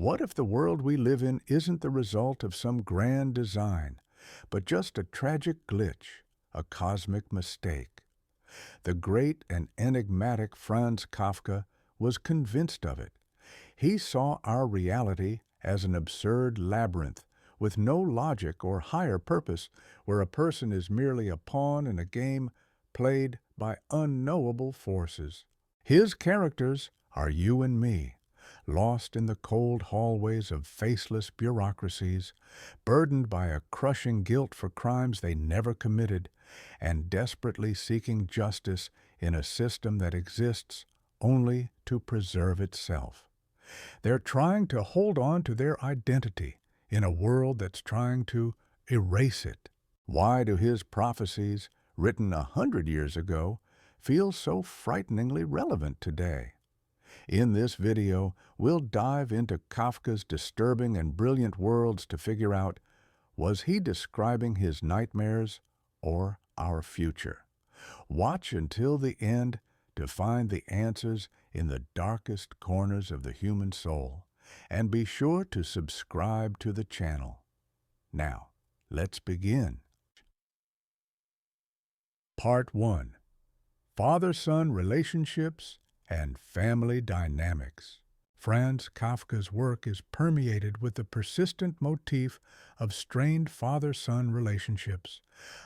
What if the world we live in isn't the result of some grand design, but just a tragic glitch, a cosmic mistake? The great and enigmatic Franz Kafka was convinced of it. He saw our reality as an absurd labyrinth with no logic or higher purpose, where a person is merely a pawn in a game played by unknowable forces. His characters are you and me, lost in the cold hallways of faceless bureaucracies, burdened by a crushing guilt for crimes they never committed, and desperately seeking justice in a system that exists only to preserve itself. They're trying to hold on to their identity in a world that's trying to erase it. Why do his prophecies, written 100 years ago, feel so frighteningly relevant today? In this video, we'll dive into Kafka's disturbing and brilliant worlds to figure out, was he describing his nightmares or our future? Watch until the end to find the answers in the darkest corners of the human soul, and be sure to subscribe to the channel. Now, let's begin. Part 1. Father-son relationships and family dynamics. Franz Kafka's work is permeated with the persistent motif of strained father-son relationships,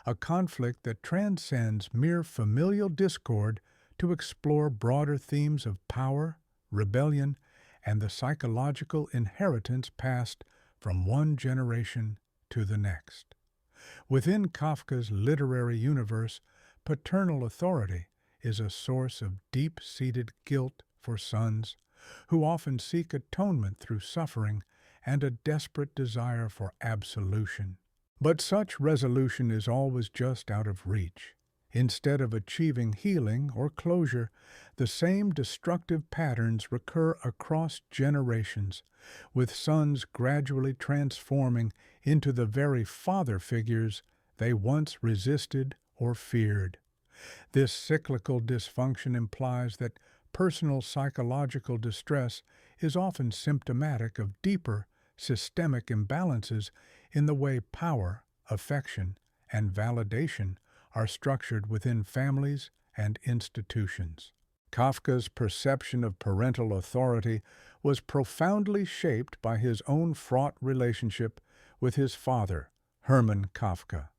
a conflict that transcends mere familial discord to explore broader themes of power, rebellion, and the psychological inheritance passed from one generation to the next. Within Kafka's literary universe, paternal authority is a source of deep-seated guilt for sons, who often seek atonement through suffering and a desperate desire for absolution. But such resolution is always just out of reach. Instead of achieving healing or closure, the same destructive patterns recur across generations, with sons gradually transforming into the very father figures they once resisted or feared. This cyclical dysfunction implies that personal psychological distress is often symptomatic of deeper systemic imbalances in the way power, affection, and validation are structured within families and institutions. Kafka's perception of parental authority was profoundly shaped by his own fraught relationship with his father, Hermann Kafka.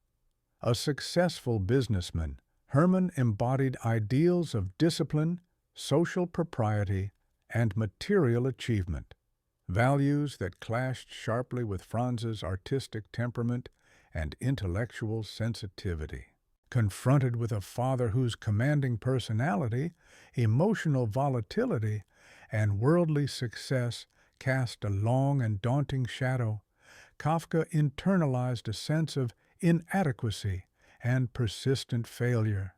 A successful businessman, Hermann embodied ideals of discipline, social propriety, and material achievement, values that clashed sharply with Franz's artistic temperament and intellectual sensitivity. Confronted with a father whose commanding personality, emotional volatility, and worldly success cast a long and daunting shadow, Kafka internalized a sense of inadequacy and persistent failure.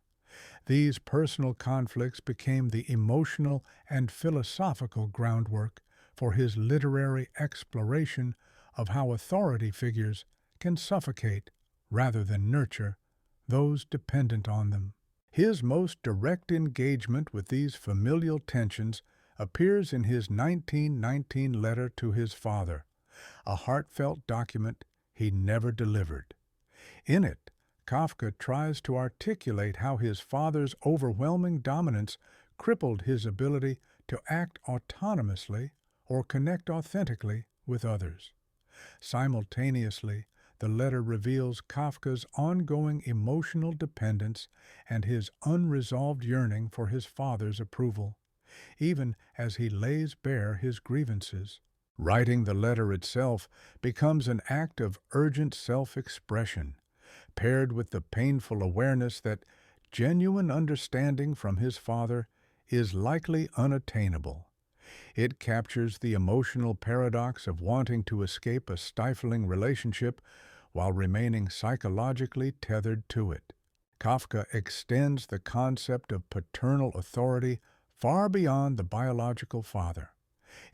These personal conflicts became the emotional and philosophical groundwork for his literary exploration of how authority figures can suffocate rather than nurture those dependent on them. His most direct engagement with these familial tensions appears in his 1919 letter to his father, a heartfelt document he never delivered. In it, Kafka tries to articulate how his father's overwhelming dominance crippled his ability to act autonomously or connect authentically with others. Simultaneously, the letter reveals Kafka's ongoing emotional dependence and his unresolved yearning for his father's approval, even as he lays bare his grievances. Writing the letter itself becomes an act of urgent self-expression, paired with the painful awareness that genuine understanding from his father is likely unattainable. It captures the emotional paradox of wanting to escape a stifling relationship while remaining psychologically tethered to it. Kafka extends the concept of paternal authority far beyond the biological father.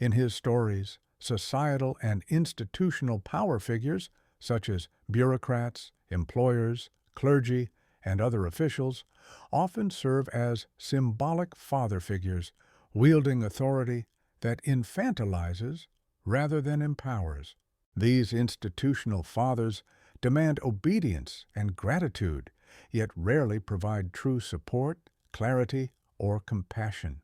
In his stories, societal and institutional power figures, such as bureaucrats, employers, clergy, and other officials, often serve as symbolic father figures, wielding authority that infantilizes rather than empowers. These institutional fathers demand obedience and gratitude, yet rarely provide true support, clarity, or compassion.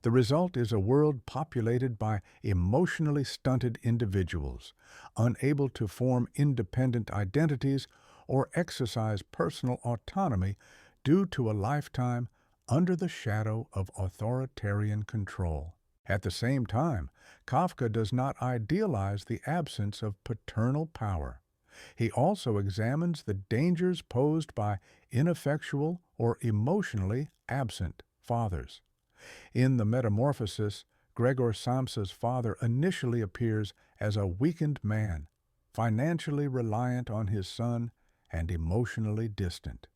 The result is a world populated by emotionally stunted individuals, unable to form independent identities or exercise personal autonomy due to a lifetime under the shadow of authoritarian control. At the same time, Kafka does not idealize the absence of paternal power. He also examines the dangers posed by ineffectual or emotionally absent fathers. In the Metamorphosis, Gregor Samsa's father initially appears as a weakened man, financially reliant on his son and emotionally distant.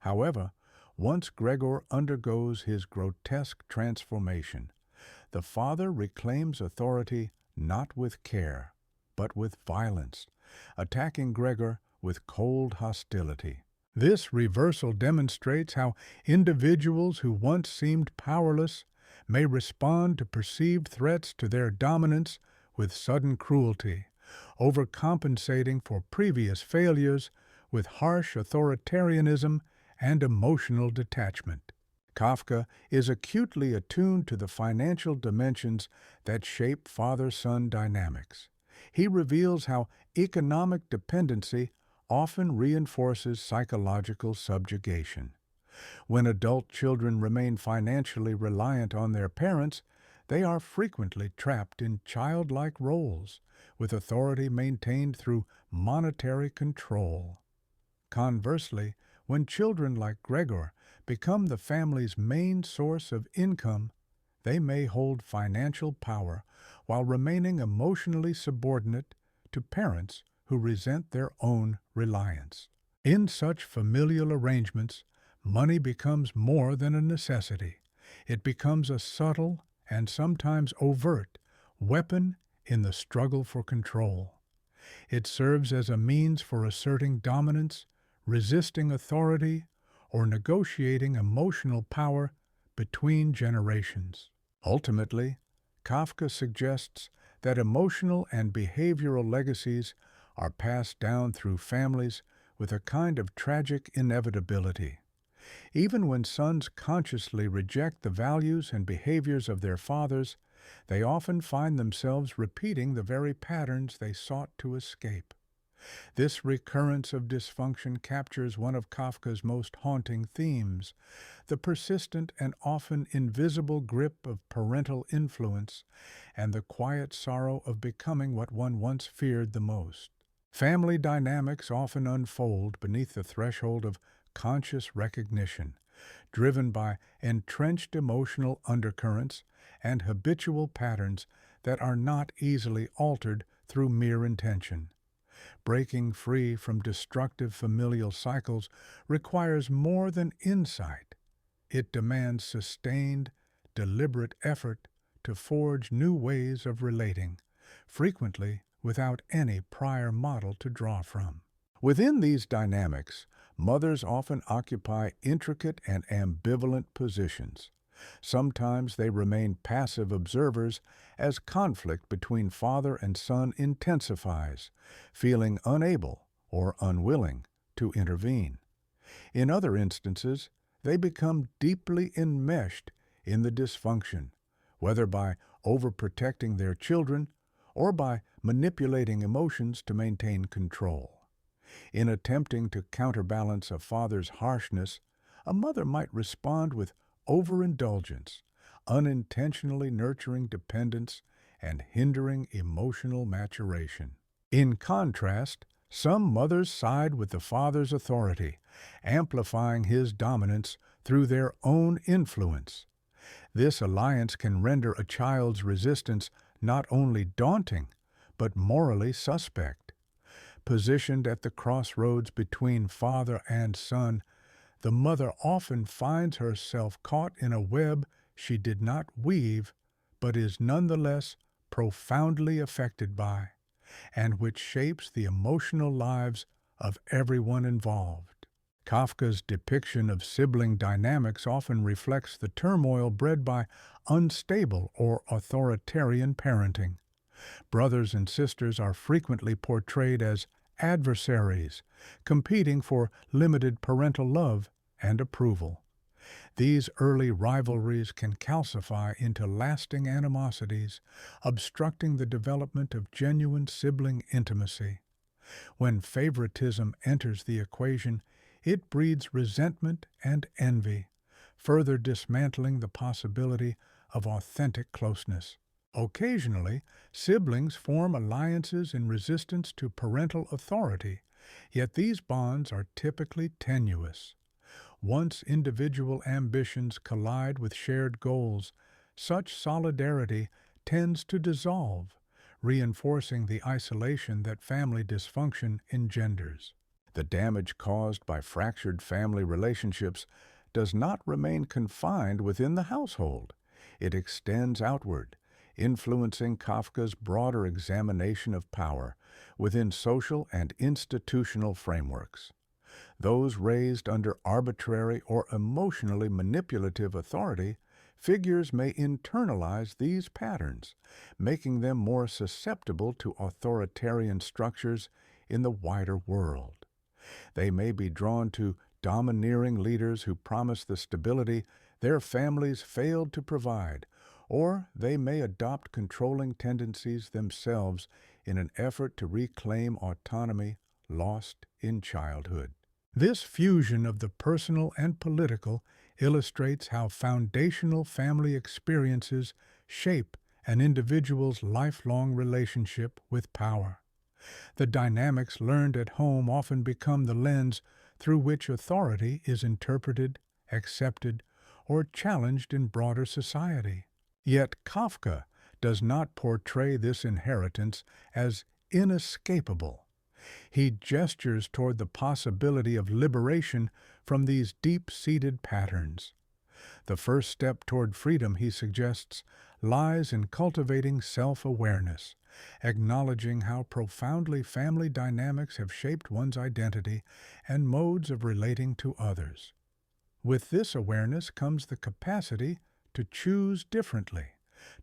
However, once Gregor undergoes his grotesque transformation, the father reclaims authority not with care, but with violence, attacking Gregor with cold hostility. This reversal demonstrates how individuals who once seemed powerless may respond to perceived threats to their dominance with sudden cruelty, overcompensating for previous failures with harsh authoritarianism and emotional detachment. Kafka is acutely attuned to the financial dimensions that shape father-son dynamics. He reveals how economic dependency often reinforces psychological subjugation. When adult children remain financially reliant on their parents, they are frequently trapped in childlike roles, with authority maintained through monetary control. Conversely, when children like Gregor become the family's main source of income, they may hold financial power while remaining emotionally subordinate to parents who resent their own reliance. In such familial arrangements, money becomes more than a necessity. It becomes a subtle and sometimes overt weapon in the struggle for control. It serves as a means for asserting dominance, resisting authority, or negotiating emotional power between generations. Ultimately, Kafka suggests that emotional and behavioral legacies are passed down through families with a kind of tragic inevitability. Even when sons consciously reject the values and behaviors of their fathers, they often find themselves repeating the very patterns they sought to escape. This recurrence of dysfunction captures one of Kafka's most haunting themes, the persistent and often invisible grip of parental influence and the quiet sorrow of becoming what one once feared the most. Family dynamics often unfold beneath the threshold of conscious recognition, driven by entrenched emotional undercurrents and habitual patterns that are not easily altered through mere intention. Breaking free from destructive familial cycles requires more than insight. It demands sustained, deliberate effort to forge new ways of relating, frequently without any prior model to draw from. Within these dynamics, mothers often occupy intricate and ambivalent positions. Sometimes they remain passive observers as conflict between father and son intensifies, feeling unable or unwilling to intervene. In other instances, they become deeply enmeshed in the dysfunction, whether by overprotecting their children or by manipulating emotions to maintain control. In attempting to counterbalance a father's harshness, a mother might respond with overindulgence, unintentionally nurturing dependence and hindering emotional maturation. In contrast, some mothers side with the father's authority, amplifying his dominance through their own influence. This alliance can render a child's resistance not only daunting, but morally suspect. Positioned at the crossroads between father and son, the mother often finds herself caught in a web she did not weave, but is nonetheless profoundly affected by, and which shapes the emotional lives of everyone involved. Kafka's depiction of sibling dynamics often reflects the turmoil bred by unstable or authoritarian parenting. Brothers and sisters are frequently portrayed as adversaries, competing for limited parental love and approval. These early rivalries can calcify into lasting animosities, obstructing the development of genuine sibling intimacy. When favoritism enters the equation, it breeds resentment and envy, further dismantling the possibility of authentic closeness. Occasionally, siblings form alliances in resistance to parental authority, yet these bonds are typically tenuous. Once individual ambitions collide with shared goals, such solidarity tends to dissolve, reinforcing the isolation that family dysfunction engenders. The damage caused by fractured family relationships does not remain confined within the household. It extends outward, influencing Kafka's broader examination of power within social and institutional frameworks. Those raised under arbitrary or emotionally manipulative authority, figures may internalize these patterns, making them more susceptible to authoritarian structures in the wider world. They may be drawn to domineering leaders who promise the stability their families failed to provide, or they may adopt controlling tendencies themselves in an effort to reclaim autonomy lost in childhood. This fusion of the personal and political illustrates how foundational family experiences shape an individual's lifelong relationship with power. The dynamics learned at home often become the lens through which authority is interpreted, accepted, or challenged in broader society. Yet Kafka does not portray this inheritance as inescapable. He gestures toward the possibility of liberation from these deep-seated patterns. The first step toward freedom, he suggests, lies in cultivating self-awareness, acknowledging how profoundly family dynamics have shaped one's identity and modes of relating to others. With this awareness comes the capacity to choose differently,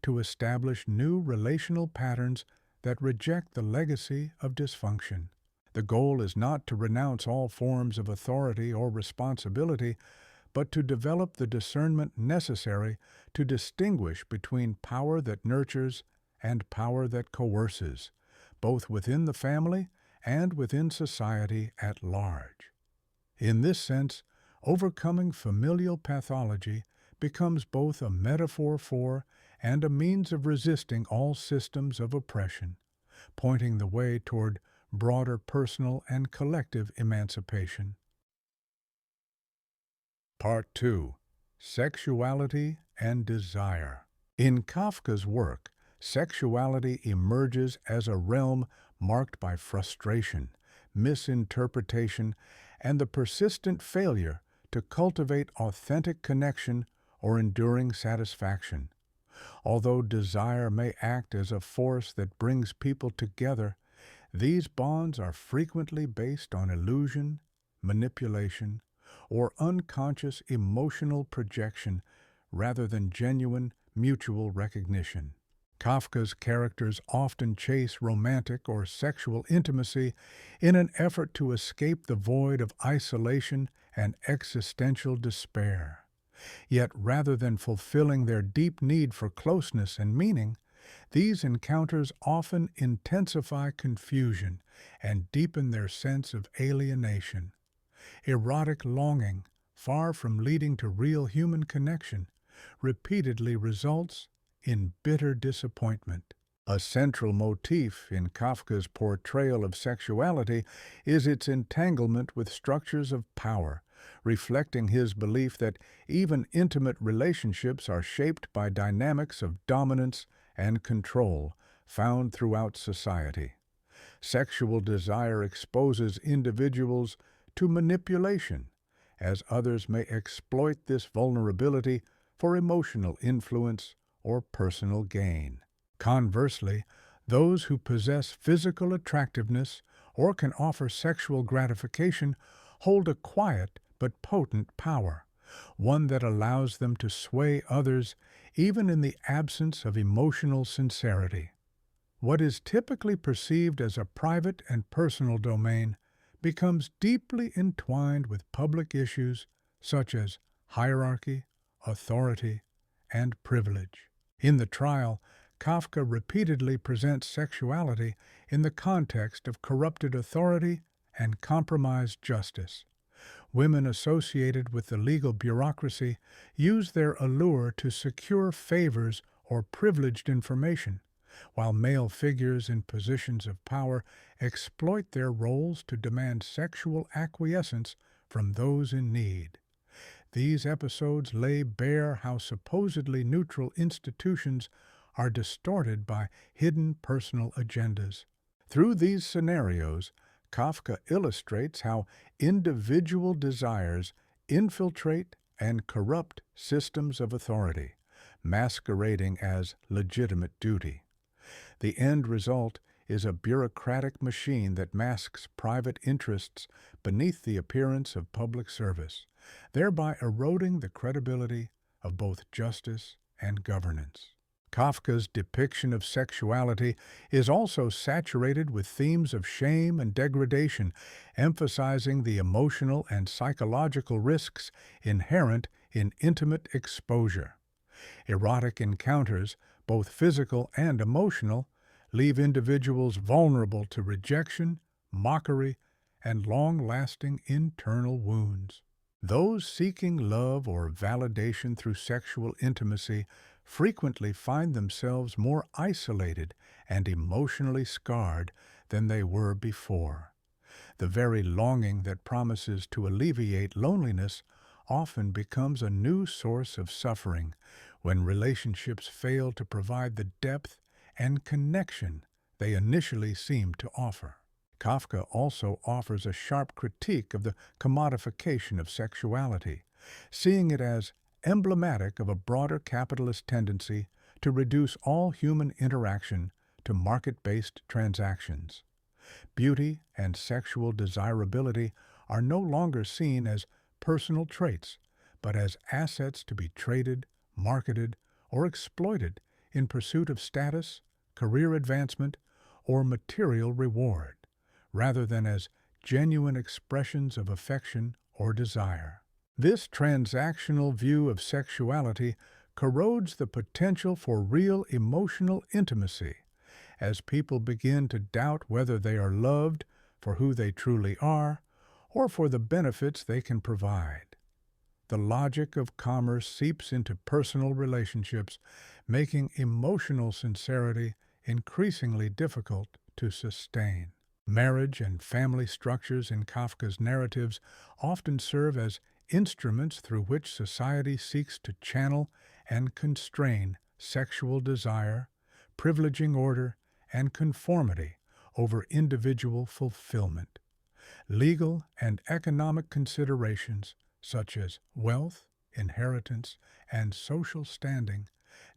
to establish new relational patterns that reject the legacy of dysfunction. The goal is not to renounce all forms of authority or responsibility, but to develop the discernment necessary to distinguish between power that nurtures and power that coerces, both within the family and within society at large. In this sense, overcoming familial pathology becomes both a metaphor for and a means of resisting all systems of oppression, pointing the way toward broader personal and collective emancipation. Part 2. Sexuality and Desire. In Kafka's work, sexuality emerges as a realm marked by frustration, misinterpretation, and the persistent failure to cultivate authentic connection or enduring satisfaction. Although desire may act as a force that brings people together, these bonds are frequently based on illusion, manipulation, or unconscious emotional projection rather than genuine mutual recognition. Kafka's characters often chase romantic or sexual intimacy in an effort to escape the void of isolation and existential despair. Yet rather than fulfilling their deep need for closeness and meaning, these encounters often intensify confusion and deepen their sense of alienation. Erotic longing, far from leading to real human connection, repeatedly results in bitter disappointment. A central motif in Kafka's portrayal of sexuality is its entanglement with structures of power, reflecting his belief that even intimate relationships are shaped by dynamics of dominance and control found throughout society. Sexual desire exposes individuals to manipulation, as others may exploit this vulnerability for emotional influence or personal gain. Conversely, those who possess physical attractiveness or can offer sexual gratification hold a quiet but potent power, one that allows them to sway others even in the absence of emotional sincerity. What is typically perceived as a private and personal domain becomes deeply entwined with public issues such as hierarchy, authority, and privilege. In the trial, Kafka repeatedly presents sexuality in the context of corrupted authority and compromised justice. Women associated with the legal bureaucracy use their allure to secure favors or privileged information, while male figures in positions of power exploit their roles to demand sexual acquiescence from those in need. These episodes lay bare how supposedly neutral institutions are distorted by hidden personal agendas. Through these scenarios, Kafka illustrates how individual desires infiltrate and corrupt systems of authority, masquerading as legitimate duty. The end result is a bureaucratic machine that masks private interests beneath the appearance of public service, thereby eroding the credibility of both justice and governance. Kafka's depiction of sexuality is also saturated with themes of shame and degradation, emphasizing the emotional and psychological risks inherent in intimate exposure. Erotic encounters, both physical and emotional, leave individuals vulnerable to rejection, mockery, and long-lasting internal wounds. Those seeking love or validation through sexual intimacy frequently find themselves more isolated and emotionally scarred than they were before. The very longing that promises to alleviate loneliness often becomes a new source of suffering when relationships fail to provide the depth and connection they initially seem to offer. Kafka also offers a sharp critique of the commodification of sexuality, seeing it as emblematic of a broader capitalist tendency to reduce all human interaction to market-based transactions. Beauty and sexual desirability are no longer seen as personal traits, but as assets to be traded, marketed, or exploited in pursuit of status, career advancement, or material reward, rather than as genuine expressions of affection or desire. This transactional view of sexuality corrodes the potential for real emotional intimacy, as people begin to doubt whether they are loved for who they truly are or for the benefits they can provide. The logic of commerce seeps into personal relationships, making emotional sincerity increasingly difficult to sustain. Marriage and family structures in Kafka's narratives often serve as instruments through which society seeks to channel and constrain sexual desire, privileging order and conformity over individual fulfillment. Legal and economic considerations, such as wealth, inheritance, and social standing,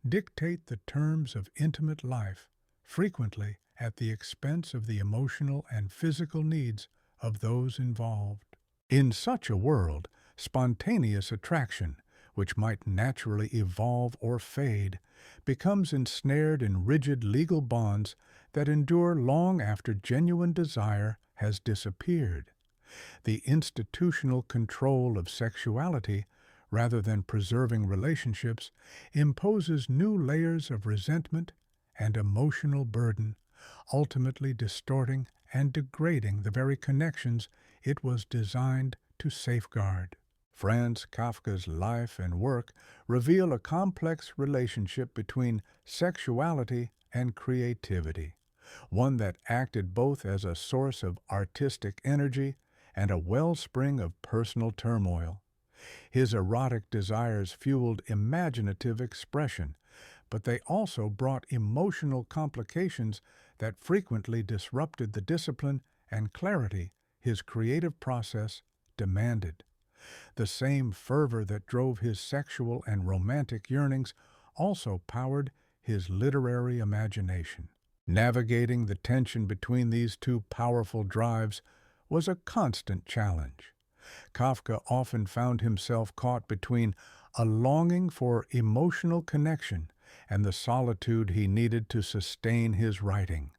dictate the terms of intimate life, frequently at the expense of the emotional and physical needs of those involved. In such a world, spontaneous attraction, which might naturally evolve or fade, becomes ensnared in rigid legal bonds that endure long after genuine desire has disappeared. The institutional control of sexuality, rather than preserving relationships, imposes new layers of resentment and emotional burden, ultimately distorting and degrading the very connections it was designed to safeguard. Franz Kafka's life and work reveal a complex relationship between sexuality and creativity, one that acted both as a source of artistic energy and a wellspring of personal turmoil. His erotic desires fueled imaginative expression, but they also brought emotional complications that frequently disrupted the discipline and clarity his creative process demanded. The same fervor that drove his sexual and romantic yearnings also powered his literary imagination. Navigating the tension between these two powerful drives was a constant challenge. Kafka often found himself caught between a longing for emotional connection and the solitude he needed to sustain his writing.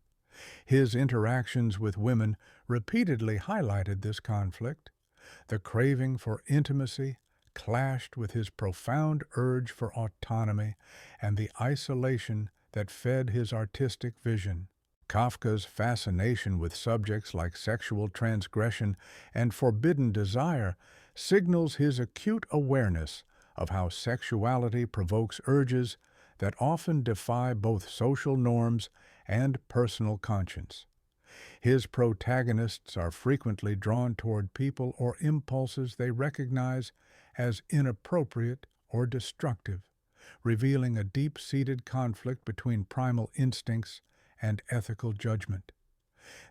His interactions with women repeatedly highlighted this conflict. The craving for intimacy clashed with his profound urge for autonomy and the isolation that fed his artistic vision. Kafka's fascination with subjects like sexual transgression and forbidden desire signals his acute awareness of how sexuality provokes urges that often defy both social norms and personal conscience. His protagonists are frequently drawn toward people or impulses they recognize as inappropriate or destructive, revealing a deep-seated conflict between primal instincts and ethical judgment.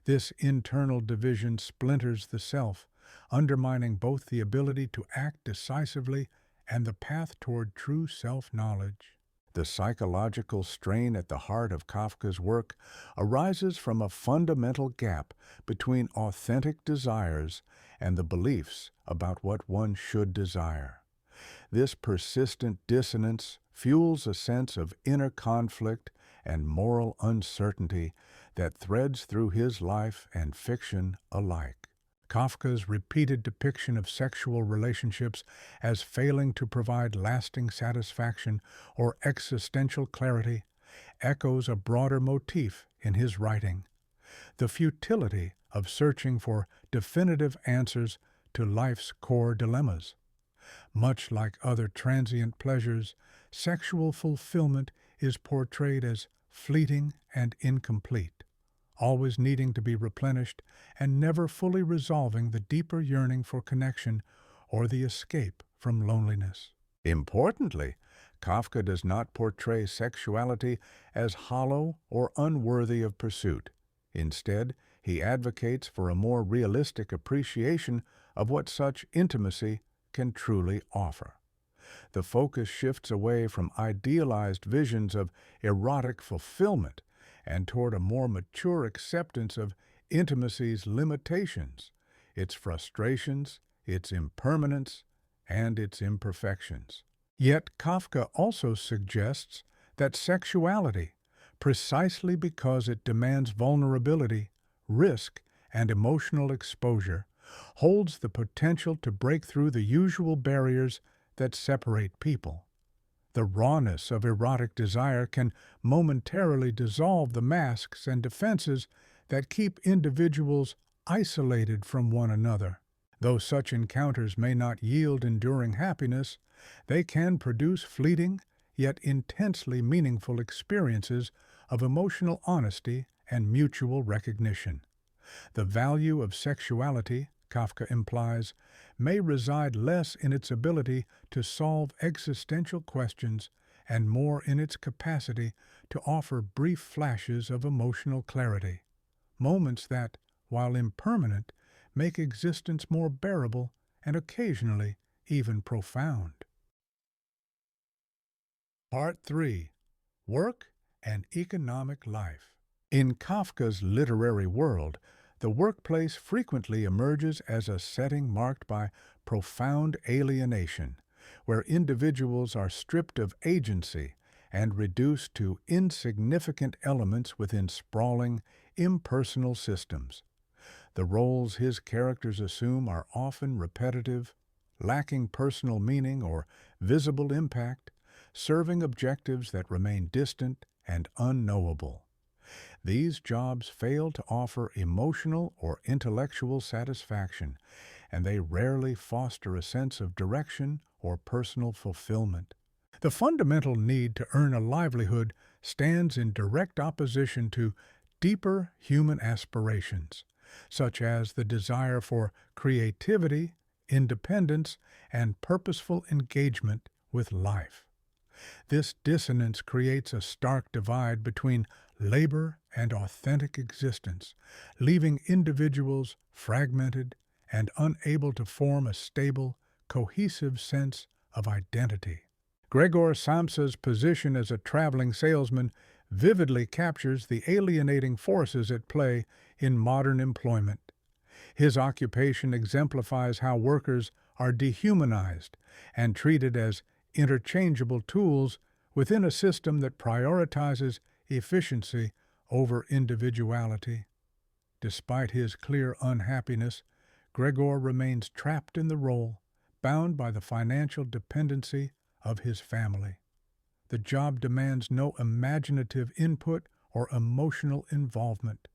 This internal division splinters the self, undermining both the ability to act decisively and the path toward true self-knowledge. The psychological strain at the heart of Kafka's work arises from a fundamental gap between authentic desires and the beliefs about what one should desire. This persistent dissonance fuels a sense of inner conflict and moral uncertainty that threads through his life and fiction alike. Kafka's repeated depiction of sexual relationships as failing to provide lasting satisfaction or existential clarity echoes a broader motif in his writing: the futility of searching for definitive answers to life's core dilemmas. Much like other transient pleasures, sexual fulfillment is portrayed as fleeting and incomplete, always needing to be replenished and never fully resolving the deeper yearning for connection or the escape from loneliness. Importantly, Kafka does not portray sexuality as hollow or unworthy of pursuit. Instead, he advocates for a more realistic appreciation of what such intimacy can truly offer. The focus shifts away from idealized visions of erotic fulfillment and toward a more mature acceptance of intimacy's limitations, its frustrations, its impermanence, and its imperfections. Yet Kafka also suggests that sexuality, precisely because it demands vulnerability, risk, and emotional exposure, holds the potential to break through the usual barriers that separate people. The rawness of erotic desire can momentarily dissolve the masks and defenses that keep individuals isolated from one another. Though such encounters may not yield enduring happiness, they can produce fleeting yet intensely meaningful experiences of emotional honesty and mutual recognition. The value of sexuality, Kafka implies, may reside less in its ability to solve existential questions and more in its capacity to offer brief flashes of emotional clarity, moments that, while impermanent, make existence more bearable and occasionally even profound. Part 3. Work and Economic Life. In Kafka's literary world, the workplace frequently emerges as a setting marked by profound alienation, where individuals are stripped of agency and reduced to insignificant elements within sprawling, impersonal systems. The roles his characters assume are often repetitive, lacking personal meaning or visible impact, serving objectives that remain distant and unknowable. These jobs fail to offer emotional or intellectual satisfaction, and they rarely foster a sense of direction or personal fulfillment. The fundamental need to earn a livelihood stands in direct opposition to deeper human aspirations, such as the desire for creativity, independence, and purposeful engagement with life. This dissonance creates a stark divide between labor and authentic existence, leaving individuals fragmented and unable to form a stable, cohesive sense of identity. Gregor Samsa's position as a traveling salesman vividly captures the alienating forces at play in modern employment. His occupation exemplifies how workers are dehumanized and treated as interchangeable tools within a system that prioritizes efficiency over individuality. Despite his clear unhappiness, Gregor remains trapped in the role, bound by the financial dependency of his family. The job demands no imaginative input or emotional involvement,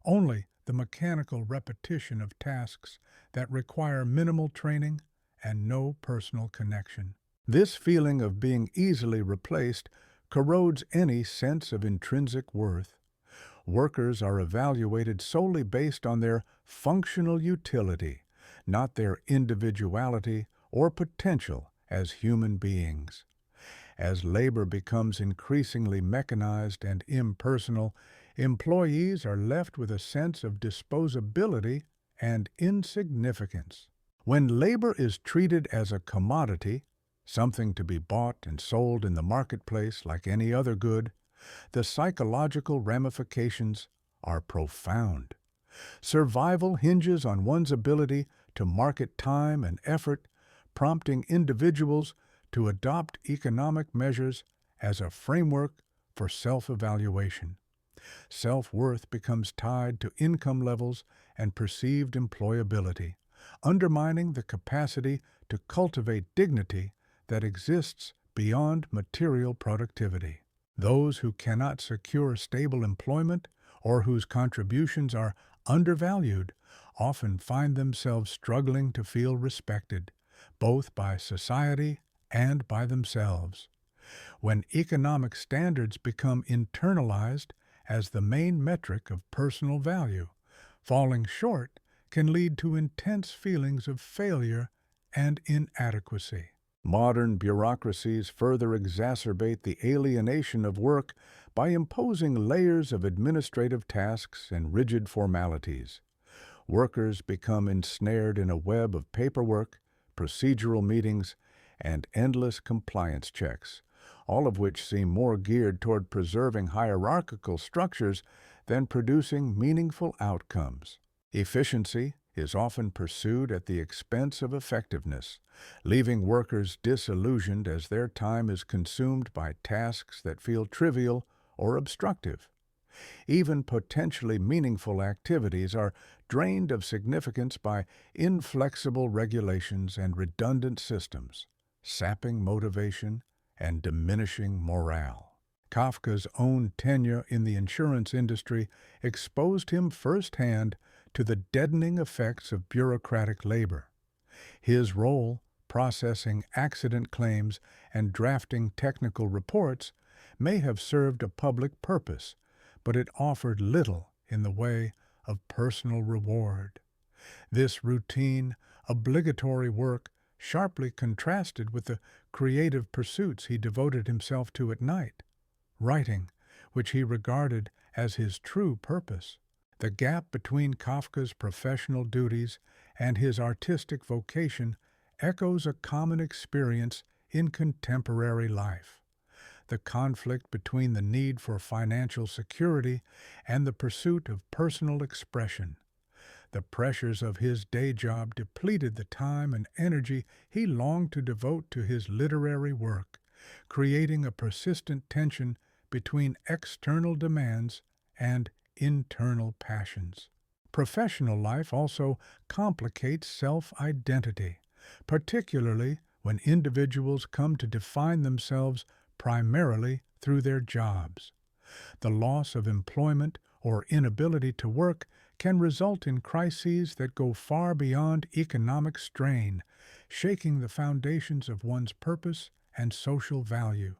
only the mechanical repetition of tasks that require minimal training and no personal connection. This feeling of being easily replaced corrodes any sense of intrinsic worth. Workers are evaluated solely based on their functional utility, not their individuality or potential as human beings. As labor becomes increasingly mechanized and impersonal, employees are left with a sense of disposability and insignificance. When labor is treated as a commodity, something to be bought and sold in the marketplace like any other good, the psychological ramifications are profound. Survival hinges on one's ability to market time and effort, prompting individuals to adopt economic measures as a framework for self-evaluation. Self-worth becomes tied to income levels and perceived employability, undermining the capacity to cultivate dignity that exists beyond material productivity. Those who cannot secure stable employment or whose contributions are undervalued often find themselves struggling to feel respected, both by society and by themselves. When economic standards become internalized as the main metric of personal value, falling short can lead to intense feelings of failure and inadequacy. Modern bureaucracies further exacerbate the alienation of work by imposing layers of administrative tasks and rigid formalities. Workers become ensnared in a web of paperwork, procedural meetings, and endless compliance checks, all of which seem more geared toward preserving hierarchical structures than producing meaningful outcomes. Efficiency is often pursued at the expense of effectiveness, leaving workers disillusioned as their time is consumed by tasks that feel trivial or obstructive. Even potentially meaningful activities are drained of significance by inflexible regulations and redundant systems, sapping motivation and diminishing morale. Kafka's own tenure in the insurance industry exposed him firsthand to the deadening effects of bureaucratic labor. His role, processing accident claims and drafting technical reports, may have served a public purpose, but it offered little in the way of personal reward. This routine, obligatory work sharply contrasted with the creative pursuits he devoted himself to at night, writing, which he regarded as his true purpose. The gap between Kafka's professional duties and his artistic vocation echoes a common experience in contemporary life. The conflict between the need for financial security and the pursuit of personal expression. The pressures of his day job depleted the time and energy he longed to devote to his literary work, creating a persistent tension between external demands and internal passions. Professional life also complicates self-identity, particularly when individuals come to define themselves primarily through their jobs. The loss of employment or inability to work can result in crises that go far beyond economic strain, shaking the foundations of one's purpose and social value.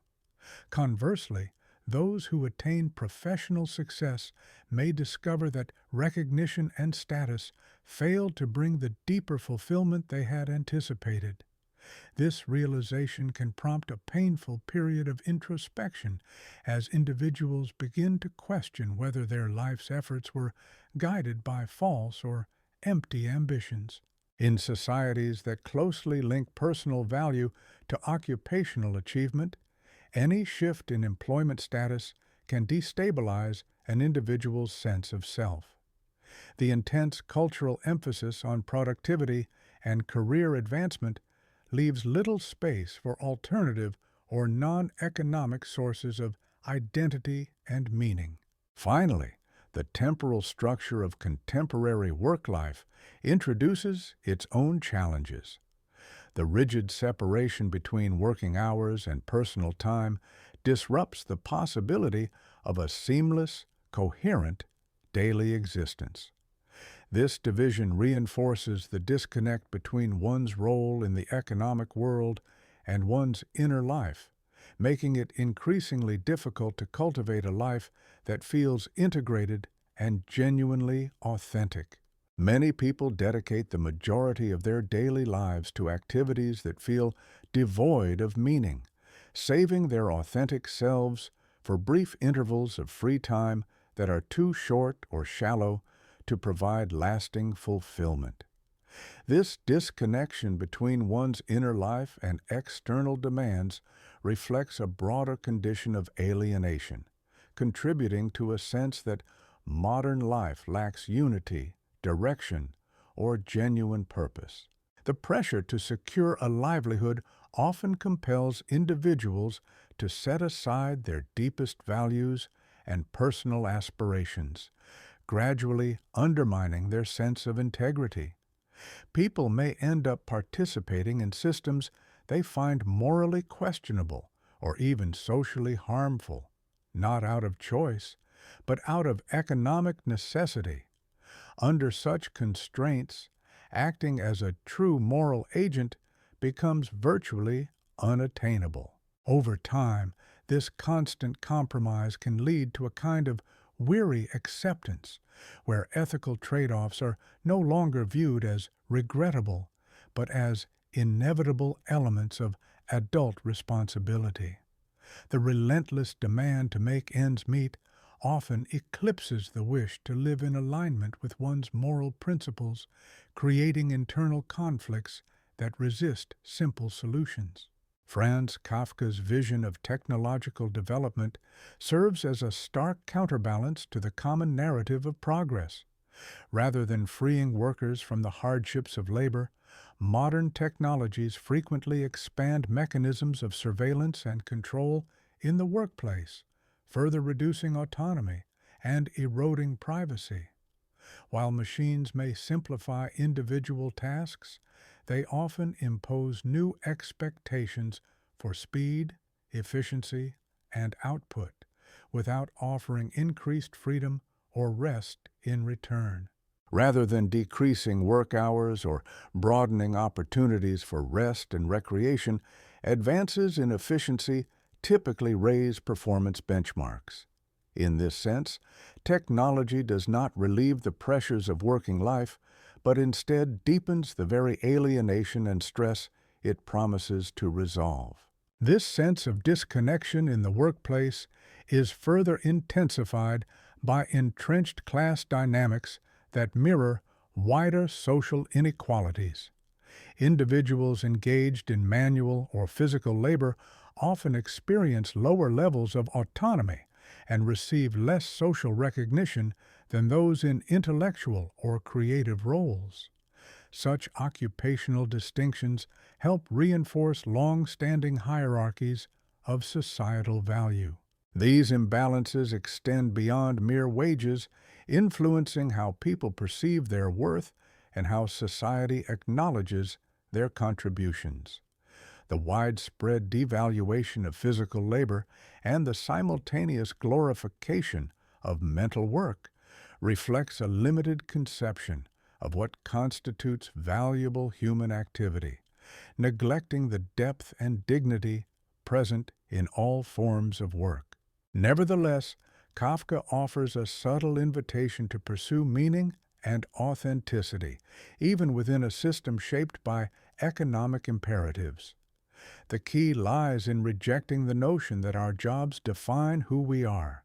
Conversely, those who attain professional success may discover that recognition and status failed to bring the deeper fulfillment they had anticipated. This realization can prompt a painful period of introspection as individuals begin to question whether their life's efforts were guided by false or empty ambitions. In societies that closely link personal value to occupational achievement, any shift in employment status can destabilize an individual's sense of self. The intense cultural emphasis on productivity and career advancement leaves little space for alternative or non-economic sources of identity and meaning. Finally, the temporal structure of contemporary work life introduces its own challenges. The rigid separation between working hours and personal time disrupts the possibility of a seamless, coherent daily existence. This division reinforces the disconnect between one's role in the economic world and one's inner life, making it increasingly difficult to cultivate a life that feels integrated and genuinely authentic. Many people dedicate the majority of their daily lives to activities that feel devoid of meaning, saving their authentic selves for brief intervals of free time that are too short or shallow to provide lasting fulfillment. This disconnection between one's inner life and external demands reflects a broader condition of alienation, contributing to a sense that modern life lacks unity, direction, or genuine purpose. The pressure to secure a livelihood often compels individuals to set aside their deepest values and personal aspirations, gradually undermining their sense of integrity. People may end up participating in systems they find morally questionable or even socially harmful, not out of choice, but out of economic necessity. Under such constraints, acting as a true moral agent becomes virtually unattainable. Over time, this constant compromise can lead to a kind of weary acceptance, where ethical trade-offs are no longer viewed as regrettable, but as inevitable elements of adult responsibility. The relentless demand to make ends meet often eclipses the wish to live in alignment with one's moral principles, creating internal conflicts that resist simple solutions. Franz Kafka's vision of technological development serves as a stark counterbalance to the common narrative of progress. Rather than freeing workers from the hardships of labor, modern technologies frequently expand mechanisms of surveillance and control in the workplace, further reducing autonomy and eroding privacy. While machines may simplify individual tasks, they often impose new expectations for speed, efficiency, and output, without offering increased freedom or rest in return. Rather than decreasing work hours or broadening opportunities for rest and recreation, advances in efficiency typically raise performance benchmarks. In this sense, technology does not relieve the pressures of working life, but instead deepens the very alienation and stress it promises to resolve. This sense of disconnection in the workplace is further intensified by entrenched class dynamics that mirror wider social inequalities. Individuals engaged in manual or physical labor often experience lower levels of autonomy and receive less social recognition than those in intellectual or creative roles. Such occupational distinctions help reinforce long-standing hierarchies of societal value. These imbalances extend beyond mere wages, influencing how people perceive their worth and how society acknowledges their contributions. The widespread devaluation of physical labor and the simultaneous glorification of mental work reflects a limited conception of what constitutes valuable human activity, neglecting the depth and dignity present in all forms of work. Nevertheless, Kafka offers a subtle invitation to pursue meaning and authenticity, even within a system shaped by economic imperatives. The key lies in rejecting the notion that our jobs define who we are,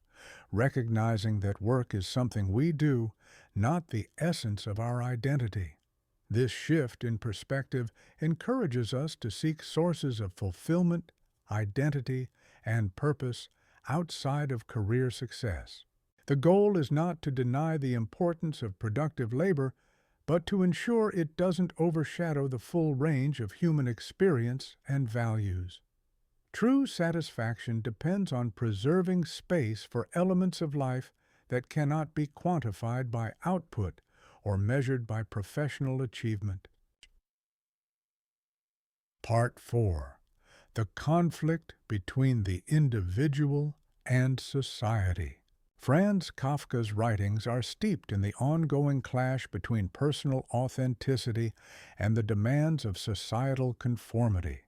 recognizing that work is something we do, not the essence of our identity. This shift in perspective encourages us to seek sources of fulfillment, identity, and purpose outside of career success. The goal is not to deny the importance of productive labor, but to ensure it doesn't overshadow the full range of human experience and values. True satisfaction depends on preserving space for elements of life that cannot be quantified by output or measured by professional achievement. Part 4. The conflict between the individual and society. Franz Kafka's writings are steeped in the ongoing clash between personal authenticity and the demands of societal conformity.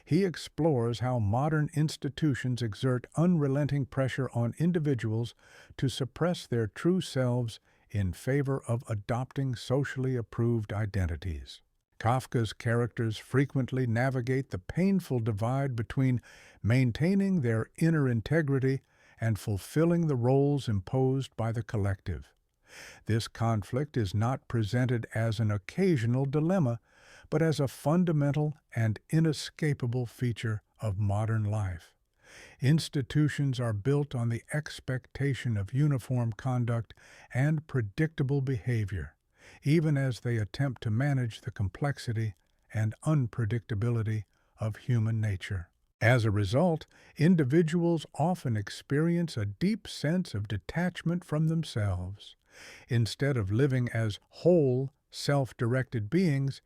He explores how modern institutions exert unrelenting pressure on individuals to suppress their true selves in favor of adopting socially approved identities. Kafka's characters frequently navigate the painful divide between maintaining their inner integrity and fulfilling the roles imposed by the collective. This conflict is not presented as an occasional dilemma, but as a fundamental and inescapable feature of modern life. Institutions are built on the expectation of uniform conduct and predictable behavior, even as they attempt to manage the complexity and unpredictability of human nature. As a result, individuals often experience a deep sense of detachment from themselves. Instead of living as whole, self-directed beings,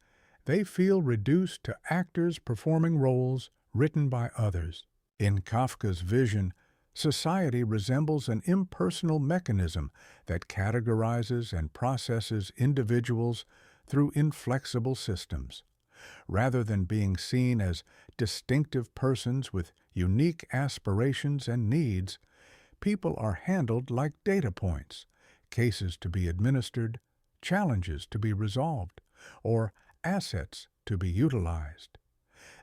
they feel reduced to actors performing roles written by others. In Kafka's vision, society resembles an impersonal mechanism that categorizes and processes individuals through inflexible systems. Rather than being seen as distinctive persons with unique aspirations and needs, people are handled like data points, cases to be administered, challenges to be resolved, or assets to be utilized.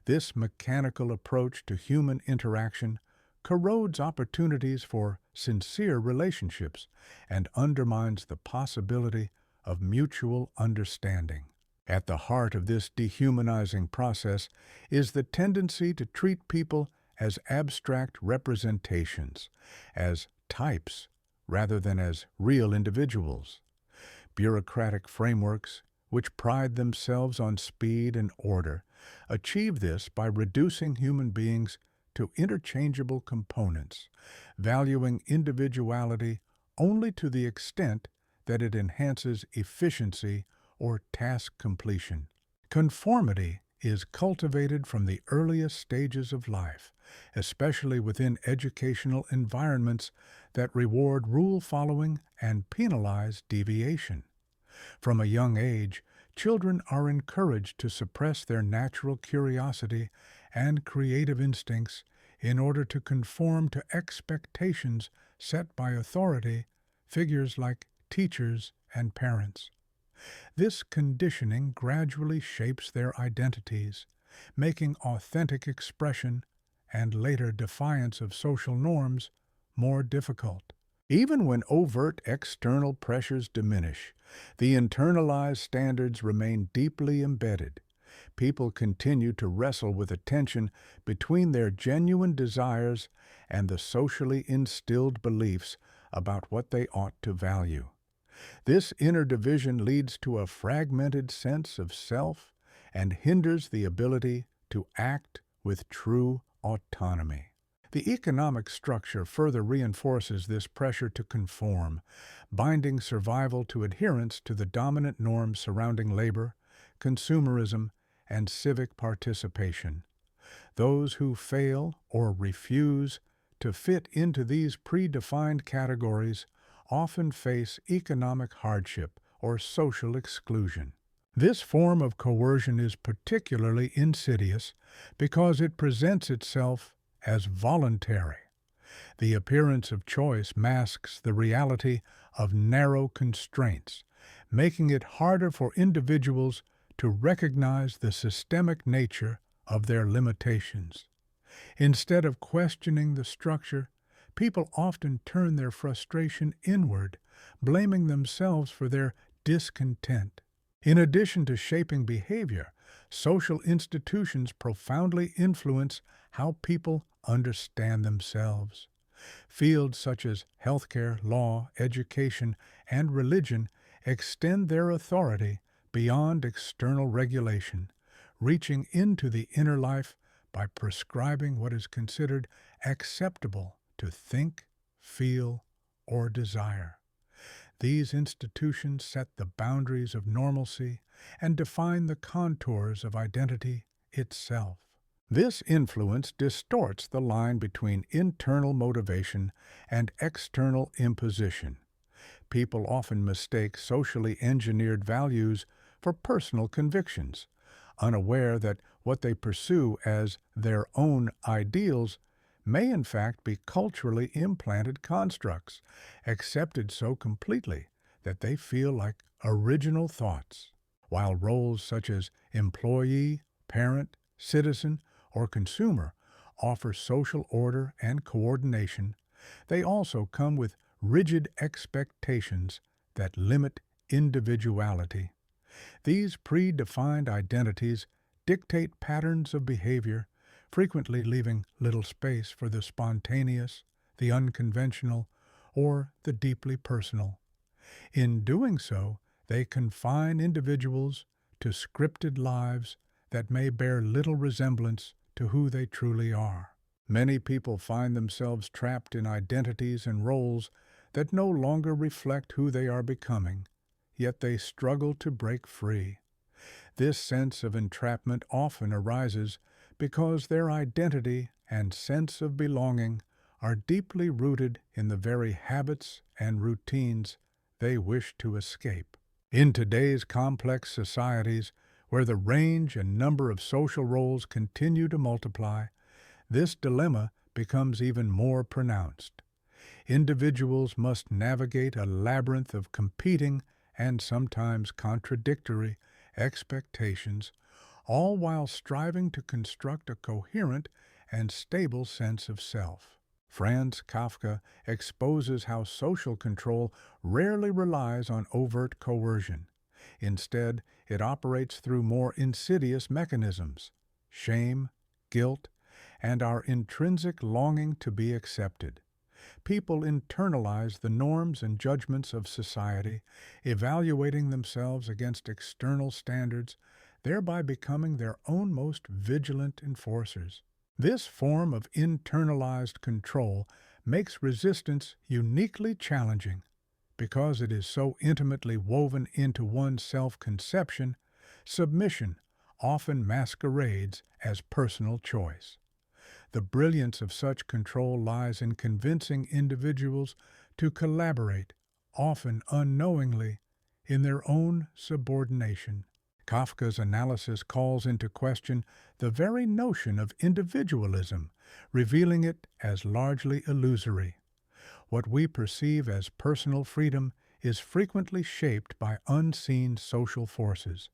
This mechanical approach to human interaction corrodes opportunities for sincere relationships and undermines the possibility of mutual understanding. At the heart of this dehumanizing process is the tendency to treat people as abstract representations, as types rather than as real individuals. Bureaucratic frameworks, which pride themselves on speed and order, achieve this by reducing human beings to interchangeable components, valuing individuality only to the extent that it enhances efficiency or task completion. Conformity is cultivated from the earliest stages of life, especially within educational environments that reward rule-following and penalize deviation. From a young age, children are encouraged to suppress their natural curiosity and creative instincts in order to conform to expectations set by authority figures like teachers and parents. This conditioning gradually shapes their identities, making authentic expression and later defiance of social norms more difficult. Even when overt external pressures diminish, the internalized standards remain deeply embedded. People continue to wrestle with a tension between their genuine desires and the socially instilled beliefs about what they ought to value. This inner division leads to a fragmented sense of self and hinders the ability to act with true autonomy. The economic structure further reinforces this pressure to conform, binding survival to adherence to the dominant norms surrounding labor, consumerism, and civic participation. Those who fail or refuse to fit into these predefined categories often face economic hardship or social exclusion. This form of coercion is particularly insidious because it presents itself as voluntary. The appearance of choice masks the reality of narrow constraints, making it harder for individuals to recognize the systemic nature of their limitations. Instead of questioning the structure, people often turn their frustration inward, blaming themselves for their discontent. In addition to shaping behavior, social institutions profoundly influence how people understand themselves. Fields such as healthcare, law, education, and religion extend their authority beyond external regulation, reaching into the inner life by prescribing what is considered acceptable to think, feel, or desire. These institutions set the boundaries of normalcy and define the contours of identity itself. This influence distorts the line between internal motivation and external imposition. People often mistake socially engineered values for personal convictions, unaware that what they pursue as their own ideals may in fact be culturally implanted constructs, accepted so completely that they feel like original thoughts. While roles such as employee, parent, citizen, or consumer offer social order and coordination, they also come with rigid expectations that limit individuality. These predefined identities dictate patterns of behavior, frequently leaving little space for the spontaneous, the unconventional, or the deeply personal. In doing so, they confine individuals to scripted lives that may bear little resemblance to who they truly are. Many people find themselves trapped in identities and roles that no longer reflect who they are becoming, yet they struggle to break free. This sense of entrapment often arises because their identity and sense of belonging are deeply rooted in the very habits and routines they wish to escape. In today's complex societies, where the range and number of social roles continue to multiply, this dilemma becomes even more pronounced. Individuals must navigate a labyrinth of competing and sometimes contradictory expectations, all while striving to construct a coherent and stable sense of self. Franz Kafka exposes how social control rarely relies on overt coercion. Instead, it operates through more insidious mechanisms: shame, guilt, and our intrinsic longing to be accepted. People internalize the norms and judgments of society, evaluating themselves against external standards, thereby becoming their own most vigilant enforcers. This form of internalized control makes resistance uniquely challenging. Because it is so intimately woven into one's self-conception, submission often masquerades as personal choice. The brilliance of such control lies in convincing individuals to collaborate, often unknowingly, in their own subordination. Kafka's analysis calls into question the very notion of individualism, revealing it as largely illusory. What we perceive as personal freedom is frequently shaped by unseen social forces.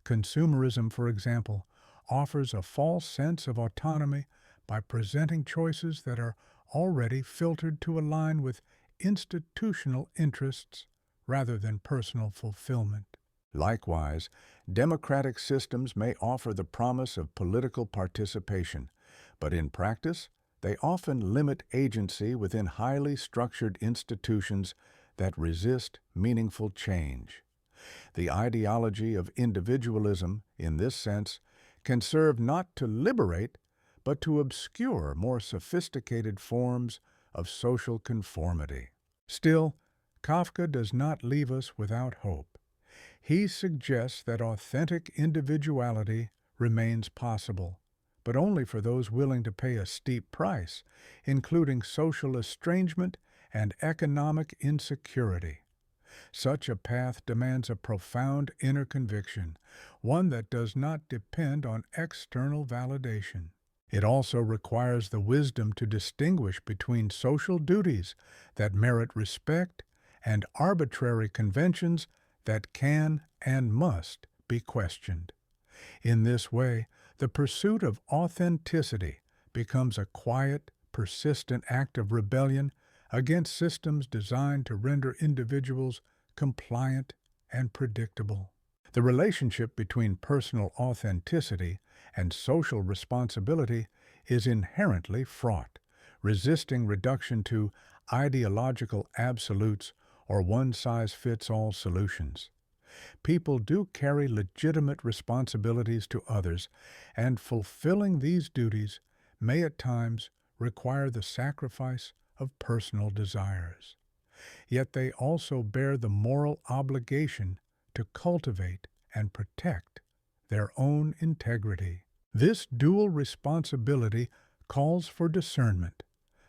Consumerism, for example, offers a false sense of autonomy by presenting choices that are already filtered to align with institutional interests rather than personal fulfillment. Likewise, democratic systems may offer the promise of political participation, but in practice, they often limit agency within highly structured institutions that resist meaningful change. The ideology of individualism, in this sense, can serve not to liberate, but to obscure more sophisticated forms of social conformity. Still, Kafka does not leave us without hope. He suggests that authentic individuality remains possible, but only for those willing to pay a steep price, including social estrangement and economic insecurity. Such a path demands a profound inner conviction, one that does not depend on external validation. It also requires the wisdom to distinguish between social duties that merit respect and arbitrary conventions that can and must be questioned. In this way, the pursuit of authenticity becomes a quiet, persistent act of rebellion against systems designed to render individuals compliant and predictable. The relationship between personal authenticity and social responsibility is inherently fraught, resisting reduction to ideological absolutes or one-size-fits-all solutions. People do carry legitimate responsibilities to others, and fulfilling these duties may at times require the sacrifice of personal desires. Yet they also bear the moral obligation to cultivate and protect their own integrity. This dual responsibility calls for discernment,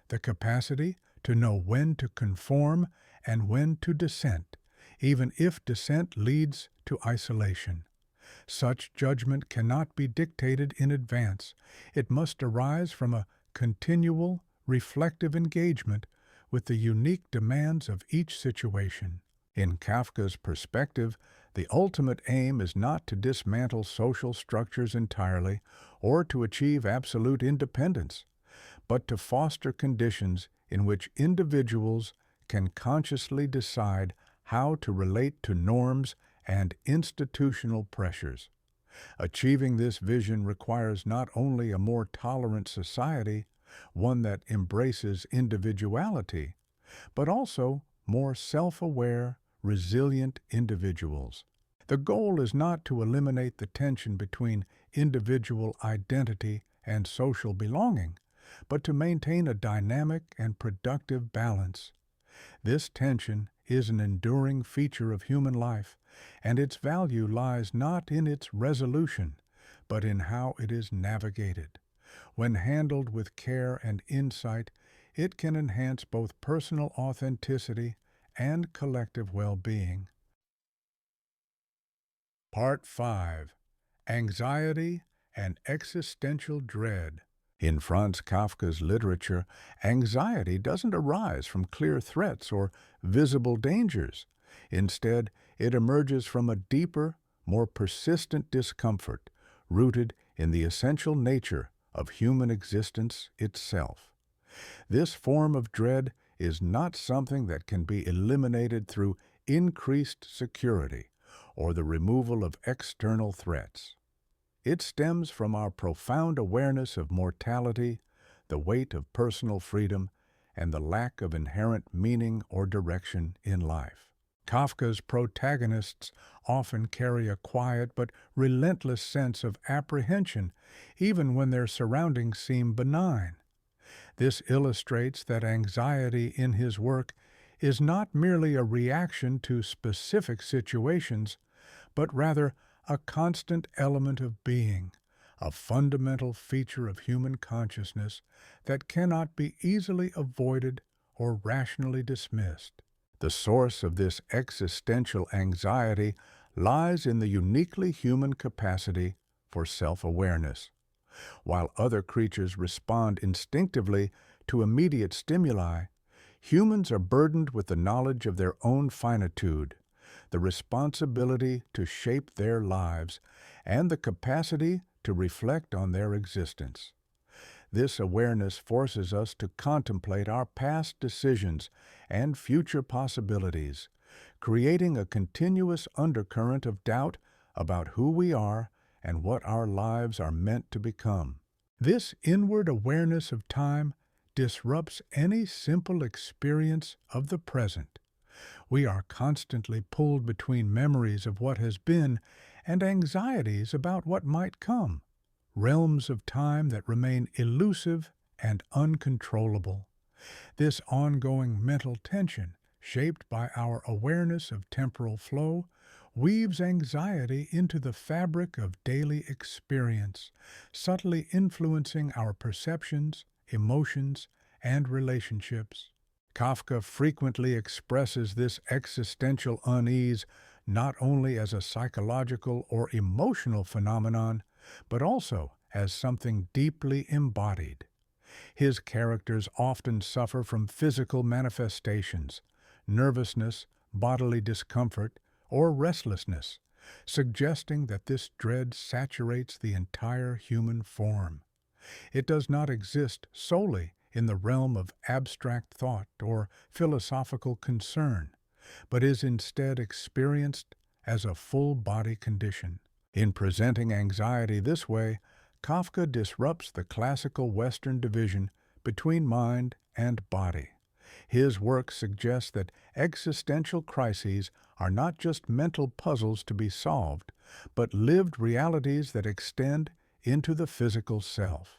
the capacity to know when to conform and when to dissent, even if dissent leads to isolation. Such judgment cannot be dictated in advance. It must arise from a continual, reflective engagement with the unique demands of each situation. In Kafka's perspective, the ultimate aim is not to dismantle social structures entirely or to achieve absolute independence, but to foster conditions in which individuals can consciously decide how to relate to norms and institutional pressures. Achieving this vision requires not only a more tolerant society, one that embraces individuality, but also more self-aware, resilient individuals. The goal is not to eliminate the tension between individual identity and social belonging, but to maintain a dynamic and productive balance. This tension is an enduring feature of human life, and its value lies not in its resolution, but in how it is navigated. When handled with care and insight, it can enhance both personal authenticity and collective well-being. Part 5. Anxiety and Existential Dread. In Franz Kafka's literature, anxiety doesn't arise from clear threats or visible dangers. Instead, it emerges from a deeper, more persistent discomfort, rooted in the essential nature of human existence itself. This form of dread is not something that can be eliminated through increased security or the removal of external threats. It stems from our profound awareness of mortality, the weight of personal freedom, and the lack of inherent meaning or direction in life. Kafka's protagonists often carry a quiet but relentless sense of apprehension, even when their surroundings seem benign. This illustrates that anxiety in his work is not merely a reaction to specific situations, but rather a constant element of being, a fundamental feature of human consciousness that cannot be easily avoided or rationally dismissed. The source of this existential anxiety lies in the uniquely human capacity for self-awareness. While other creatures respond instinctively to immediate stimuli, humans are burdened with the knowledge of their own finitude, the responsibility to shape their lives, and the capacity to reflect on their existence. This awareness forces us to contemplate our past decisions and future possibilities, creating a continuous undercurrent of doubt about who we are and what our lives are meant to become. This inward awareness of time disrupts any simple experience of the present. We are constantly pulled between memories of what has been and anxieties about what might come, realms of time that remain elusive and uncontrollable. This ongoing mental tension, shaped by our awareness of temporal flow, weaves anxiety into the fabric of daily experience, subtly influencing our perceptions, emotions, and relationships. Kafka frequently expresses this existential unease not only as a psychological or emotional phenomenon, but also as something deeply embodied. His characters often suffer from physical manifestations, nervousness, bodily discomfort, or restlessness, suggesting that this dread saturates the entire human form. It does not exist solely in the realm of abstract thought or philosophical concern, but is instead experienced as a full-body condition. In presenting anxiety this way, Kafka disrupts the classical Western division between mind and body. His work suggests that existential crises are not just mental puzzles to be solved, but lived realities that extend into the physical self.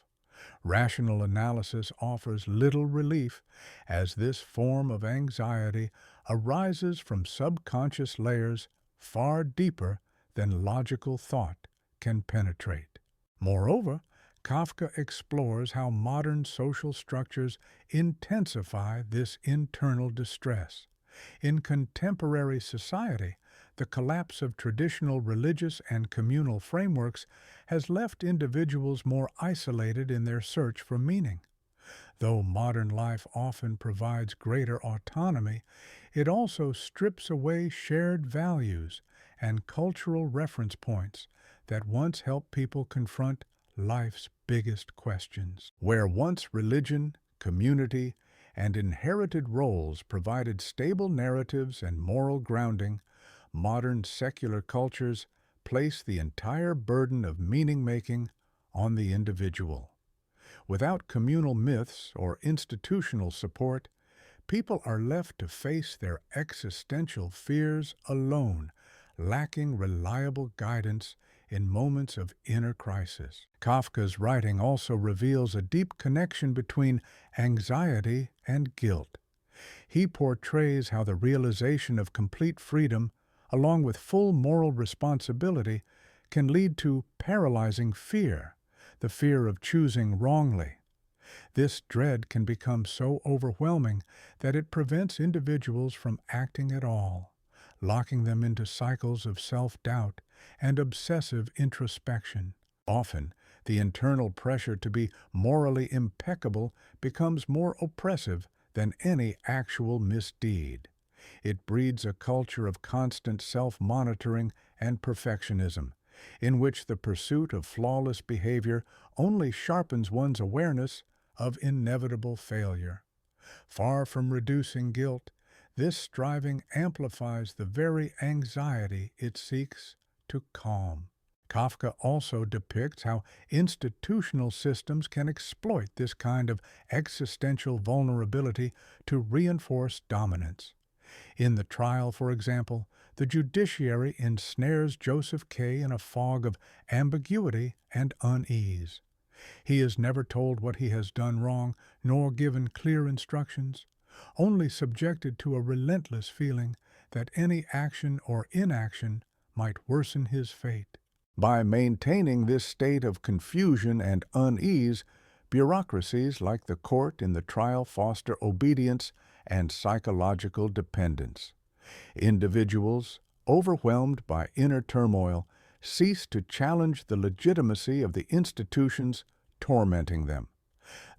Rational analysis offers little relief, as this form of anxiety arises from subconscious layers far deeper than logical thought can penetrate. Moreover, Kafka explores how modern social structures intensify this internal distress. In contemporary society, the collapse of traditional religious and communal frameworks has left individuals more isolated in their search for meaning. Though modern life often provides greater autonomy, it also strips away shared values and cultural reference points that once helped people confront life's biggest questions. Where once religion, community, and inherited roles provided stable narratives and moral grounding, modern secular cultures place the entire burden of meaning-making on the individual. Without communal myths or institutional support, people are left to face their existential fears alone, lacking reliable guidance in moments of inner crisis. Kafka's writing also reveals a deep connection between anxiety and guilt. He portrays how the realization of complete freedom, along with full moral responsibility, can lead to paralyzing fear, the fear of choosing wrongly. This dread can become so overwhelming that it prevents individuals from acting at all, locking them into cycles of self-doubt and obsessive introspection. Often, the internal pressure to be morally impeccable becomes more oppressive than any actual misdeed. It breeds a culture of constant self-monitoring and perfectionism, in which the pursuit of flawless behavior only sharpens one's awareness of inevitable failure. Far from reducing guilt, this striving amplifies the very anxiety it seeks to calm. Kafka also depicts how institutional systems can exploit this kind of existential vulnerability to reinforce dominance. In the trial, for example, the judiciary ensnares Joseph K. in a fog of ambiguity and unease. He is never told what he has done wrong, nor given clear instructions, only subjected to a relentless feeling that any action or inaction might worsen his fate. By maintaining this state of confusion and unease, bureaucracies like the court in the trial foster obedience and psychological dependence. Individuals, overwhelmed by inner turmoil, cease to challenge the legitimacy of the institutions tormenting them.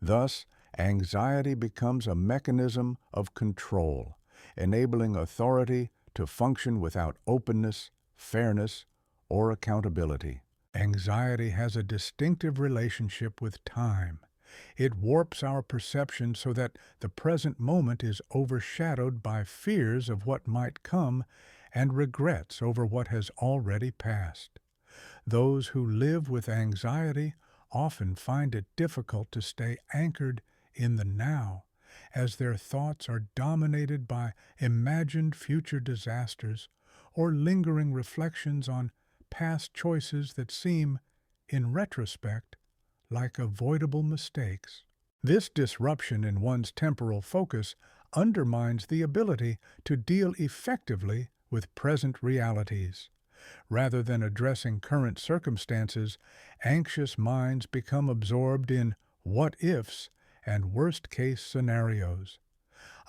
Thus, anxiety becomes a mechanism of control, enabling authority to function without openness, fairness, or accountability. Anxiety has a distinctive relationship with time. It warps our perception so that the present moment is overshadowed by fears of what might come and regrets over what has already passed. Those who live with anxiety often find it difficult to stay anchored in the now, as their thoughts are dominated by imagined future disasters or lingering reflections on past choices that seem, in retrospect, like avoidable mistakes. This disruption in one's temporal focus undermines the ability to deal effectively with present realities. Rather than addressing current circumstances, anxious minds become absorbed in what-ifs and worst-case scenarios.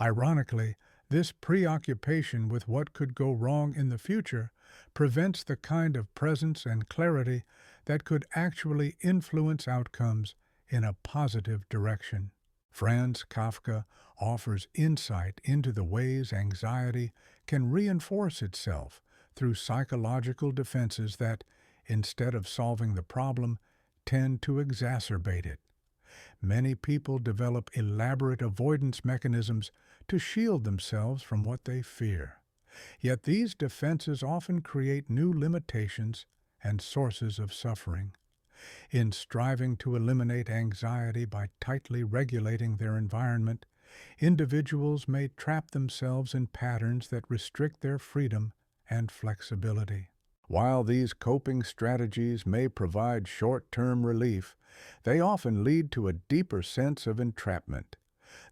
Ironically, this preoccupation with what could go wrong in the future prevents the kind of presence and clarity that could actually influence outcomes in a positive direction. Franz Kafka offers insight into the ways anxiety can reinforce itself through psychological defenses that, instead of solving the problem, tend to exacerbate it. Many people develop elaborate avoidance mechanisms to shield themselves from what they fear. Yet these defenses often create new limitations and sources of suffering. In striving to eliminate anxiety by tightly regulating their environment, Individuals may trap themselves in patterns that restrict their freedom and flexibility. While these coping strategies may provide short-term relief, they often lead to a deeper sense of entrapment.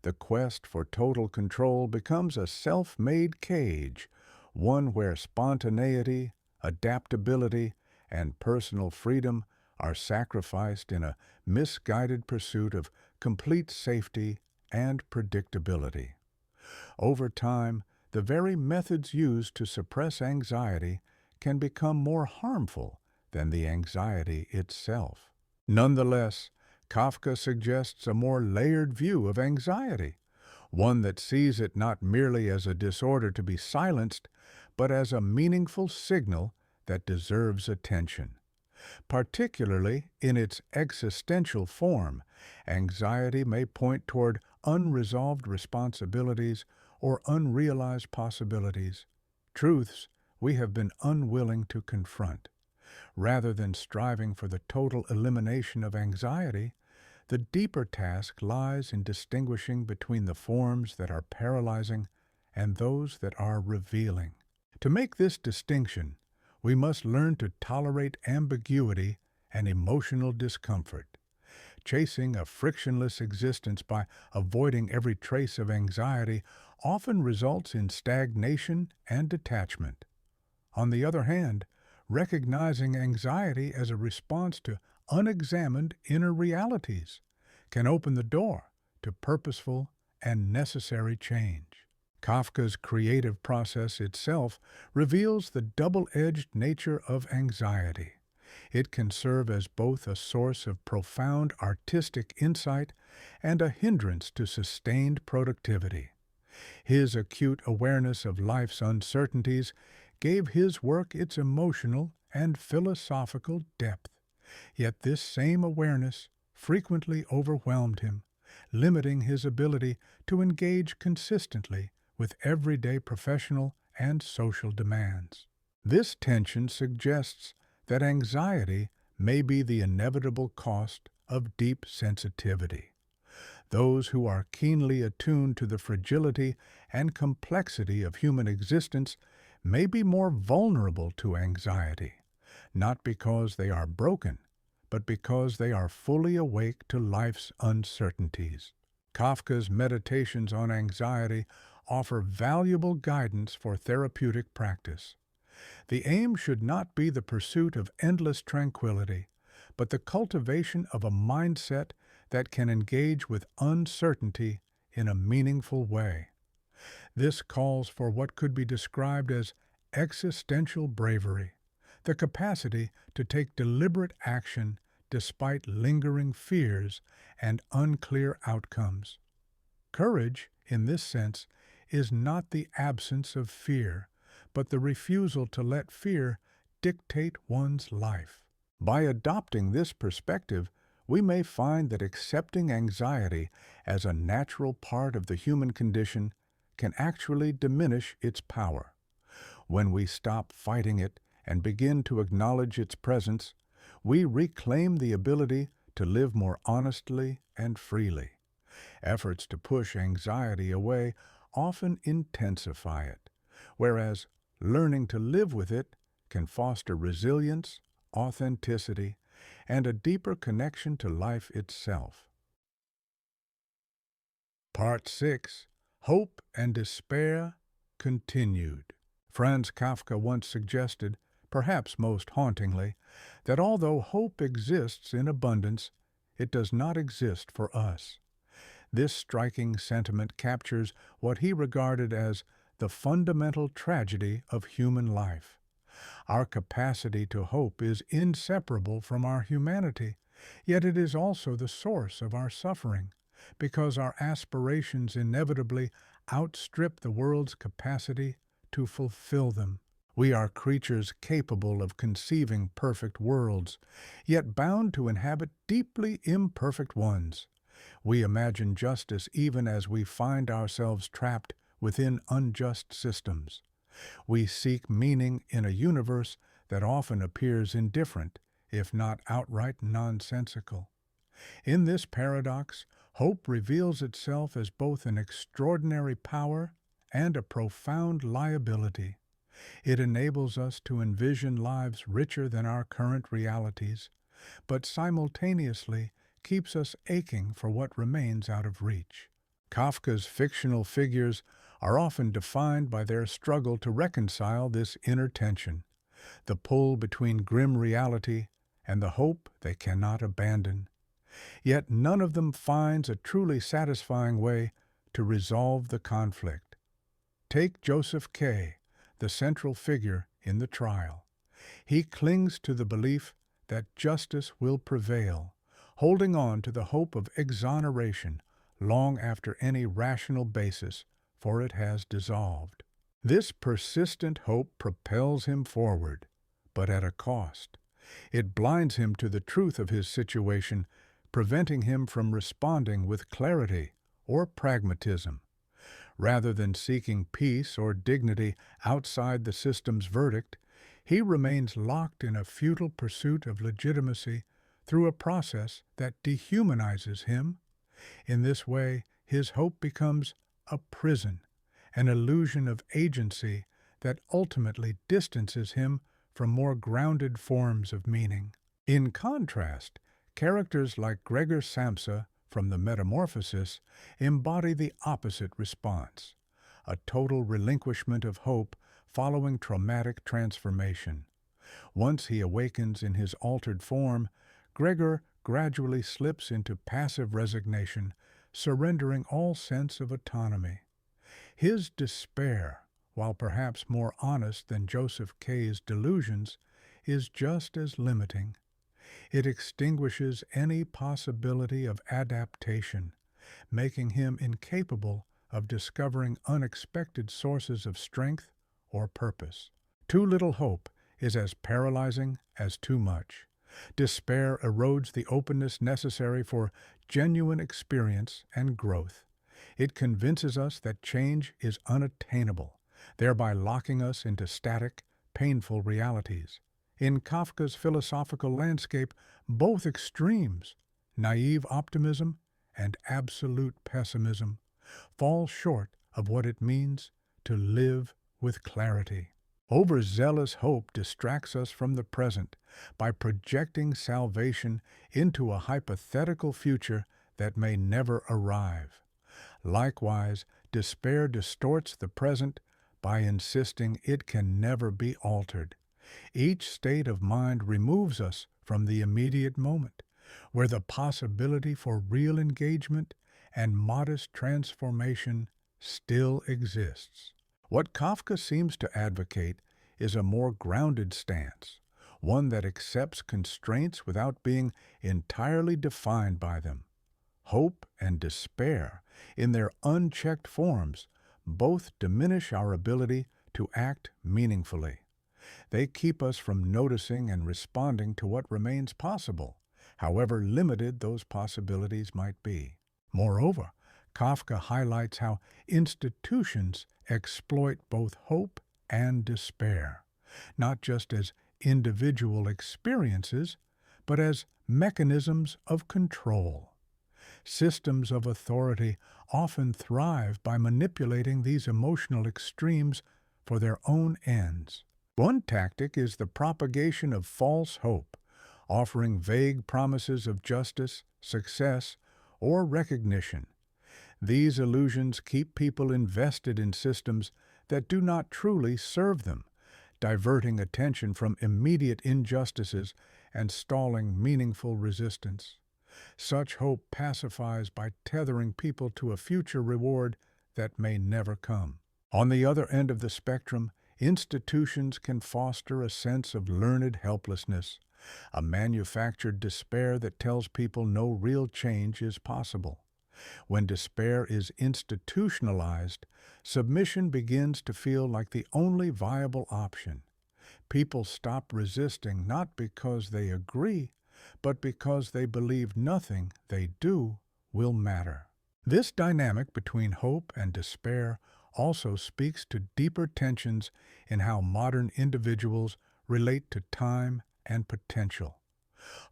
The quest for total control becomes a self-made cage, one where spontaneity, adaptability, and personal freedom are sacrificed in a misguided pursuit of complete safety and predictability. Over time, the very methods used to suppress anxiety can become more harmful than the anxiety itself. Nonetheless, Kafka suggests a more layered view of anxiety, one that sees it not merely as a disorder to be silenced, but as a meaningful signal that deserves attention. Particularly in its existential form, anxiety may point toward unresolved responsibilities or unrealized possibilities, truths we have been unwilling to confront. Rather than striving for the total elimination of anxiety, the deeper task lies in distinguishing between the forms that are paralyzing and those that are revealing. To make this distinction, we must learn to tolerate ambiguity and emotional discomfort. Chasing a frictionless existence by avoiding every trace of anxiety often results in stagnation and detachment. On the other hand, recognizing anxiety as a response to unexamined inner realities can open the door to purposeful and necessary change. Kafka's creative process itself reveals the double-edged nature of anxiety. It can serve as both a source of profound artistic insight and a hindrance to sustained productivity. His acute awareness of life's uncertainties gave his work its emotional and philosophical depth. Yet this same awareness frequently overwhelmed him, limiting his ability to engage consistently with everyday professional and social demands. This tension suggests that anxiety may be the inevitable cost of deep sensitivity. Those who are keenly attuned to the fragility and complexity of human existence may be more vulnerable to anxiety, not because they are broken, but because they are fully awake to life's uncertainties. Kafka's meditations on anxiety offer valuable guidance for therapeutic practice. The aim should not be the pursuit of endless tranquility, but the cultivation of a mindset that can engage with uncertainty in a meaningful way. This calls for what could be described as existential bravery, the capacity to take deliberate action despite lingering fears and unclear outcomes. Courage, in this sense, is not the absence of fear, but the refusal to let fear dictate one's life. By adopting this perspective, we may find that accepting anxiety as a natural part of the human condition can actually diminish its power. When we stop fighting it and begin to acknowledge its presence, we reclaim the ability to live more honestly and freely. Efforts to push anxiety away often intensify it, whereas learning to live with it can foster resilience, authenticity, and a deeper connection to life itself. Part 6. Hope and Despair Continued. Franz Kafka once suggested, perhaps most hauntingly, that although hope exists in abundance, it does not exist for us. This striking sentiment captures what he regarded as the fundamental tragedy of human life. Our capacity to hope is inseparable from our humanity, yet it is also the source of our suffering, because our aspirations inevitably outstrip the world's capacity to fulfill them. We are creatures capable of conceiving perfect worlds, yet bound to inhabit deeply imperfect ones. We imagine justice even as we find ourselves trapped within unjust systems. We seek meaning in a universe that often appears indifferent, if not outright nonsensical. In this paradox, Hope reveals itself as both an extraordinary power and a profound liability. It enables us to envision lives richer than our current realities, but simultaneously keeps us aching for what remains out of reach. Kafka's fictional figures are often defined by their struggle to reconcile this inner tension, the pull between grim reality and the hope they cannot abandon. Yet none of them finds a truly satisfying way to resolve the conflict. Take Joseph K., the central figure in the trial. He clings to the belief that justice will prevail, holding on to the hope of exoneration long after any rational basis for it has dissolved. This persistent hope propels him forward, but at a cost. It blinds him to the truth of his situation, preventing him from responding with clarity or pragmatism. Rather than seeking peace or dignity outside the system's verdict, he remains locked in a futile pursuit of legitimacy through a process that dehumanizes him. In this way, his hope becomes a prison, an illusion of agency that ultimately distances him from more grounded forms of meaning. In contrast, characters like Gregor Samsa from the Metamorphosis embody the opposite response, a total relinquishment of hope following traumatic transformation. Once he awakens in his altered form, Gregor gradually slips into passive resignation, surrendering all sense of autonomy. His despair, while perhaps more honest than Joseph K.'s delusions, is just as limiting. It extinguishes any possibility of adaptation, making him incapable of discovering unexpected sources of strength or purpose. Too little hope is as paralyzing as too much. Despair erodes the openness necessary for genuine experience and growth. It convinces us that change is unattainable, thereby locking us into static, painful realities. In Kafka's philosophical landscape, both extremes, naive optimism and absolute pessimism, fall short of what it means to live with clarity. Overzealous hope distracts us from the present by projecting salvation into a hypothetical future that may never arrive. Likewise, despair distorts the present by insisting it can never be altered. Each state of mind removes us from the immediate moment, where the possibility for real engagement and modest transformation still exists. What Kafka seems to advocate is a more grounded stance, one that accepts constraints without being entirely defined by them. Hope and despair, in their unchecked forms, both diminish our ability to act meaningfully. They keep us from noticing and responding to what remains possible, however limited those possibilities might be. Moreover, Kafka highlights how institutions exploit both hope and despair, not just as individual experiences, but as mechanisms of control. Systems of authority often thrive by manipulating these emotional extremes for their own ends. One tactic is the propagation of false hope, offering vague promises of justice, success, or recognition. These illusions keep people invested in systems that do not truly serve them, diverting attention from immediate injustices and stalling meaningful resistance. Such hope pacifies by tethering people to a future reward that may never come. On the other end of the spectrum, institutions can foster a sense of learned helplessness, a manufactured despair that tells people no real change is possible. When despair is institutionalized, submission begins to feel like the only viable option. People stop resisting not because they agree, but because they believe nothing they do will matter. This dynamic between hope and despair also speaks to deeper tensions in how modern individuals relate to time and potential.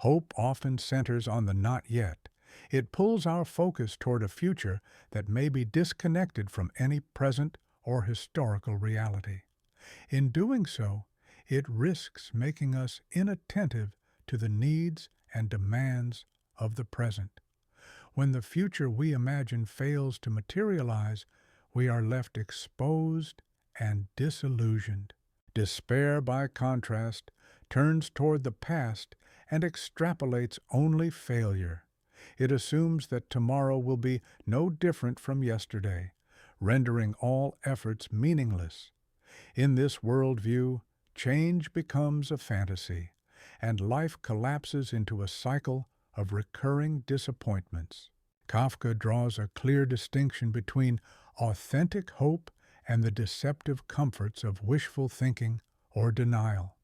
Hope often centers on the not yet, It pulls our focus toward a future that may be disconnected from any present or historical reality. In doing so, it risks making us inattentive to the needs and demands of the present. When the future we imagine fails to materialize, we are left exposed and disillusioned. Despair, by contrast, turns toward the past and extrapolates only failure. It assumes that tomorrow will be no different from yesterday, rendering all efforts meaningless. In this worldview, change becomes a fantasy, and life collapses into a cycle of recurring disappointments. Kafka draws a clear distinction between authentic hope and the deceptive comforts of wishful thinking or denial.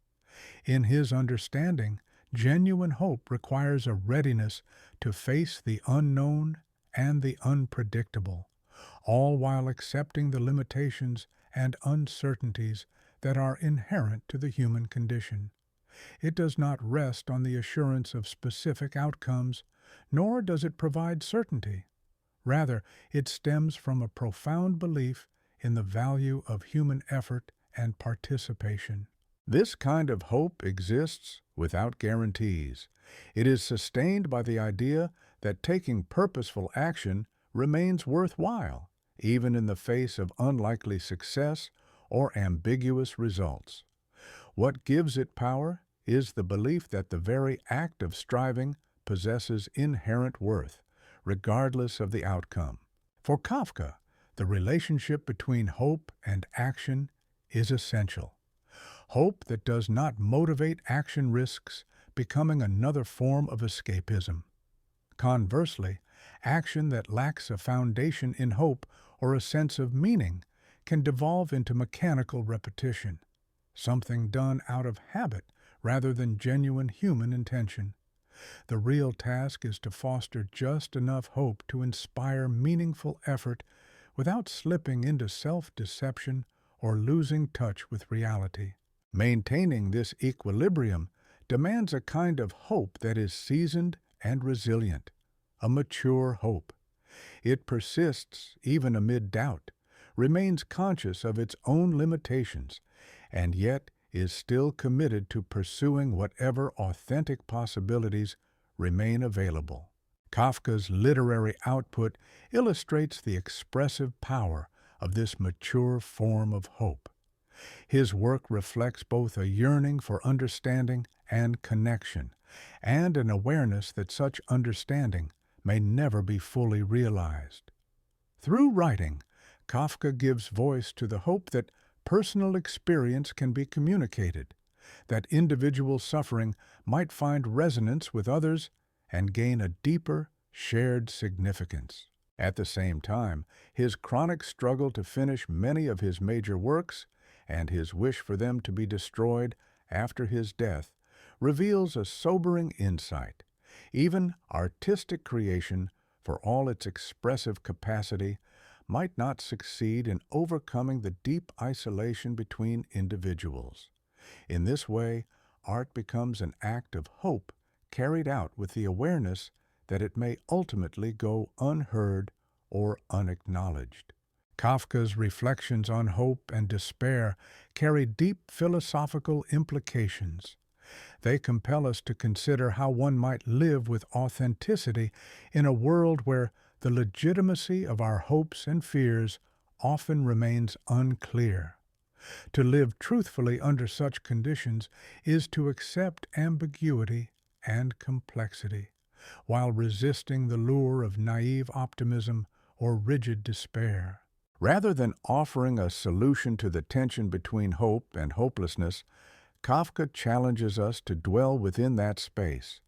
In his understanding, genuine hope requires a readiness to face the unknown and the unpredictable, all while accepting the limitations and uncertainties that are inherent to the human condition. It does not rest on the assurance of specific outcomes, nor does it provide certainty. Rather, it stems from a profound belief in the value of human effort and participation. This kind of hope exists without guarantees. It is sustained by the idea that taking purposeful action remains worthwhile, even in the face of unlikely success or ambiguous results. What gives it power is the belief that the very act of striving possesses inherent worth, regardless of the outcome. For Kafka, the relationship between hope and action is essential. Hope that does not motivate action risks becoming another form of escapism. Conversely, action that lacks a foundation in hope or a sense of meaning can devolve into mechanical repetition, something done out of habit rather than genuine human intention. The real task is to foster just enough hope to inspire meaningful effort without slipping into self-deception or losing touch with reality. Maintaining this equilibrium demands a kind of hope that is seasoned and resilient, a mature hope. It persists even amid doubt, remains conscious of its own limitations, and yet is still committed to pursuing whatever authentic possibilities remain available. Kafka's literary output illustrates the expressive power of this mature form of hope. His work reflects both a yearning for understanding and connection, and an awareness that such understanding may never be fully realized. Through writing, Kafka gives voice to the hope that personal experience can be communicated, that individual suffering might find resonance with others and gain a deeper, shared significance. At the same time, his chronic struggle to finish many of his major works and his wish for them to be destroyed after his death reveals a sobering insight. Even artistic creation, for all its expressive capacity, might not succeed in overcoming the deep isolation between individuals. In this way, art becomes an act of hope carried out with the awareness that it may ultimately go unheard or unacknowledged. Kafka's reflections on hope and despair carry deep philosophical implications. They compel us to consider how one might live with authenticity in a world where the legitimacy of our hopes and fears often remains unclear. To live truthfully under such conditions is to accept ambiguity and complexity, while resisting the lure of naive optimism or rigid despair. Rather than offering a solution to the tension between hope and hopelessness, Kafka challenges us to dwell within that space,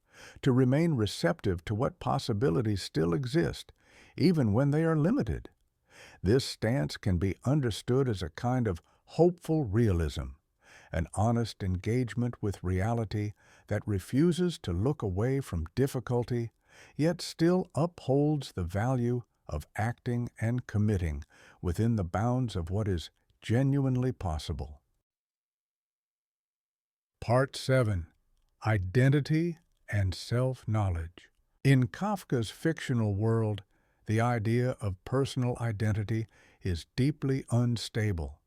to remain receptive to what possibilities still exist, even when they are limited. This stance can be understood as a kind of hopeful realism, an honest engagement with reality that refuses to look away from difficulty, yet still upholds the value of acting and committing within the bounds of what is genuinely possible. Part 7. Identity and Self-Knowledge. In Kafka's fictional world, the idea of personal identity is deeply unstable.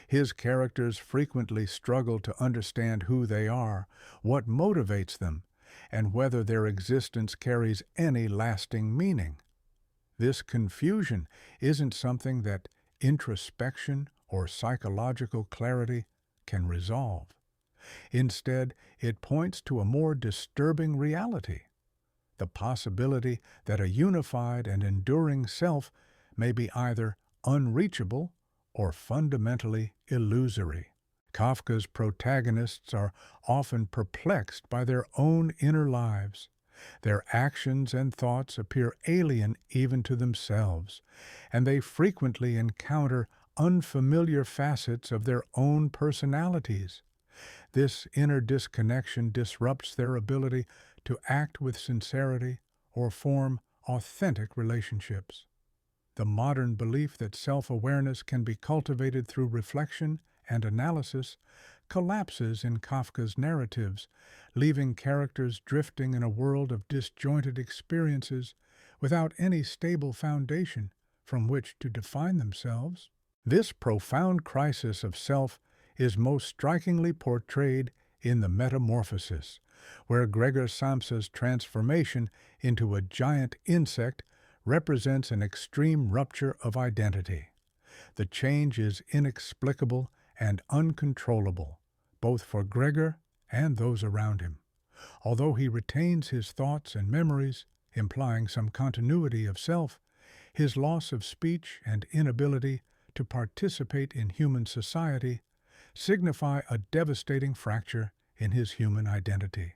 His characters frequently struggle to understand who they are, what motivates them, and whether their existence carries any lasting meaning. This confusion isn't something that introspection or psychological clarity can resolve. Instead, it points to a more disturbing reality: the possibility that a unified and enduring self may be either unreachable or fundamentally illusory. Kafka's protagonists are often perplexed by their own inner lives. Their actions and thoughts appear alien even to themselves, and they frequently encounter unfamiliar facets of their own personalities. This inner disconnection disrupts their ability to act with sincerity or form authentic relationships. The modern belief that self-awareness can be cultivated through reflection and analysis collapses in Kafka's narratives, leaving characters drifting in a world of disjointed experiences without any stable foundation from which to define themselves. This profound crisis of self is most strikingly portrayed in the Metamorphosis, where Gregor Samsa's transformation into a giant insect represents an extreme rupture of identity. The change is inexplicable and uncontrollable, both for Gregor and those around him. Although he retains his thoughts and memories, implying some continuity of self, his loss of speech and inability to participate in human society signify a devastating fracture in his human identity.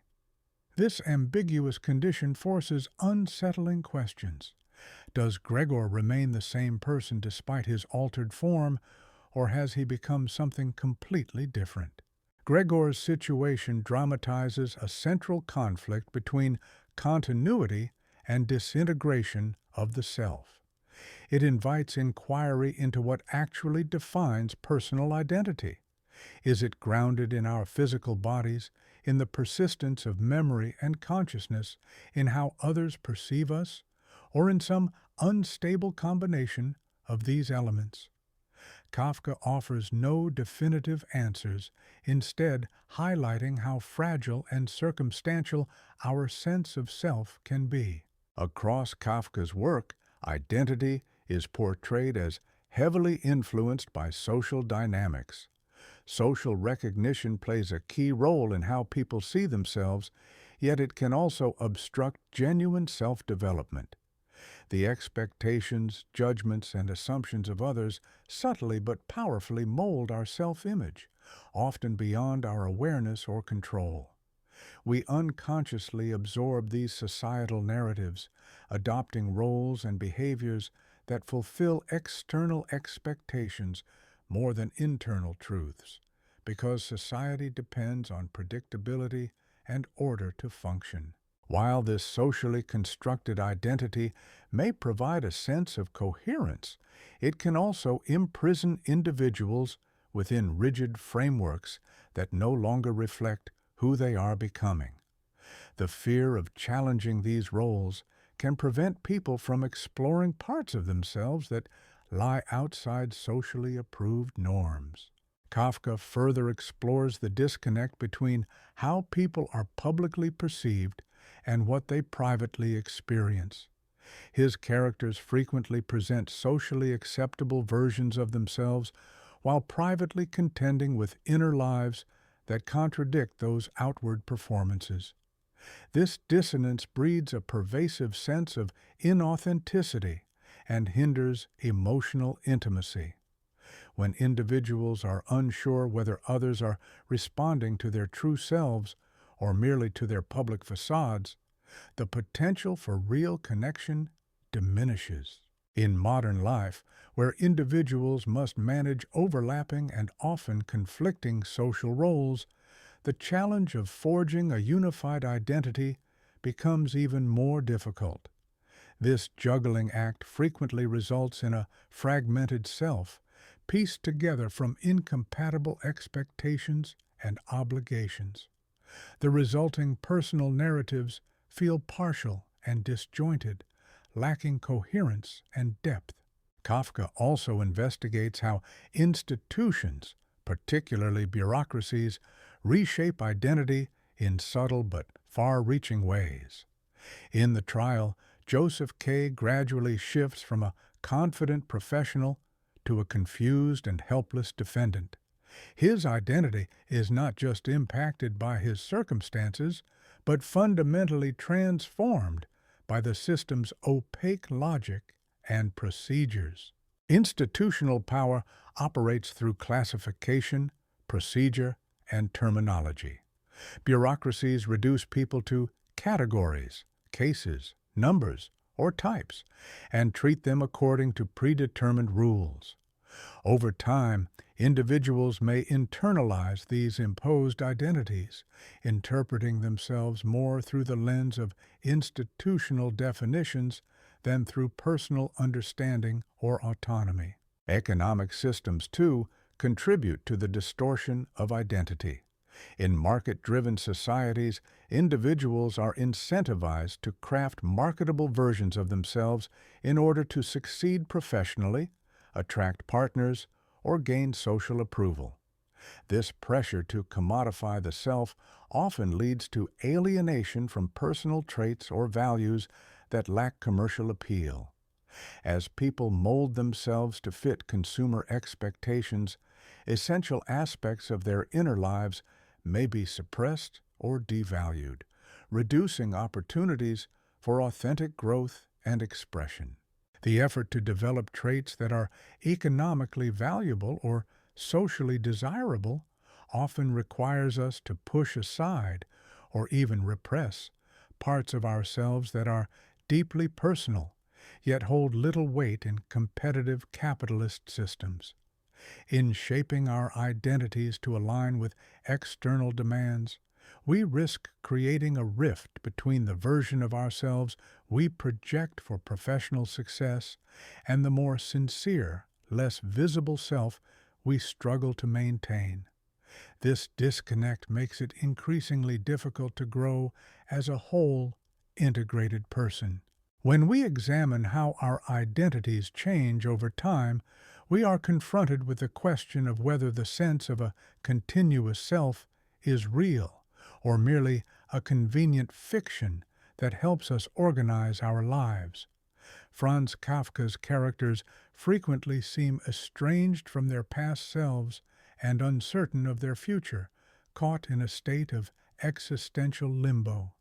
This ambiguous condition forces unsettling questions. Does Gregor remain the same person despite his altered form, or has he become something completely different? Gregor's situation dramatizes a central conflict between continuity and disintegration of the self. It invites inquiry into what actually defines personal identity. Is it grounded in our physical bodies, in the persistence of memory and consciousness, in how others perceive us, or in some unstable combination of these elements? Kafka offers no definitive answers, instead highlighting how fragile and circumstantial our sense of self can be. Across Kafka's work, identity is portrayed as heavily influenced by social dynamics. Social recognition plays a key role in how people see themselves, yet it can also obstruct genuine self-development. The expectations, judgments, and assumptions of others subtly but powerfully mold our self-image, often beyond our awareness or control. We unconsciously absorb these societal narratives, adopting roles and behaviors that fulfill external expectations more than internal truths, because society depends on predictability and order to function. While this socially constructed identity may provide a sense of coherence, it can also imprison individuals within rigid frameworks that no longer reflect who they are becoming. The fear of challenging these roles can prevent people from exploring parts of themselves that lie outside socially approved norms. Kafka further explores the disconnect between how people are publicly perceived and what they privately experience. His characters frequently present socially acceptable versions of themselves while privately contending with inner lives that contradict those outward performances. This dissonance breeds a pervasive sense of inauthenticity and hinders emotional intimacy. When individuals are unsure whether others are responding to their true selves or merely to their public facades, the potential for real connection diminishes. In modern life, where individuals must manage overlapping and often conflicting social roles, the challenge of forging a unified identity becomes even more difficult. This juggling act frequently results in a fragmented self, pieced together from incompatible expectations and obligations. The resulting personal narratives feel partial and disjointed, lacking coherence and depth. Kafka also investigates how institutions, particularly bureaucracies, reshape identity in subtle but far-reaching ways. In The Trial, Joseph K. gradually shifts from a confident professional to a confused and helpless defendant. His identity is not just impacted by his circumstances, but fundamentally transformed by the system's opaque logic and procedures. Institutional power operates through classification, procedure, and terminology. Bureaucracies reduce people to categories, cases, numbers, or types, and treat them according to predetermined rules. Over time, individuals may internalize these imposed identities, interpreting themselves more through the lens of institutional definitions than through personal understanding or autonomy. Economic systems, too, contribute to the distortion of identity. In market-driven societies, individuals are incentivized to craft marketable versions of themselves in order to succeed professionally, attract partners, or gain social approval. This pressure to commodify the self often leads to alienation from personal traits or values that lack commercial appeal. As people mold themselves to fit consumer expectations, essential aspects of their inner lives may be suppressed or devalued, reducing opportunities for authentic growth and expression. The effort to develop traits that are economically valuable or socially desirable often requires us to push aside or even repress parts of ourselves that are deeply personal, yet hold little weight in competitive capitalist systems. In shaping our identities to align with external demands, we risk creating a rift between the version of ourselves we project for professional success and the more sincere, less visible self we struggle to maintain. This disconnect makes it increasingly difficult to grow as a whole, integrated person. When we examine how our identities change over time, we are confronted with the question of whether the sense of a continuous self is real or merely a convenient fiction that helps us organize our lives. Franz Kafka's characters frequently seem estranged from their past selves and uncertain of their future, caught in a state of existential limbo.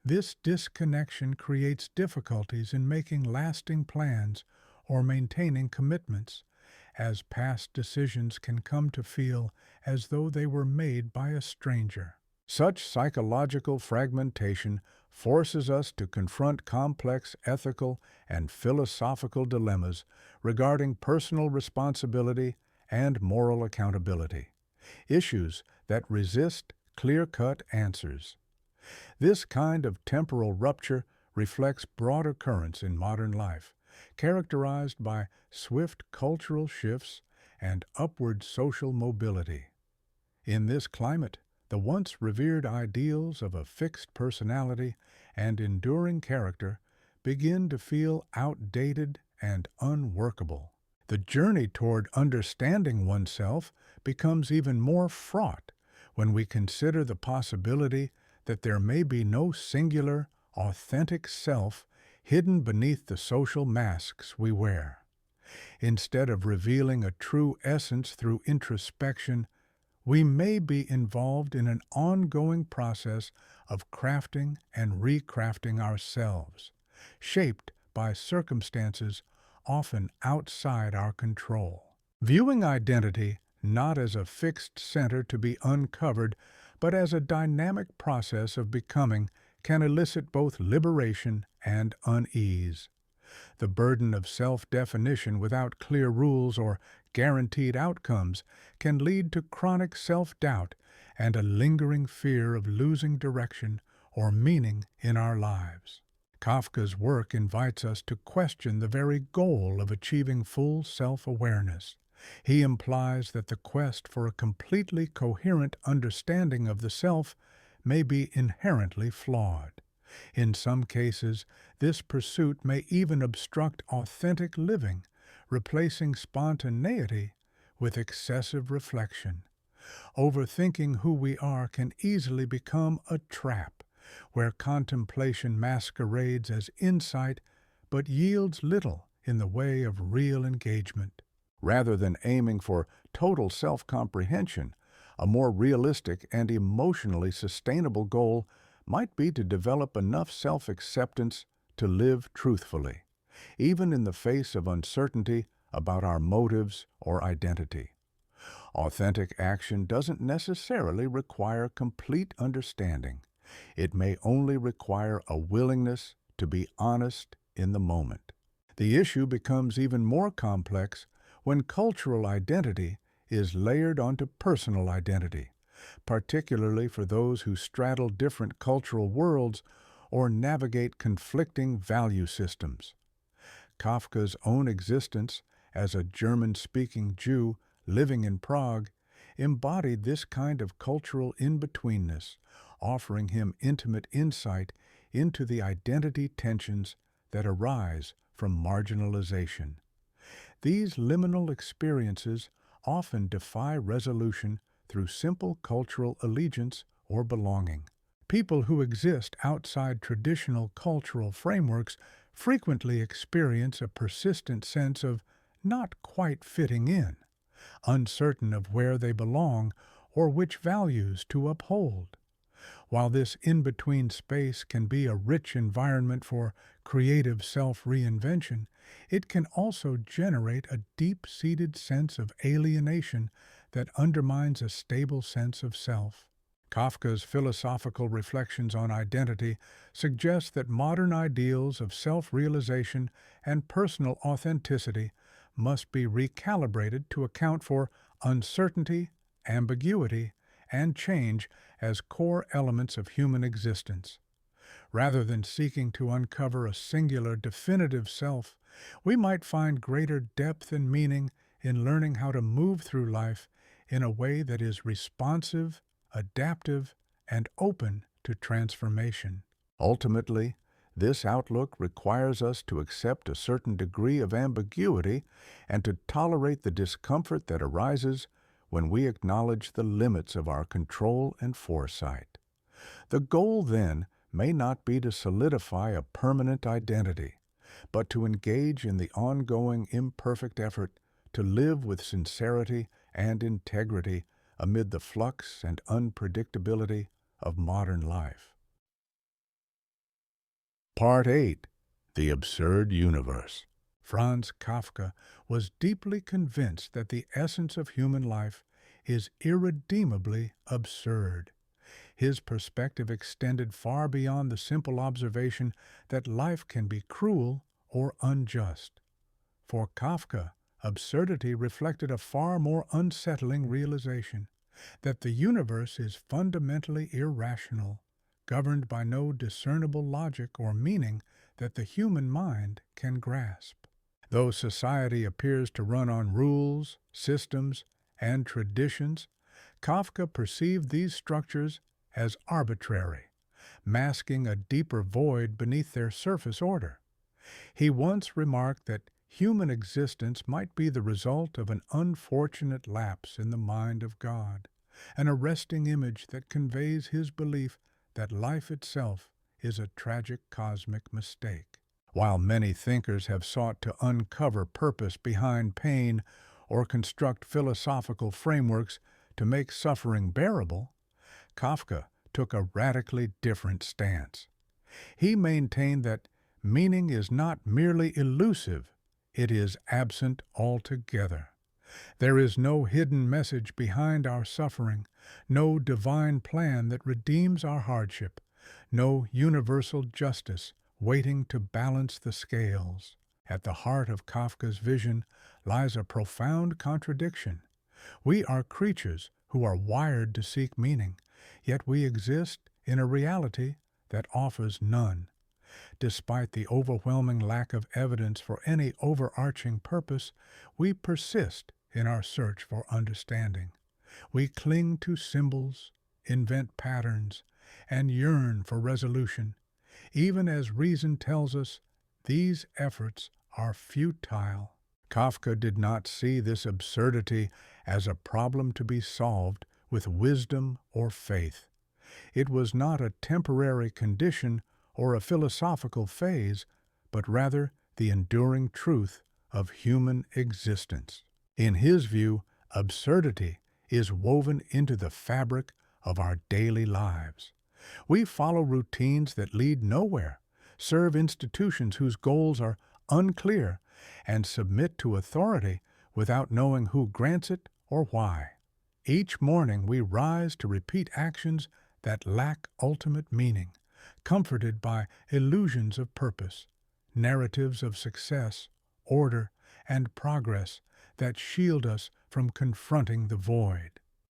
This disconnection creates difficulties in making lasting plans or maintaining commitments, as past decisions can come to feel as though they were made by a stranger. Such psychological fragmentation forces us to confront complex ethical and philosophical dilemmas regarding personal responsibility and moral accountability, issues that resist clear-cut answers. This kind of temporal rupture reflects broader currents in modern life, characterized by swift cultural shifts and upward social mobility. In this climate, the once revered ideals of a fixed personality and enduring character begin to feel outdated and unworkable. The journey toward understanding oneself becomes even more fraught when we consider the possibility that there may be no singular, authentic self hidden beneath the social masks we wear. Instead of revealing a true essence through introspection, we may be involved in an ongoing process of crafting and recrafting ourselves, shaped by circumstances often outside our control. Viewing identity not as a fixed center to be uncovered, but as a dynamic process of becoming can elicit both liberation and unease. The burden of self-definition without clear rules or guaranteed outcomes can lead to chronic self-doubt and a lingering fear of losing direction or meaning in our lives. Kafka's work invites us to question the very goal of achieving full self-awareness. He implies that the quest for a completely coherent understanding of the self may be inherently flawed. In some cases, this pursuit may even obstruct authentic living, replacing spontaneity with excessive reflection. Overthinking who we are can easily become a trap, where contemplation masquerades as insight but yields little in the way of real engagement. Rather than aiming for total self-comprehension, a more realistic and emotionally sustainable goal might be to develop enough self-acceptance to live truthfully, even in the face of uncertainty about our motives or identity. Authentic action doesn't necessarily require complete understanding. It may only require a willingness to be honest in the moment. The issue becomes even more complex when cultural identity is layered onto personal identity, particularly for those who straddle different cultural worlds or navigate conflicting value systems. Kafka's own existence as a German-speaking Jew living in Prague embodied this kind of cultural in-betweenness, offering him intimate insight into the identity tensions that arise from marginalization. These liminal experiences often defy resolution through simple cultural allegiance or belonging. People who exist outside traditional cultural frameworks frequently experience a persistent sense of not quite fitting in, uncertain of where they belong or which values to uphold. While this in-between space can be a rich environment for creative self-reinvention, it can also generate a deep-seated sense of alienation that undermines a stable sense of self. Kafka's philosophical reflections on identity suggest that modern ideals of self-realization and personal authenticity must be recalibrated to account for uncertainty, ambiguity, and change as core elements of human existence. Rather than seeking to uncover a singular, definitive self, we might find greater depth and meaning in learning how to move through life in a way that is responsive, adaptive, and open to transformation. Ultimately, this outlook requires us to accept a certain degree of ambiguity and to tolerate the discomfort that arises when we acknowledge the limits of our control and foresight. The goal, then, may not be to solidify a permanent identity, but to engage in the ongoing imperfect effort to live with sincerity and integrity amid the flux and unpredictability of modern life. Part 8. The Absurd Universe. Franz Kafka was deeply convinced that the essence of human life is irredeemably absurd. His perspective extended far beyond the simple observation that life can be cruel or unjust. For Kafka, absurdity reflected a far more unsettling realization that the universe is fundamentally irrational, governed by no discernible logic or meaning that the human mind can grasp. Though society appears to run on rules, systems, and traditions, Kafka perceived these structures as arbitrary, masking a deeper void beneath their surface order. He once remarked that human existence might be the result of an unfortunate lapse in the mind of God, an arresting image that conveys his belief that life itself is a tragic cosmic mistake. While many thinkers have sought to uncover purpose behind pain or construct philosophical frameworks to make suffering bearable, Kafka took a radically different stance. He maintained that meaning is not merely elusive, it is absent altogether. There is no hidden message behind our suffering, no divine plan that redeems our hardship, no universal justice waiting to balance the scales. At the heart of Kafka's vision lies a profound contradiction. We are creatures who are wired to seek meaning, yet we exist in a reality that offers none. Despite the overwhelming lack of evidence for any overarching purpose, we persist in our search for understanding. We cling to symbols, invent patterns, and yearn for resolution, even as reason tells us these efforts are futile. Kafka did not see this absurdity as a problem to be solved with wisdom or faith. It was not a temporary condition or a philosophical phase, but rather the enduring truth of human existence. In his view, absurdity is woven into the fabric of our daily lives. We follow routines that lead nowhere, serve institutions whose goals are unclear, and submit to authority without knowing who grants it or why. Each morning we rise to repeat actions that lack ultimate meaning, comforted by illusions of purpose, narratives of success, order, and progress that shield us from confronting the void.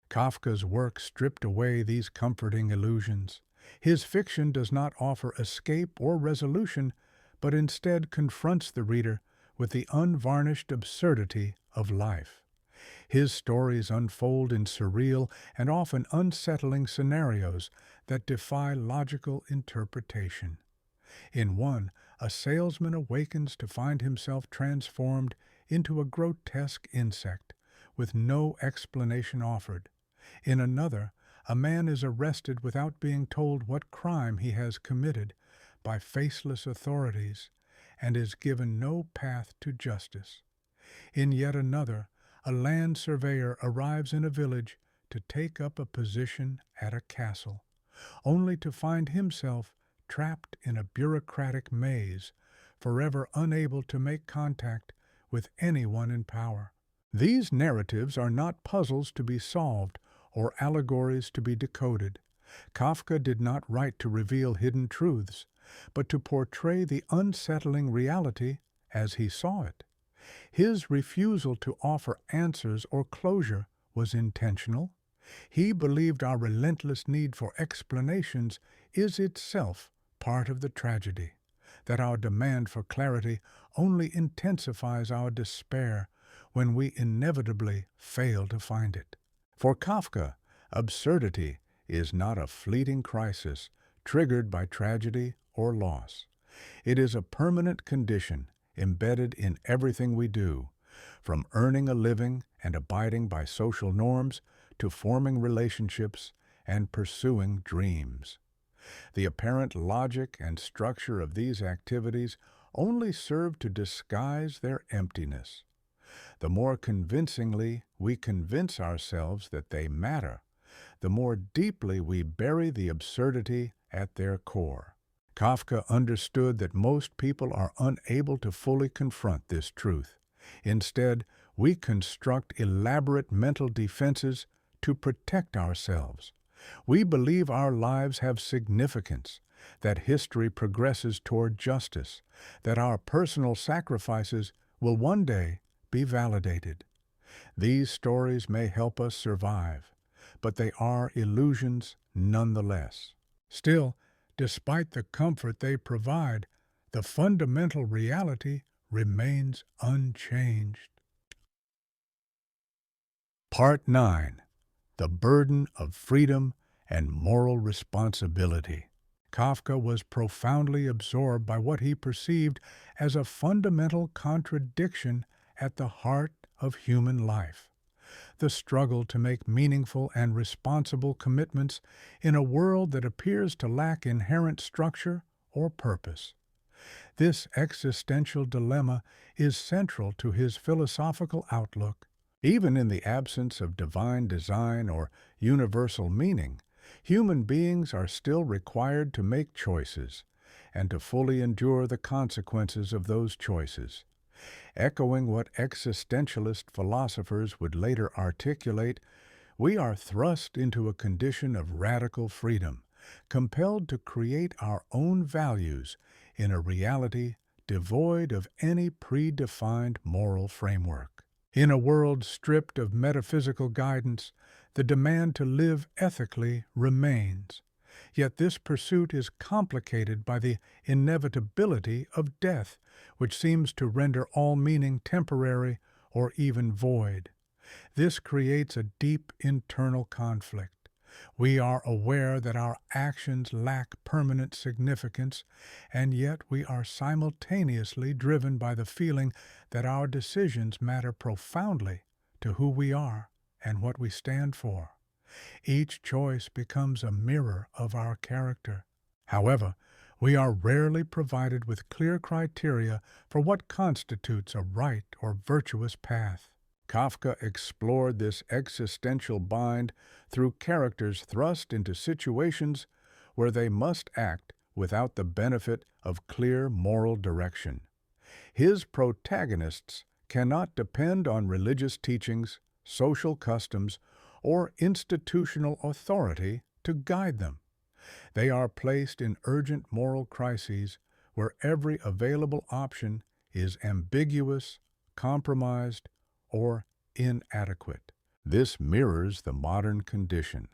Kafka's work stripped away these comforting illusions. His fiction does not offer escape or resolution, but instead confronts the reader with the unvarnished absurdity of life. His stories unfold in surreal and often unsettling scenarios that defy logical interpretation. In one, a salesman awakens to find himself transformed into a grotesque insect, with no explanation offered. In another, a man is arrested without being told what crime he has committed by faceless authorities and is given no path to justice. In yet another, a land surveyor arrives in a village to take up a position at a castle, only to find himself trapped in a bureaucratic maze, forever unable to make contact with anyone in power. These narratives are not puzzles to be solved or allegories to be decoded. Kafka did not write to reveal hidden truths, but to portray the unsettling reality as he saw it. His refusal to offer answers or closure was intentional. He believed our relentless need for explanations is itself part of the tragedy, that our demand for clarity only intensifies our despair when we inevitably fail to find it. For Kafka, absurdity is not a fleeting crisis triggered by tragedy or loss. It is a permanent condition embedded in everything we do, from earning a living and abiding by social norms to forming relationships and pursuing dreams. The apparent logic and structure of these activities only serve to disguise their emptiness. The more convincingly we convince ourselves that they matter, the more deeply we bury the absurdity at their core. Kafka understood that most people are unable to fully confront this truth. Instead, we construct elaborate mental defenses to protect ourselves. We believe our lives have significance, that history progresses toward justice, that our personal sacrifices will one day be validated. These stories may help us survive, but they are illusions nonetheless. Still, despite the comfort they provide, the fundamental reality remains unchanged. Part 9. The Burden of Freedom and Moral Responsibility. Kafka was profoundly absorbed by what he perceived as a fundamental contradiction at the heart of human life: the struggle to make meaningful and responsible commitments in a world that appears to lack inherent structure or purpose. This existential dilemma is central to his philosophical outlook. Even in the absence of divine design or universal meaning, human beings are still required to make choices and to fully endure the consequences of those choices. Echoing what existentialist philosophers would later articulate, we are thrust into a condition of radical freedom, compelled to create our own values in a reality devoid of any predefined moral framework. In a world stripped of metaphysical guidance, the demand to live ethically remains. Yet this pursuit is complicated by the inevitability of death, which seems to render all meaning temporary or even void. This creates a deep internal conflict. We are aware that our actions lack permanent significance, and yet we are simultaneously driven by the feeling that our decisions matter profoundly to who we are and what we stand for. Each choice becomes a mirror of our character. However, we are rarely provided with clear criteria for what constitutes a right or virtuous path. Kafka explored this existential bind through characters thrust into situations where they must act without the benefit of clear moral direction. His protagonists cannot depend on religious teachings, social customs, or institutional authority to guide them. They are placed in urgent moral crises where every available option is ambiguous, compromised, or inadequate. This mirrors the modern condition,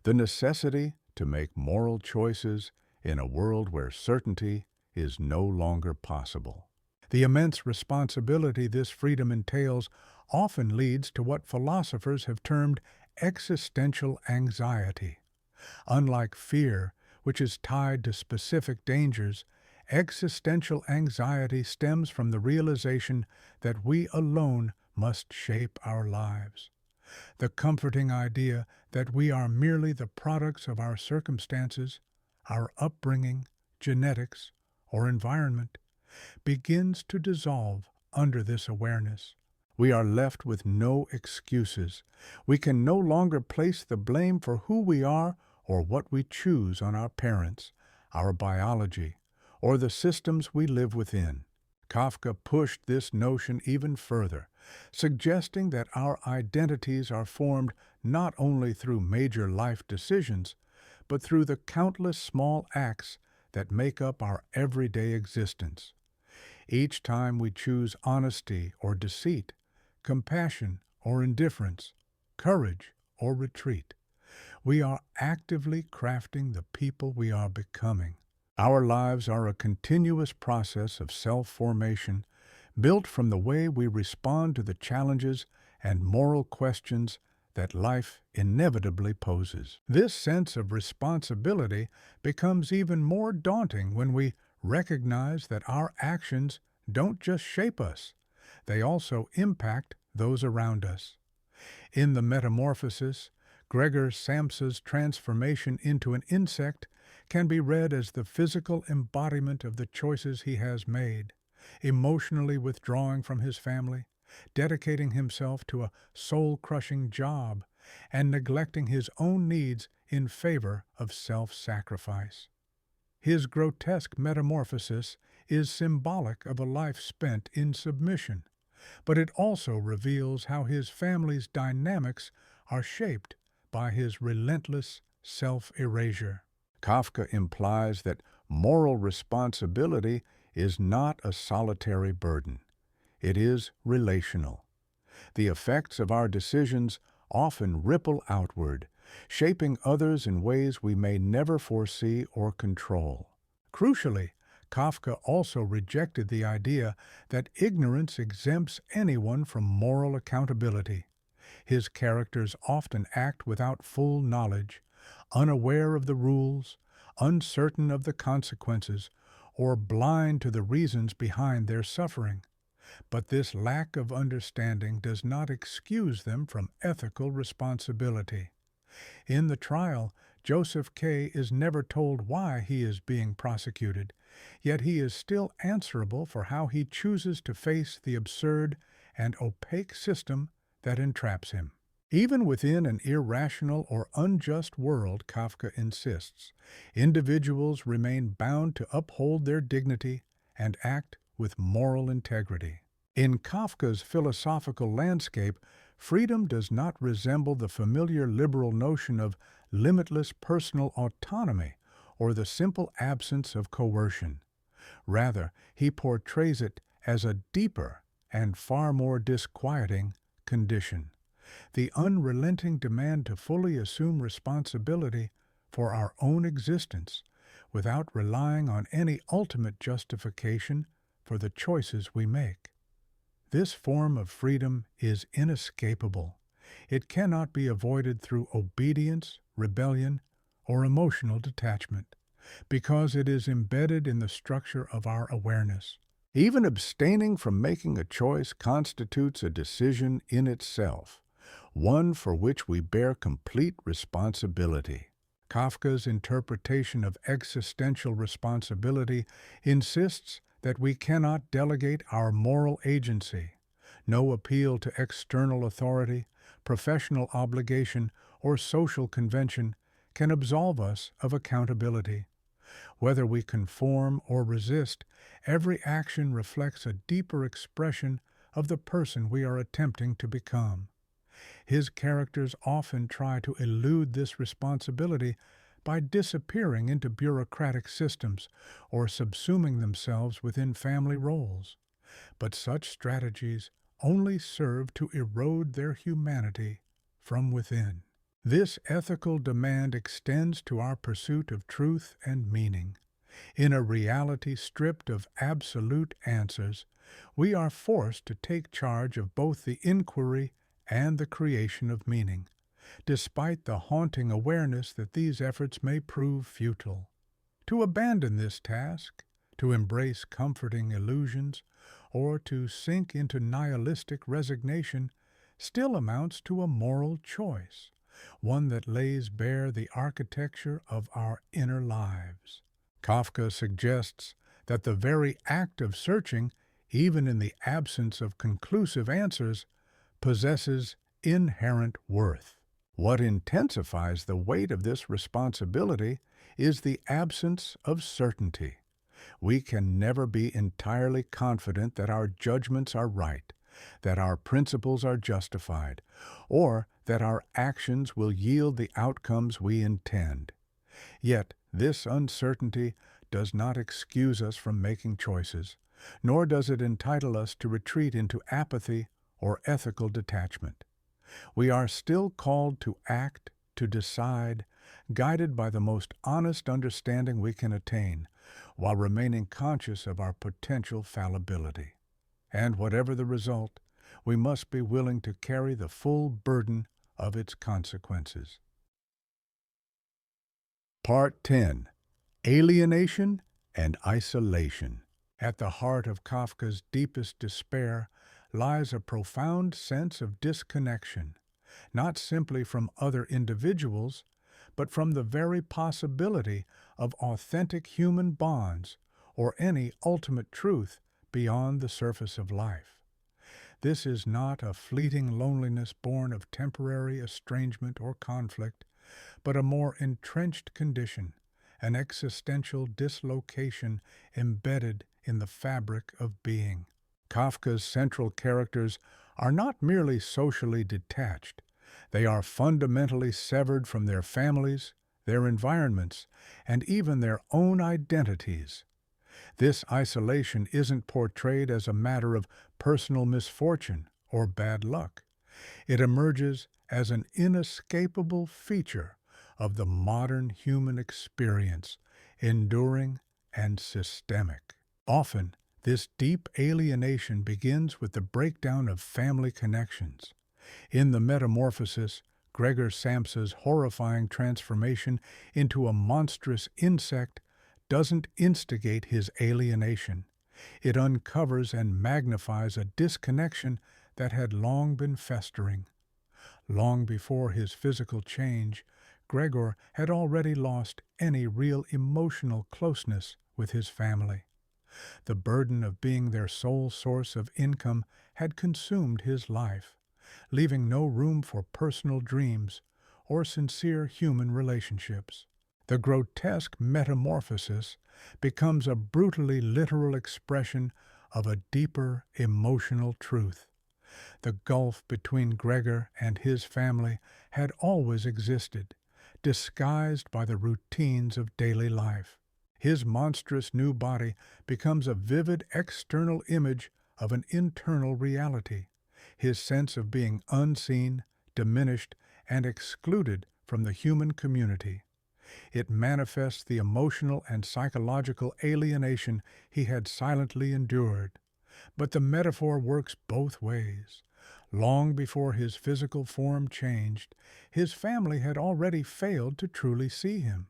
the necessity to make moral choices in a world where certainty is no longer possible. The immense responsibility this freedom entails often leads to what philosophers have termed existential anxiety. Unlike fear, which is tied to specific dangers, existential anxiety stems from the realization that we alone must shape our lives. The comforting idea that we are merely the products of our circumstances, our upbringing, genetics, or environment, begins to dissolve under this awareness. We are left with no excuses. We can no longer place the blame for who we are or what we choose on our parents, our biology, or the systems we live within. Kafka pushed this notion even further, suggesting that our identities are formed not only through major life decisions, but through the countless small acts that make up our everyday existence. Each time we choose honesty or deceit, compassion or indifference, courage or retreat, we are actively crafting the people we are becoming. Our lives are a continuous process of self-formation, built from the way we respond to the challenges and moral questions that life inevitably poses. This sense of responsibility becomes even more daunting when we recognize that our actions don't just shape us, they also impact those around us. In the Metamorphosis, Gregor Samsa's transformation into an insect can be read as the physical embodiment of the choices he has made, emotionally withdrawing from his family, dedicating himself to a soul-crushing job, and neglecting his own needs in favor of self-sacrifice. His grotesque metamorphosis is symbolic of a life spent in submission, but it also reveals how his family's dynamics are shaped by his relentless self-erasure. Kafka implies that moral responsibility is not a solitary burden. It is relational. The effects of our decisions often ripple outward, shaping others in ways we may never foresee or control. Crucially, Kafka also rejected the idea that ignorance exempts anyone from moral accountability. His characters often act without full knowledge, unaware of the rules, uncertain of the consequences, or blind to the reasons behind their suffering. But this lack of understanding does not excuse them from ethical responsibility. In the trial, Joseph K. is never told why he is being prosecuted, yet he is still answerable for how he chooses to face the absurd and opaque system that entraps him. Even within an irrational or unjust world, Kafka insists, individuals remain bound to uphold their dignity and act with moral integrity. In Kafka's philosophical landscape, freedom does not resemble the familiar liberal notion of limitless personal autonomy or the simple absence of coercion. Rather, he portrays it as a deeper and far more disquieting condition, the unrelenting demand to fully assume responsibility for our own existence without relying on any ultimate justification for the choices we make. This form of freedom is inescapable, It cannot be avoided through obedience, rebellion, or emotional detachment, because it is embedded in the structure of our awareness. Even abstaining from making a choice constitutes a decision in itself, one for which we bear complete responsibility. Kafka's interpretation of existential responsibility insists that we cannot delegate our moral agency. No appeal to external authority, professional obligation, or social convention can absolve us of accountability. Whether we conform or resist, every action reflects a deeper expression of the person we are attempting to become. His characters often try to elude this responsibility by disappearing into bureaucratic systems or subsuming themselves within family roles. But such strategies only serve to erode their humanity from within. This ethical demand extends to our pursuit of truth and meaning. In a reality stripped of absolute answers, we are forced to take charge of both the inquiry and the creation of meaning, despite the haunting awareness that these efforts may prove futile. To abandon this task, to embrace comforting illusions, or to sink into nihilistic resignation still amounts to a moral choice, one that lays bare the architecture of our inner lives. Kafka suggests that the very act of searching, even in the absence of conclusive answers, possesses inherent worth. What intensifies the weight of this responsibility is the absence of certainty. We can never be entirely confident that our judgments are right, that our principles are justified, or that our actions will yield the outcomes we intend. Yet this uncertainty does not excuse us from making choices, nor does it entitle us to retreat into apathy or ethical detachment. We are still called to act, to decide, guided by the most honest understanding we can attain, while remaining conscious of our potential fallibility. And whatever the result, we must be willing to carry the full burden of its consequences. Part 10. Alienation and Isolation. At the heart of Kafka's deepest despair lies a profound sense of disconnection, not simply from other individuals, but from the very possibility of authentic human bonds or any ultimate truth beyond the surface of life. This is not a fleeting loneliness born of temporary estrangement or conflict, but a more entrenched condition, an existential dislocation embedded in the fabric of being. Kafka's central characters are not merely socially detached. They are fundamentally severed from their families, their environments, and even their own identities. This isolation isn't portrayed as a matter of personal misfortune or bad luck. It emerges as an inescapable feature of the modern human experience, enduring and systemic. Often, this deep alienation begins with the breakdown of family connections. In the Metamorphosis, Gregor Samsa's horrifying transformation into a monstrous insect doesn't instigate his alienation. It uncovers and magnifies a disconnection that had long been festering. Long before his physical change, Gregor had already lost any real emotional closeness with his family. The burden of being their sole source of income had consumed his life, leaving no room for personal dreams or sincere human relationships. The grotesque metamorphosis becomes a brutally literal expression of a deeper emotional truth. The gulf between Gregor and his family had always existed, disguised by the routines of daily life. His monstrous new body becomes a vivid external image of an internal reality, his sense of being unseen, diminished, and excluded from the human community. It manifests the emotional and psychological alienation he had silently endured. But the metaphor works both ways. Long before his physical form changed, his family had already failed to truly see him.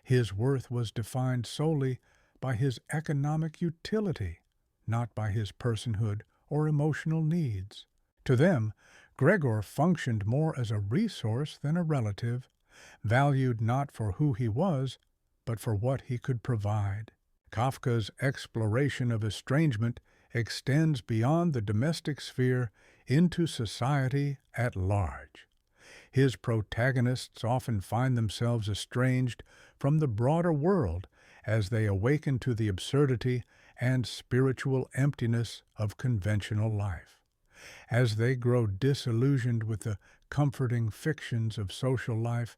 His worth was defined solely by his economic utility, not by his personhood or emotional needs. To them, Gregor functioned more as a resource than a relative, valued not for who he was, but for what he could provide. Kafka's exploration of estrangement extends beyond the domestic sphere into society at large. His protagonists often find themselves estranged from the broader world as they awaken to the absurdity and spiritual emptiness of conventional life. As they grow disillusioned with the comforting fictions of social life,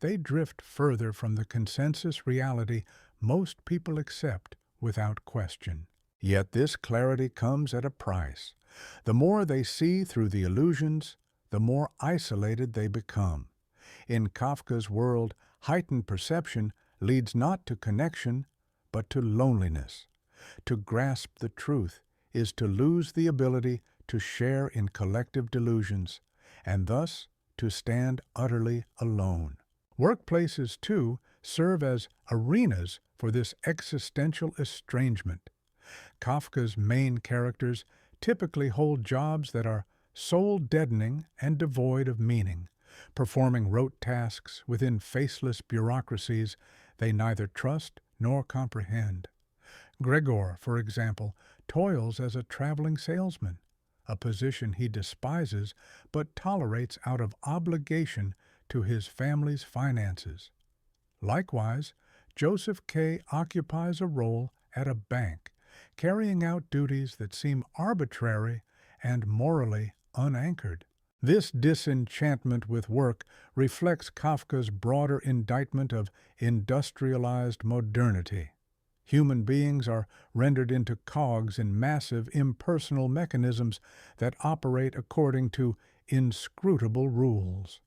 they drift further from the consensus reality most people accept without question. Yet this clarity comes at a price. The more they see through the illusions, the more isolated they become. In Kafka's world, heightened perception leads not to connection, but to loneliness. To grasp the truth is to lose the ability to share in collective delusions, and thus to stand utterly alone. Workplaces, too, serve as arenas for this existential estrangement. Kafka's main characters typically hold jobs that are soul-deadening and devoid of meaning, performing rote tasks within faceless bureaucracies they neither trust nor comprehend. Gregor, for example, toils as a traveling salesman, a position he despises but tolerates out of obligation to his family's finances. Likewise, Joseph K. occupies a role at a bank, carrying out duties that seem arbitrary and morally unanchored. This disenchantment with work reflects Kafka's broader indictment of industrialized modernity. Human beings are rendered into cogs in massive impersonal mechanisms that operate according to inscrutable rules.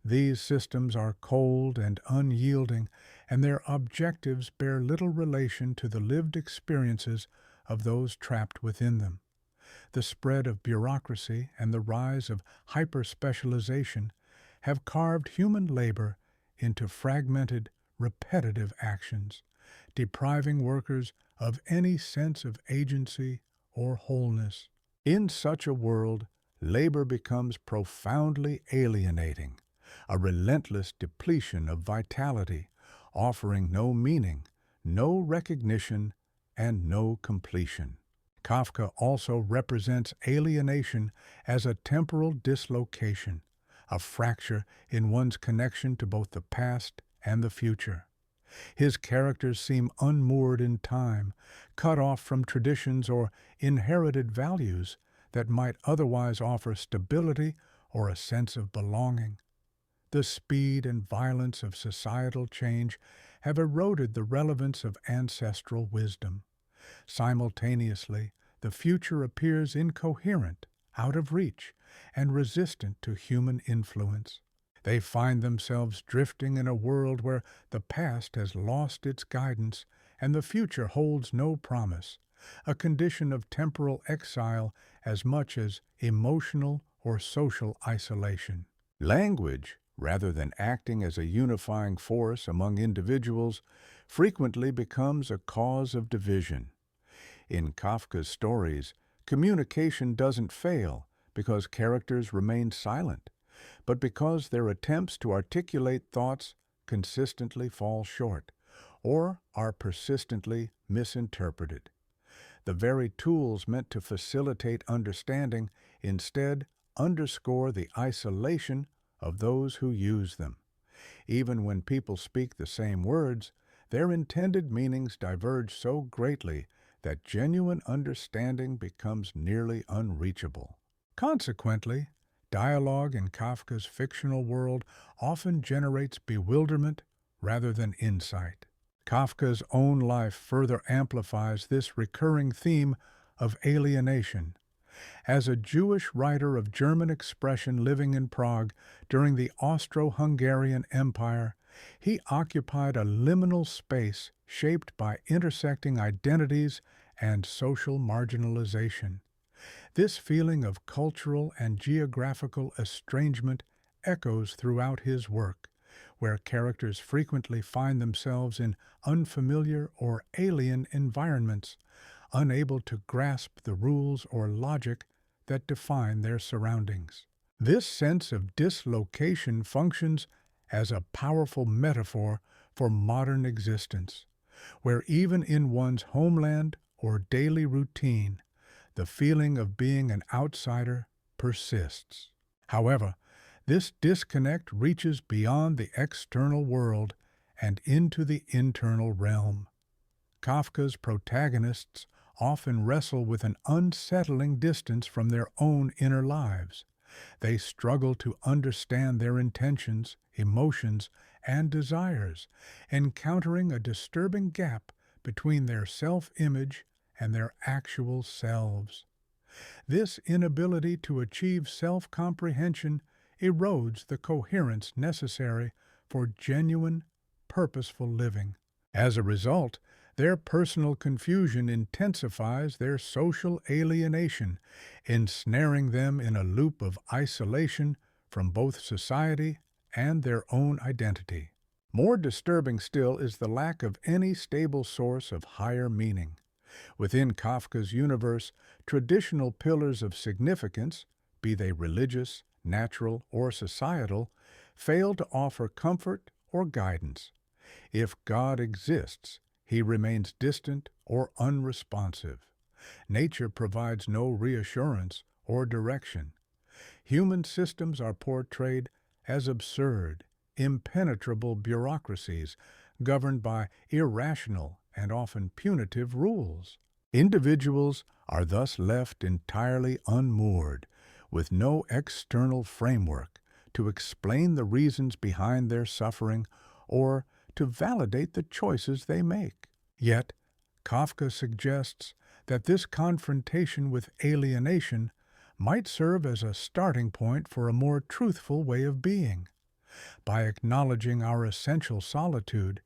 These systems are cold and unyielding, and their objectives bear little relation to the lived experiences of those trapped within them. The spread of bureaucracy and the rise of hyper-specialization have carved human labor into fragmented, repetitive actions, depriving workers of any sense of agency or wholeness. In such a world, labor becomes profoundly alienating, a relentless depletion of vitality, offering no meaning, no recognition, and no completion. Kafka also represents alienation as a temporal dislocation, a fracture in one's connection to both the past and the future. His characters seem unmoored in time, cut off from traditions or inherited values that might otherwise offer stability or a sense of belonging. The speed and violence of societal change have eroded the relevance of ancestral wisdom. Simultaneously, the future appears incoherent, out of reach, and resistant to human influence. They find themselves drifting in a world where the past has lost its guidance and the future holds no promise, a condition of temporal exile as much as emotional or social isolation. Language, rather than acting as a unifying force among individuals, frequently becomes a cause of division. In Kafka's stories, communication doesn't fail because characters remain silent, but because their attempts to articulate thoughts consistently fall short or are persistently misinterpreted. The very tools meant to facilitate understanding instead underscore the isolation of those who use them. Even when people speak the same words, their intended meanings diverge so greatly that genuine understanding becomes nearly unreachable. Consequently, dialogue in Kafka's fictional world often generates bewilderment rather than insight. Kafka's own life further amplifies this recurring theme of alienation. As a Jewish writer of German expression living in Prague during the Austro-Hungarian Empire, he occupied a liminal space shaped by intersecting identities and social marginalization. This feeling of cultural and geographical estrangement echoes throughout his work, where characters frequently find themselves in unfamiliar or alien environments, unable to grasp the rules or logic that define their surroundings. This sense of dislocation functions as a powerful metaphor for modern existence, where even in one's homeland or daily routine, the feeling of being an outsider persists. However, this disconnect reaches beyond the external world and into the internal realm. Kafka's protagonists often wrestle with an unsettling distance from their own inner lives. They struggle to understand their intentions, emotions, and desires, encountering a disturbing gap between their self-image and their actual selves. This inability to achieve self-comprehension erodes the coherence necessary for genuine, purposeful living. As a result, their personal confusion intensifies their social alienation, ensnaring them in a loop of isolation from both society and their own identity. More disturbing still is the lack of any stable source of higher meaning. Within Kafka's universe, traditional pillars of significance, be they religious, natural, or societal, fail to offer comfort or guidance. If God exists, he remains distant or unresponsive. Nature provides no reassurance or direction. Human systems are portrayed as absurd, impenetrable bureaucracies governed by irrational and often punitive rules. Individuals are thus left entirely unmoored, with no external framework to explain the reasons behind their suffering or to validate the choices they make. Yet, Kafka suggests that this confrontation with alienation might serve as a starting point for a more truthful way of being. By acknowledging our essential solitude,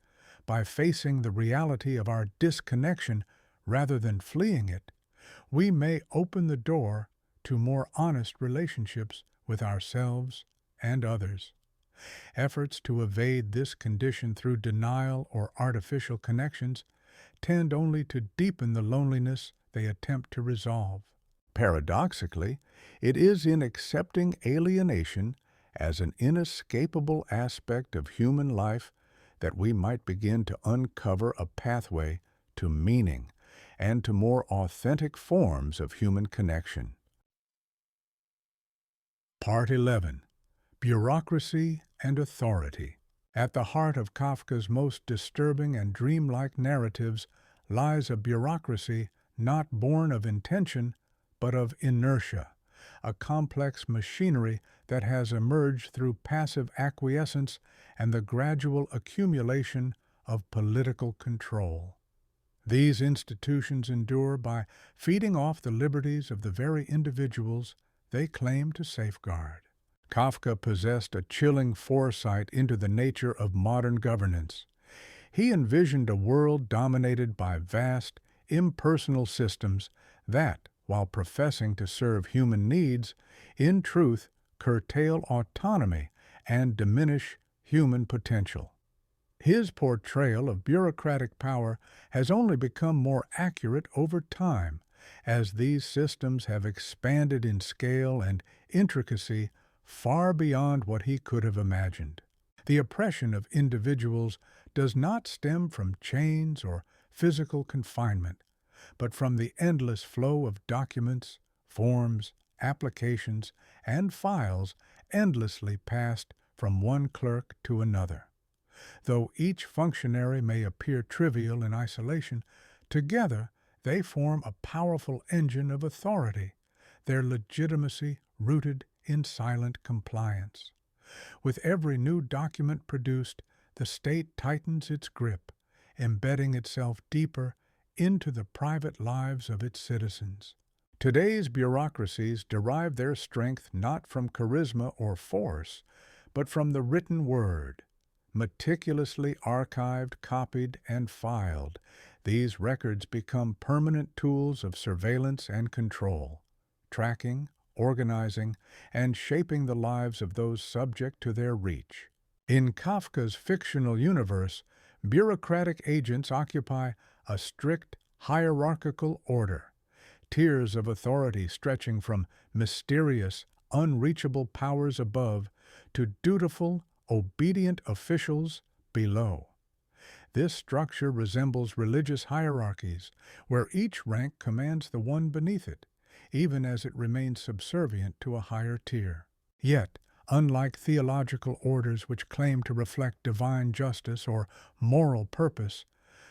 by facing the reality of our disconnection rather than fleeing it, we may open the door to more honest relationships with ourselves and others. Efforts to evade this condition through denial or artificial connections tend only to deepen the loneliness they attempt to resolve. Paradoxically, it is in accepting alienation as an inescapable aspect of human life that we might begin to uncover a pathway to meaning and to more authentic forms of human connection. Part 11. Bureaucracy and Authority. At the heart of Kafka's most disturbing and dreamlike narratives lies a bureaucracy not born of intention, but of inertia, a complex machinery that has emerged through passive acquiescence and the gradual accumulation of political control. These institutions endure by feeding off the liberties of the very individuals they claim to safeguard. Kafka possessed a chilling foresight into the nature of modern governance. He envisioned a world dominated by vast, impersonal systems that, while professing to serve human needs, in truth curtail autonomy and diminish human potential. His portrayal of bureaucratic power has only become more accurate over time, as these systems have expanded in scale and intricacy far beyond what he could have imagined. The oppression of individuals does not stem from chains or physical confinement, but from the endless flow of documents, forms, applications, and files endlessly passed from one clerk to another. Though each functionary may appear trivial in isolation, together they form a powerful engine of authority, their legitimacy rooted in silent compliance. With every new document produced, the state tightens its grip, embedding itself deeper into the private lives of its citizens. Today's bureaucracies derive their strength not from charisma or force, but from the written word. Meticulously archived, copied, and filed, these records become permanent tools of surveillance and control. tracking, organizing, and shaping the lives of those subject to their reach. In Kafka's fictional universe, bureaucratic agents occupy a strict hierarchical order, tiers of authority stretching from mysterious, unreachable powers above to dutiful, obedient officials below. This structure resembles religious hierarchies, where each rank commands the one beneath it, even as it remains subservient to a higher tier. Yet, unlike theological orders which claim to reflect divine justice or moral purpose,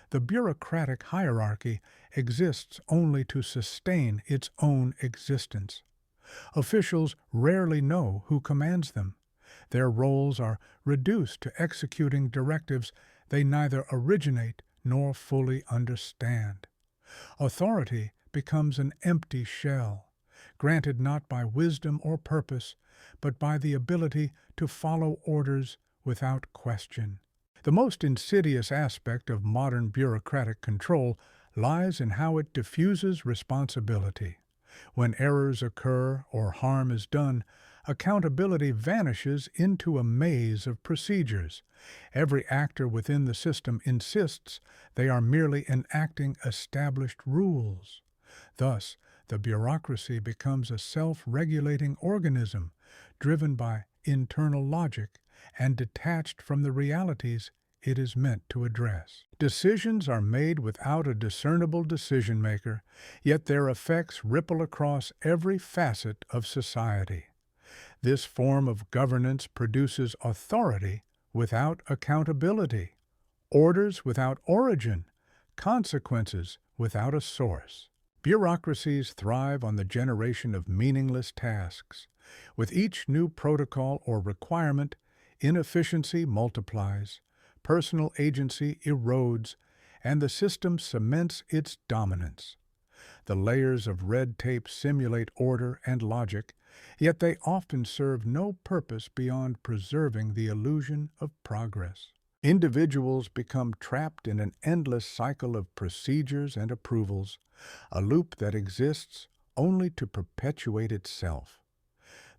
the bureaucratic hierarchy exists only to sustain its own existence. Officials rarely know who commands them. Their roles are reduced to executing directives they neither originate nor fully understand. Authority becomes an empty shell, granted not by wisdom or purpose, but by the ability to follow orders without question. The most insidious aspect of modern bureaucratic control lies in how it diffuses responsibility. When errors occur or harm is done, accountability vanishes into a maze of procedures. Every actor within the system insists they are merely enacting established rules. Thus, the bureaucracy becomes a self-regulating organism, driven by internal logic and detached from the realities it is meant to address. Decisions are made without a discernible decision-maker, yet their effects ripple across every facet of society. This form of governance produces authority without accountability, orders without origin, consequences without a source. Bureaucracies thrive on the generation of meaningless tasks. With each new protocol or requirement, inefficiency multiplies, personal agency erodes, and the system cements its dominance. The layers of red tape simulate order and logic, yet they often serve no purpose beyond preserving the illusion of progress. Individuals become trapped in an endless cycle of procedures and approvals, a loop that exists only to perpetuate itself.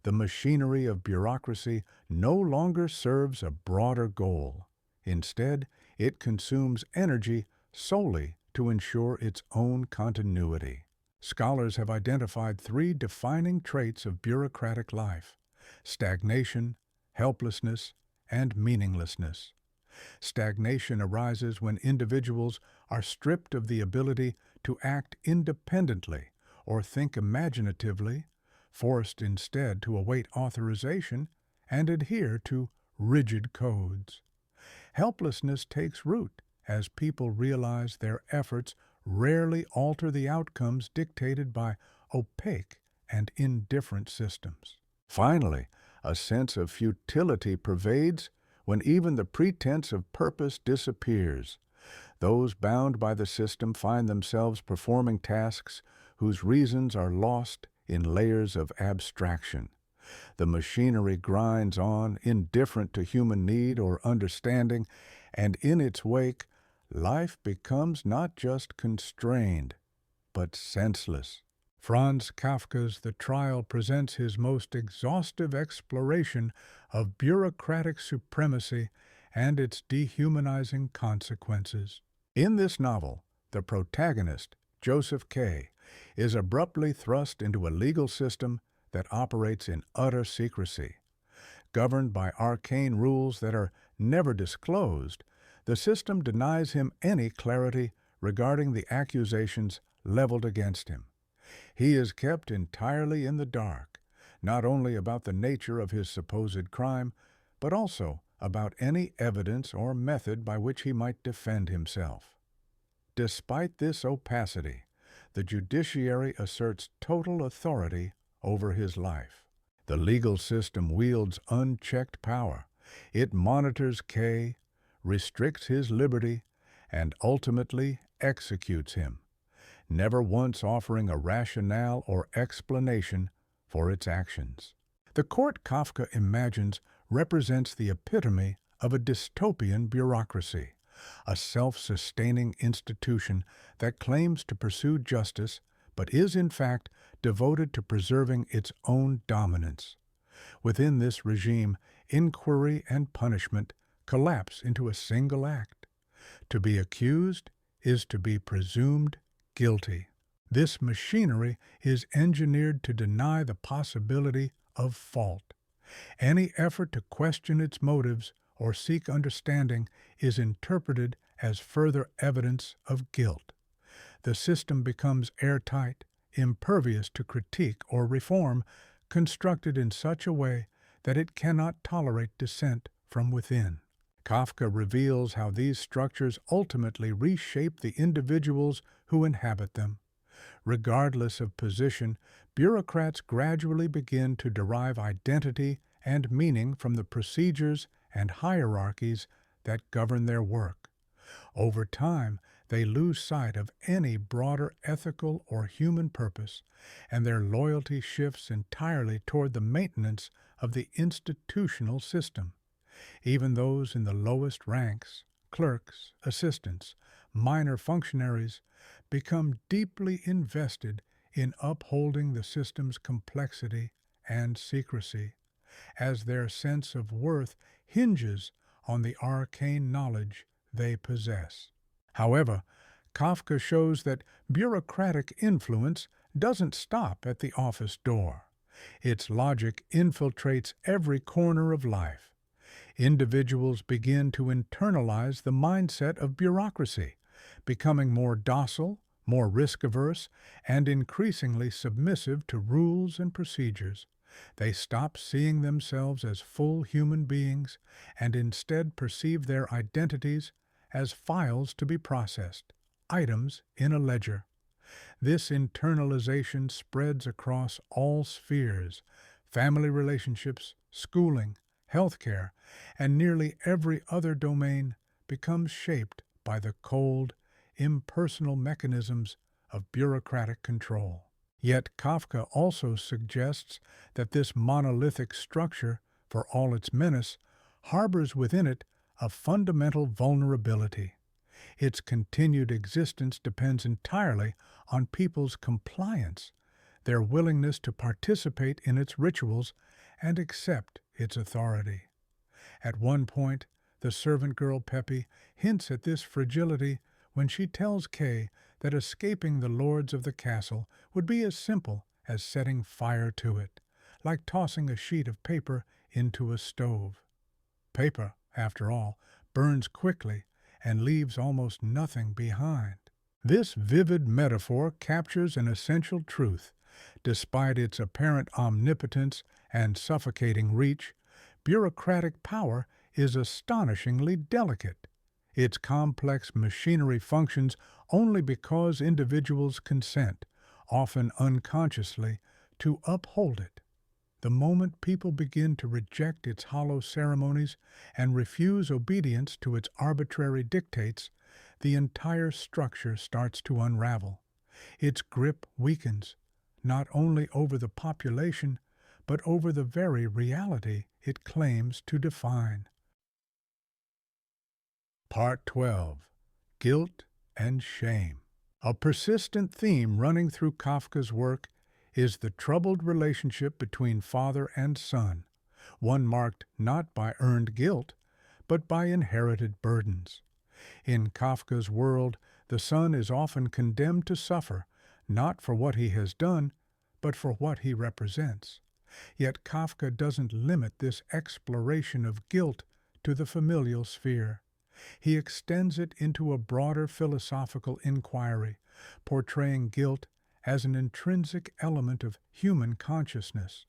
The machinery of bureaucracy no longer serves a broader goal. Instead, it consumes energy solely to ensure its own continuity. Scholars have identified three defining traits of bureaucratic life: stagnation, helplessness, and meaninglessness. Stagnation arises when individuals are stripped of the ability to act independently or think imaginatively, forced instead to await authorization and adhere to rigid codes. Helplessness takes root as people realize their efforts rarely alter the outcomes dictated by opaque and indifferent systems. Finally, a sense of futility pervades when even the pretense of purpose disappears. Those bound by the system find themselves performing tasks whose reasons are lost in layers of abstraction. The machinery grinds on, indifferent to human need or understanding, and in its wake, life becomes not just constrained, but senseless. Franz Kafka's The Trial presents his most exhaustive exploration of bureaucratic supremacy and its dehumanizing consequences. In this novel, the protagonist, Joseph K., is abruptly thrust into a legal system that operates in utter secrecy. Governed by arcane rules that are never disclosed, the system denies him any clarity regarding the accusations leveled against him. He is kept entirely in the dark, not only about the nature of his supposed crime, but also about any evidence or method by which he might defend himself. Despite this opacity, the judiciary asserts total authority over his life. The legal system wields unchecked power. It monitors K, restricts his liberty, and ultimately executes him, never once offering a rationale or explanation for its actions. The court Kafka imagines represents the epitome of a dystopian bureaucracy, a self-sustaining institution that claims to pursue justice but is in fact devoted to preserving its own dominance. Within this regime, inquiry and punishment collapse into a single act. To be accused is to be presumed guilty. This machinery is engineered to deny the possibility of fault. Any effort to question its motives or seek understanding is interpreted as further evidence of guilt. The system becomes airtight, impervious to critique or reform, constructed in such a way that it cannot tolerate dissent from within. Kafka reveals how these structures ultimately reshape the individuals who inhabit them. Regardless of position, bureaucrats gradually begin to derive identity and meaning from the procedures and hierarchies that govern their work. Over time, they lose sight of any broader ethical or human purpose, and their loyalty shifts entirely toward the maintenance of the institutional system. Even those in the lowest ranks, clerks, assistants, minor functionaries, become deeply invested in upholding the system's complexity and secrecy, as their sense of worth hinges on the arcane knowledge they possess. However, Kafka shows that bureaucratic influence doesn't stop at the office door. Its logic infiltrates every corner of life. Individuals begin to internalize the mindset of bureaucracy, becoming more docile, more risk-averse, and increasingly submissive to rules and procedures. They stop seeing themselves as full human beings and instead perceive their identities as files to be processed, items in a ledger. This internalization spreads across all spheres: family relationships, schooling, healthcare, and nearly every other domain becomes shaped by the cold, impersonal mechanisms of bureaucratic control. Yet Kafka also suggests that this monolithic structure, for all its menace, harbors within it a fundamental vulnerability. Its continued existence depends entirely on people's compliance, their willingness to participate in its rituals and accept its authority. At one point, the servant girl Peppy hints at this fragility when she tells Kay that escaping the lords of the castle would be as simple as setting fire to it, like tossing a sheet of paper into a stove. Paper, after all, burns quickly and leaves almost nothing behind. This vivid metaphor captures an essential truth. Despite its apparent omnipotence and suffocating reach, bureaucratic power is astonishingly delicate. Its complex machinery functions only because individuals consent, often unconsciously, to uphold it. The moment people begin to reject its hollow ceremonies and refuse obedience to its arbitrary dictates, the entire structure starts to unravel. Its grip weakens, not only over the population, but over the very reality it claims to define. Part 12. Guilt and Shame. A persistent theme running through Kafka's work is the troubled relationship between father and son, one marked not by earned guilt, but by inherited burdens. In Kafka's world, the son is often condemned to suffer, not for what he has done, but for what he represents. Yet Kafka doesn't limit this exploration of guilt to the familial sphere. He extends it into a broader philosophical inquiry, portraying guilt as an intrinsic element of human consciousness.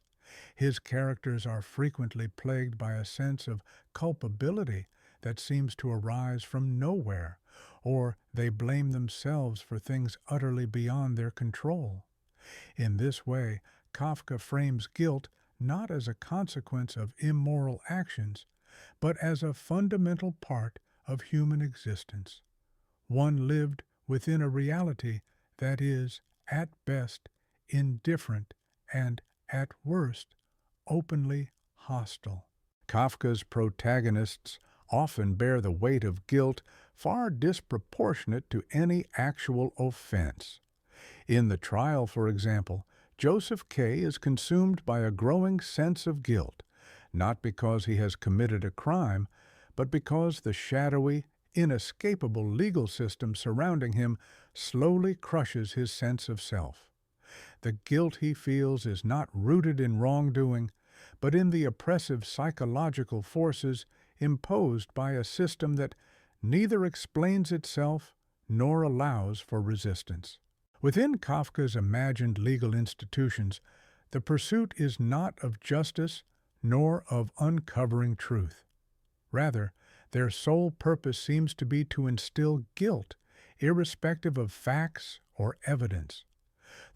His characters are frequently plagued by a sense of culpability that seems to arise from nowhere, or they blame themselves for things utterly beyond their control. In this way, Kafka frames guilt not as a consequence of immoral actions, but as a fundamental part of human existence, one lived within a reality that is, at best, indifferent and, at worst, openly hostile. Kafka's protagonists often bear the weight of guilt far disproportionate to any actual offense. In The Trial, for example, Joseph K. is consumed by a growing sense of guilt, not because he has committed a crime, but because the shadowy, inescapable legal system surrounding him slowly crushes his sense of self. The guilt he feels is not rooted in wrongdoing, but in the oppressive psychological forces imposed by a system that neither explains itself nor allows for resistance. Within Kafka's imagined legal institutions, the pursuit is not of justice nor of uncovering truth. Rather, their sole purpose seems to be to instill guilt, irrespective of facts or evidence.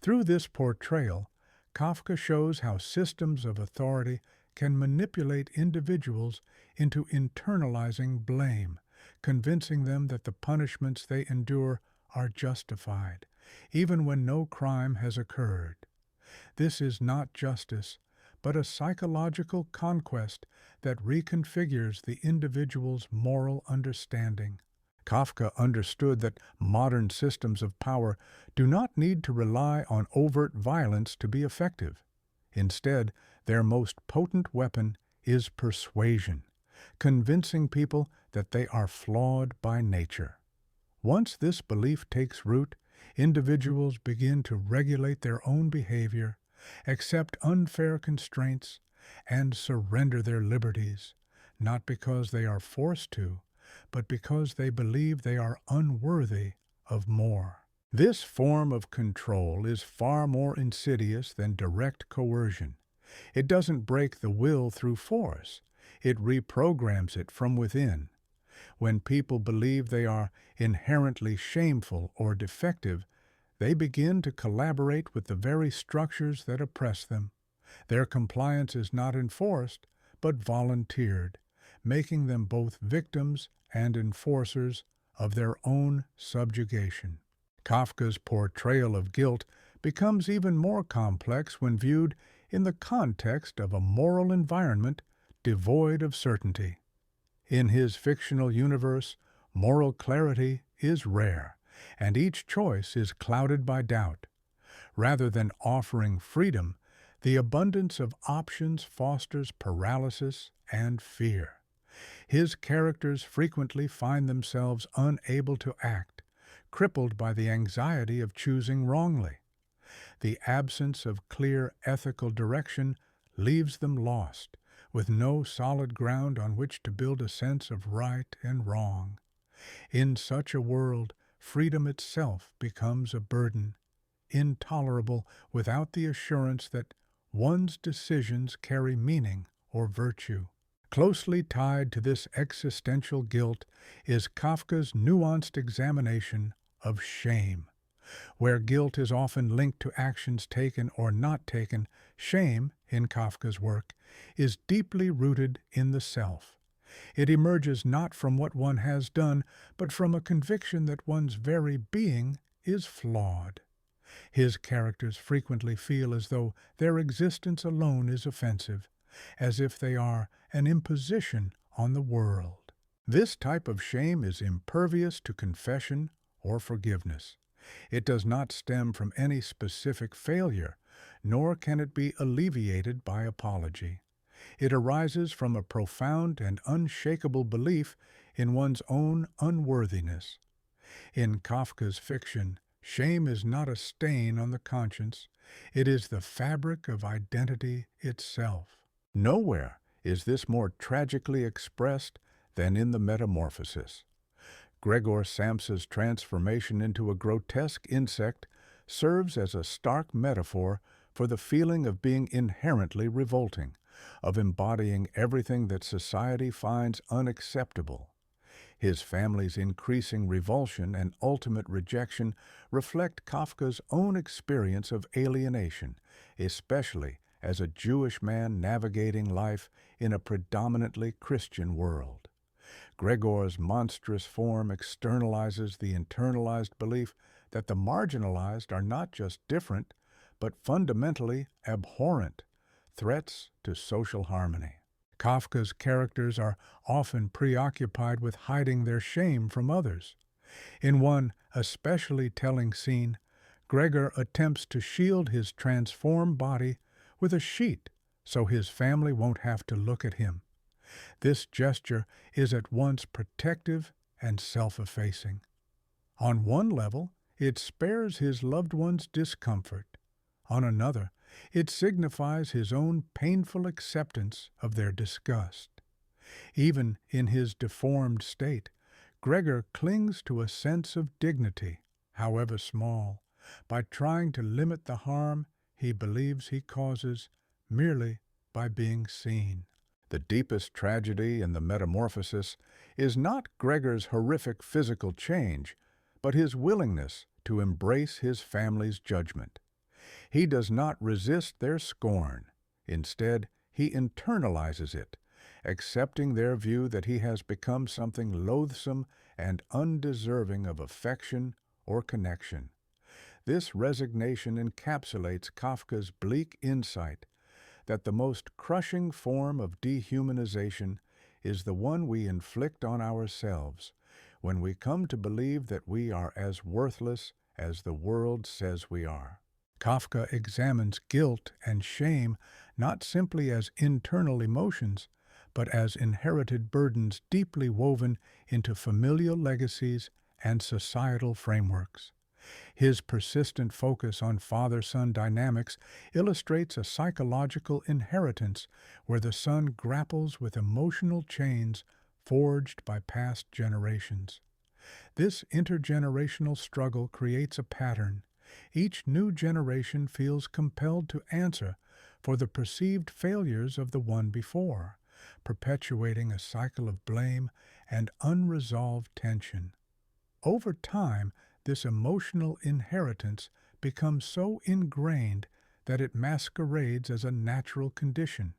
Through this portrayal, Kafka shows how systems of authority can manipulate individuals into internalizing blame, convincing them that the punishments they endure are justified, even when no crime has occurred. This is not justice, but a psychological conquest that reconfigures the individual's moral understanding. Kafka understood that modern systems of power do not need to rely on overt violence to be effective. Instead, their most potent weapon is persuasion, convincing people that they are flawed by nature. Once this belief takes root, individuals begin to regulate their own behavior, accept unfair constraints, and surrender their liberties, not because they are forced to, but because they believe they are unworthy of more. This form of control is far more insidious than direct coercion. It doesn't break the will through force. It reprograms it from within. When people believe they are inherently shameful or defective, they begin to collaborate with the very structures that oppress them. Their compliance is not enforced, but volunteered, making them both victims and enforcers of their own subjugation. Kafka's portrayal of guilt becomes even more complex when viewed in the context of a moral environment devoid of certainty. In his fictional universe, moral clarity is rare, and each choice is clouded by doubt. Rather than offering freedom, the abundance of options fosters paralysis and fear. His characters frequently find themselves unable to act, crippled by the anxiety of choosing wrongly. The absence of clear ethical direction leaves them lost, with no solid ground on which to build a sense of right and wrong. In such a world, freedom itself becomes a burden, intolerable without the assurance that one's decisions carry meaning or virtue. Closely tied to this existential guilt is Kafka's nuanced examination of shame. Where guilt is often linked to actions taken or not taken, shame, in Kafka's work, is deeply rooted in the self. It emerges not from what one has done, but from a conviction that one's very being is flawed. His characters frequently feel as though their existence alone is offensive, as if they are an imposition on the world. This type of shame is impervious to confession or forgiveness. It does not stem from any specific failure, nor can it be alleviated by apology. It arises from a profound and unshakable belief in one's own unworthiness. In Kafka's fiction, shame is not a stain on the conscience, it is the fabric of identity itself. Nowhere is this more tragically expressed than in the Metamorphosis. Gregor Samsa's transformation into a grotesque insect serves as a stark metaphor for the feeling of being inherently revolting, of embodying everything that society finds unacceptable. His family's increasing revulsion and ultimate rejection reflect Kafka's own experience of alienation, especially as a Jewish man navigating life in a predominantly Christian world. Gregor's monstrous form externalizes the internalized belief that the marginalized are not just different, but fundamentally abhorrent, threats to social harmony. Kafka's characters are often preoccupied with hiding their shame from others. In one especially telling scene, Gregor attempts to shield his transformed body with a sheet so his family won't have to look at him. This gesture is at once protective and self-effacing. On one level, it spares his loved ones discomfort. On another, it signifies his own painful acceptance of their disgust. Even in his deformed state, Gregor clings to a sense of dignity, however small, by trying to limit the harm he believes he causes merely by being seen. The deepest tragedy in the Metamorphosis is not Gregor's horrific physical change, but his willingness to embrace his family's judgment. He does not resist their scorn. Instead, he internalizes it, accepting their view that he has become something loathsome and undeserving of affection or connection. This resignation encapsulates Kafka's bleak insight that the most crushing form of dehumanization is the one we inflict on ourselves when we come to believe that we are as worthless as the world says we are. Kafka examines guilt and shame not simply as internal emotions, but as inherited burdens deeply woven into familial legacies and societal frameworks. His persistent focus on father-son dynamics illustrates a psychological inheritance where the son grapples with emotional chains forged by past generations. This intergenerational struggle creates a pattern. Each new generation feels compelled to answer for the perceived failures of the one before, perpetuating a cycle of blame and unresolved tension. Over time, this emotional inheritance becomes so ingrained that it masquerades as a natural condition,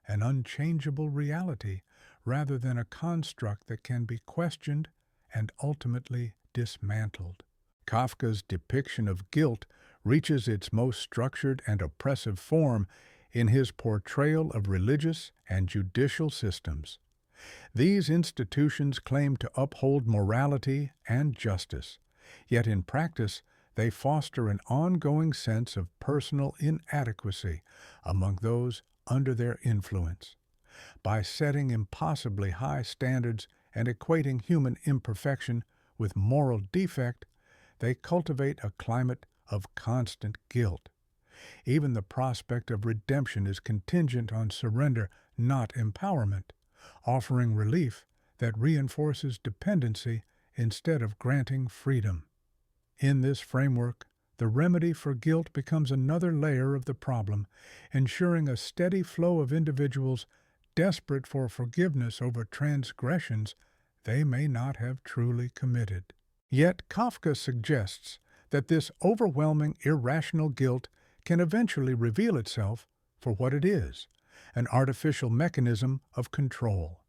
an unchangeable reality, rather than a construct that can be questioned and ultimately dismantled. Kafka's depiction of guilt reaches its most structured and oppressive form in his portrayal of religious and judicial systems. These institutions claim to uphold morality and justice, yet in practice they foster an ongoing sense of personal inadequacy among those under their influence. By setting impossibly high standards and equating human imperfection with moral defect, they cultivate a climate of constant guilt. Even the prospect of redemption is contingent on surrender, not empowerment, offering relief that reinforces dependency instead of granting freedom. In this framework, the remedy for guilt becomes another layer of the problem, ensuring a steady flow of individuals desperate for forgiveness over transgressions they may not have truly committed. Yet Kafka suggests that this overwhelming, irrational guilt can eventually reveal itself for what it is, an artificial mechanism of control.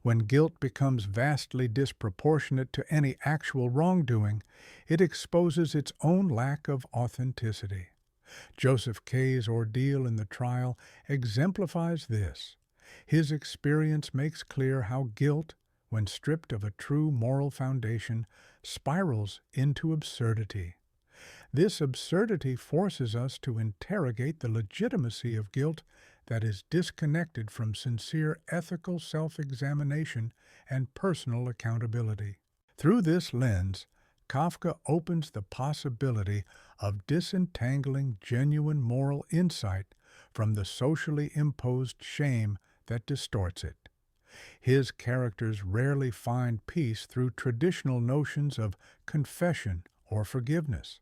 When guilt becomes vastly disproportionate to any actual wrongdoing, it exposes its own lack of authenticity. Joseph K's ordeal in the trial exemplifies this. His experience makes clear how guilt, when stripped of a true moral foundation, spirals into absurdity. This absurdity forces us to interrogate the legitimacy of guilt that is disconnected from sincere ethical self-examination and personal accountability. Through this lens, Kafka opens the possibility of disentangling genuine moral insight from the socially imposed shame that distorts it. His characters rarely find peace through traditional notions of confession or forgiveness.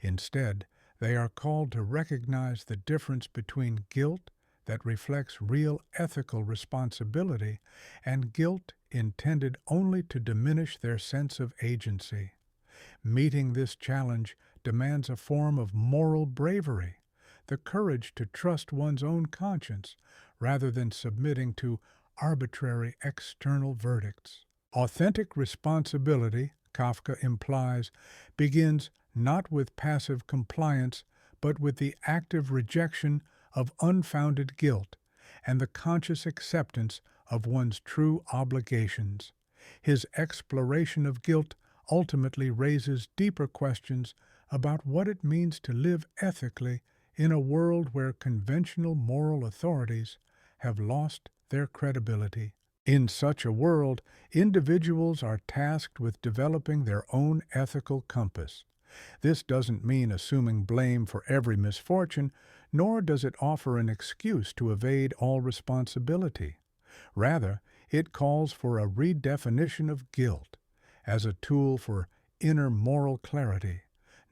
Instead, they are called to recognize the difference between guilt that reflects real ethical responsibility and guilt intended only to diminish their sense of agency. Meeting this challenge demands a form of moral bravery, the courage to trust one's own conscience rather than submitting to arbitrary external verdicts. Authentic responsibility, Kafka implies, begins not with passive compliance, but with the active rejection of unfounded guilt and the conscious acceptance of one's true obligations. His exploration of guilt ultimately raises deeper questions about what it means to live ethically in a world where conventional moral authorities have lost their credibility. In such a world, individuals are tasked with developing their own ethical compass. This doesn't mean assuming blame for every misfortune, nor does it offer an excuse to evade all responsibility. Rather, it calls for a redefinition of guilt as a tool for inner moral clarity,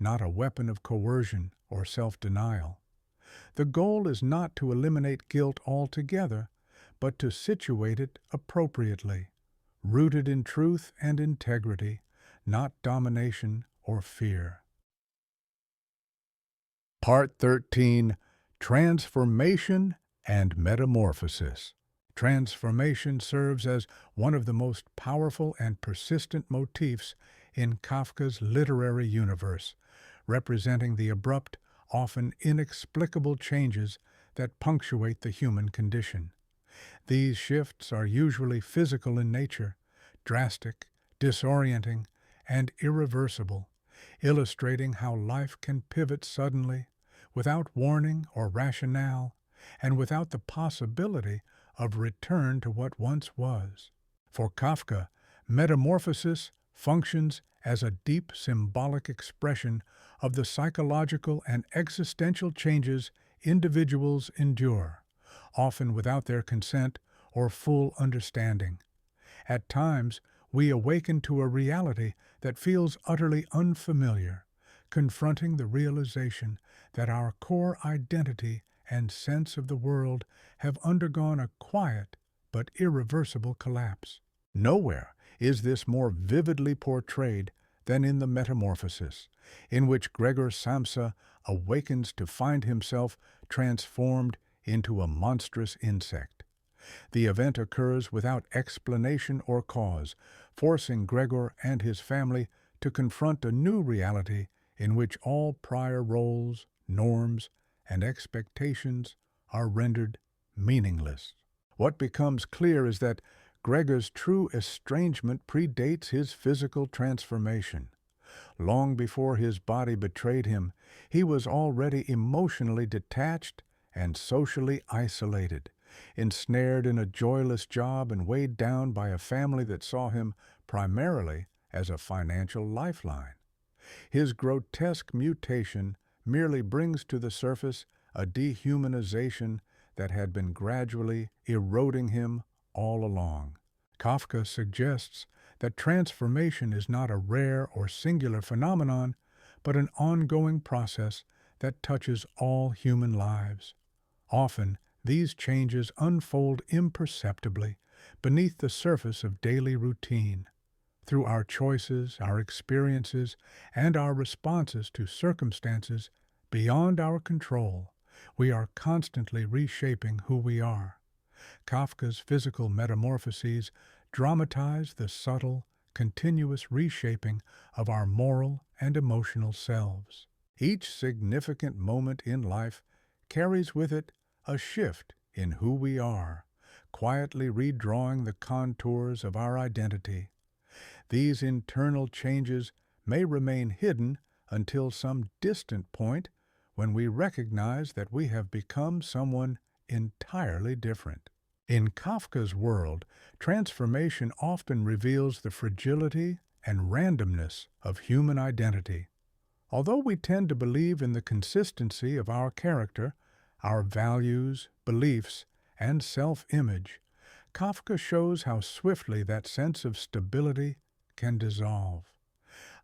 not a weapon of coercion or self-denial. The goal is not to eliminate guilt altogether, but to situate it appropriately, rooted in truth and integrity, not domination or fear. Part 13. Transformation and Metamorphosis. Transformation serves as one of the most powerful and persistent motifs in Kafka's literary universe, representing the abrupt, often inexplicable changes that punctuate the human condition. These shifts are usually physical in nature, drastic, disorienting, and irreversible, illustrating how life can pivot suddenly, without warning or rationale, and without the possibility of return to what once was. For Kafka, metamorphosis functions as a deep symbolic expression of the psychological and existential changes individuals endure, often without their consent or full understanding. At times, we awaken to a reality that feels utterly unfamiliar, confronting the realization that our core identity and sense of the world have undergone a quiet but irreversible collapse. Nowhere is this more vividly portrayed than in the Metamorphosis, in which Gregor Samsa awakens to find himself transformed into a monstrous insect. The event occurs without explanation or cause, forcing Gregor and his family to confront a new reality in which all prior roles, norms, and expectations are rendered meaningless. What becomes clear is that Gregor's true estrangement predates his physical transformation. Long before his body betrayed him, he was already emotionally detached and socially isolated, ensnared in a joyless job and weighed down by a family that saw him primarily as a financial lifeline. His grotesque mutation merely brings to the surface a dehumanization that had been gradually eroding him all along. Kafka suggests that transformation is not a rare or singular phenomenon, but an ongoing process that touches all human lives. Often, these changes unfold imperceptibly beneath the surface of daily routine. Through our choices, our experiences, and our responses to circumstances beyond our control, we are constantly reshaping who we are. Kafka's physical metamorphoses dramatize the subtle, continuous reshaping of our moral and emotional selves. Each significant moment in life carries with it a shift in who we are, quietly redrawing the contours of our identity. These internal changes may remain hidden until some distant point when we recognize that we have become someone entirely different. In Kafka's world, transformation often reveals the fragility and randomness of human identity. Although we tend to believe in the consistency of our character, our values, beliefs, and self-image, Kafka shows how swiftly that sense of stability can dissolve.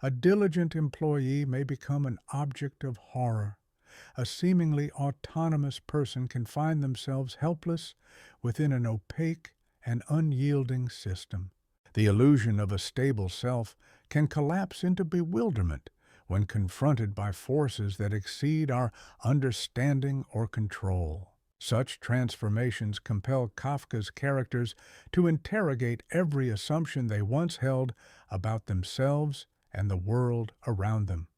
A diligent employee may become an object of horror. A seemingly autonomous person can find themselves helpless within an opaque and unyielding system. The illusion of a stable self can collapse into bewilderment when confronted by forces that exceed our understanding or control. Such transformations compel Kafka's characters to interrogate every assumption they once held about themselves and the world around them.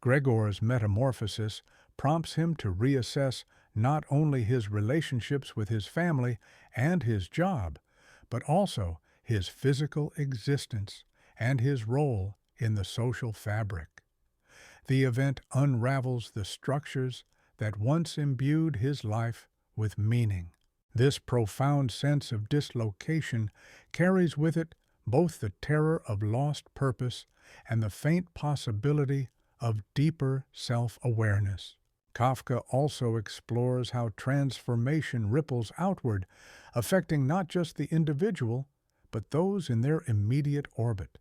Gregor's metamorphosis prompts him to reassess not only his relationships with his family and his job, but also his physical existence and his role in the social fabric. The event unravels the structures that once imbued his life with meaning. This profound sense of dislocation carries with it both the terror of lost purpose and the faint possibility of deeper self-awareness. Kafka also explores how transformation ripples outward, affecting not just the individual, but those in their immediate orbit.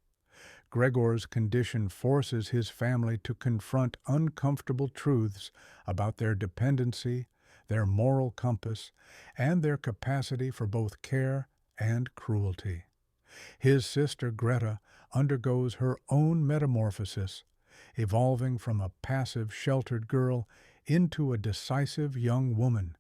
Gregor's condition forces his family to confront uncomfortable truths about their dependency, their moral compass, and their capacity for both care and cruelty. His sister Greta undergoes her own metamorphosis, evolving from a passive, sheltered girl into a decisive young woman,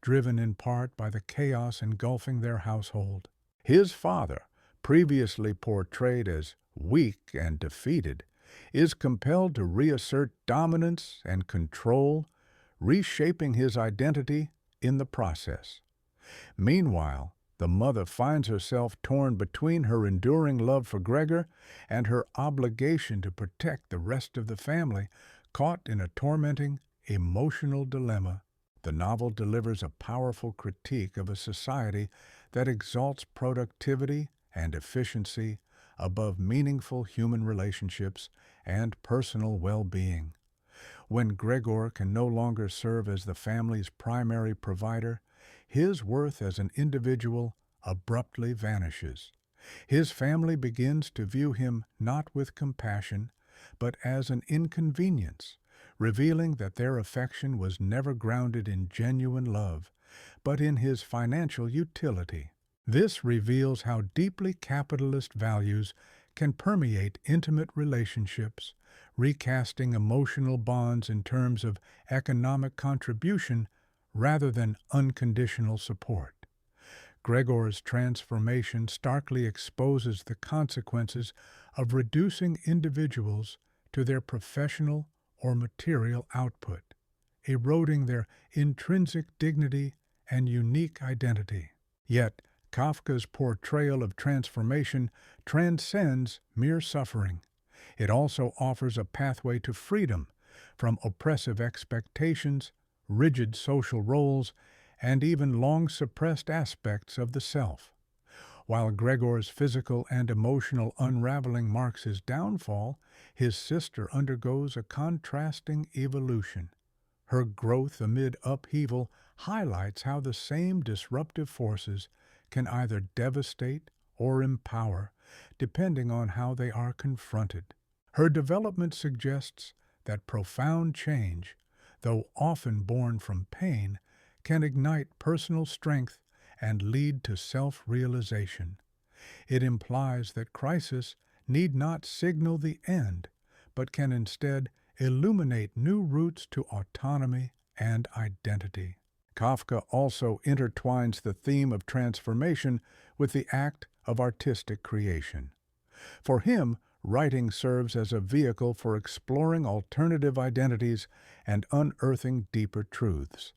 driven in part by the chaos engulfing their household. His father, previously portrayed as weak and defeated, is compelled to reassert dominance and control, reshaping his identity in the process. Meanwhile, the mother finds herself torn between her enduring love for Gregor and her obligation to protect the rest of the family, caught in a tormenting, emotional dilemma. The novel delivers a powerful critique of a society that exalts productivity and efficiency above meaningful human relationships and personal well-being. When Gregor can no longer serve as the family's primary provider, his worth as an individual abruptly vanishes. His family begins to view him not with compassion, but as an inconvenience, revealing that their affection was never grounded in genuine love, but in his financial utility. This reveals how deeply capitalist values can permeate intimate relationships, recasting emotional bonds in terms of economic contribution rather than unconditional support. Gregor's transformation starkly exposes the consequences of reducing individuals to their professional or material output, eroding their intrinsic dignity and unique identity. Yet, Kafka's portrayal of transformation transcends mere suffering. It also offers a pathway to freedom from oppressive expectations, rigid social roles, and even long-suppressed aspects of the self. While Gregor's physical and emotional unraveling marks his downfall, his sister undergoes a contrasting evolution. Her growth amid upheaval highlights how the same disruptive forces can either devastate or empower, depending on how they are confronted. Her development suggests that profound change, though often born from pain, can ignite personal strength and lead to self-realization. It implies that crisis need not signal the end, but can instead illuminate new routes to autonomy and identity. Kafka also intertwines the theme of transformation with the act of artistic creation. For him, writing serves as a vehicle for exploring alternative identities and unearthing deeper truths.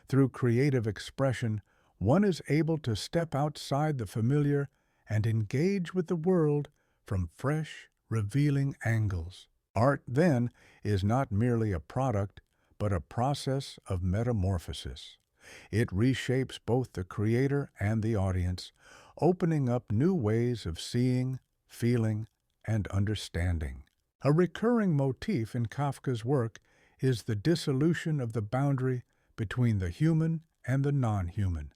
Through creative expression, one is able to step outside the familiar and engage with the world from fresh, revealing angles. Art, then, is not merely a product, but a process of metamorphosis. It reshapes both the creator and the audience, opening up new ways of seeing, feeling, and understanding. A recurring motif in Kafka's work is the dissolution of the boundary between the human and the non-human,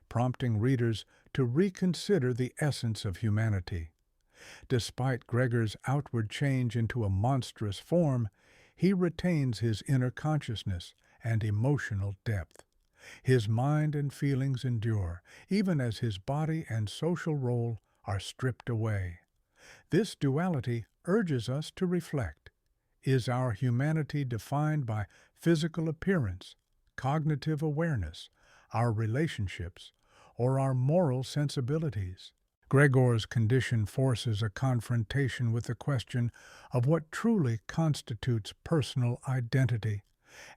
prompting readers to reconsider the essence of humanity. Despite Gregor's outward change into a monstrous form, he retains his inner consciousness and emotional depth. His mind and feelings endure, even as his body and social role are stripped away. This duality urges us to reflect. Is our humanity defined by physical appearance, cognitive awareness, our relationships, or our moral sensibilities? Gregor's condition forces a confrontation with the question of what truly constitutes personal identity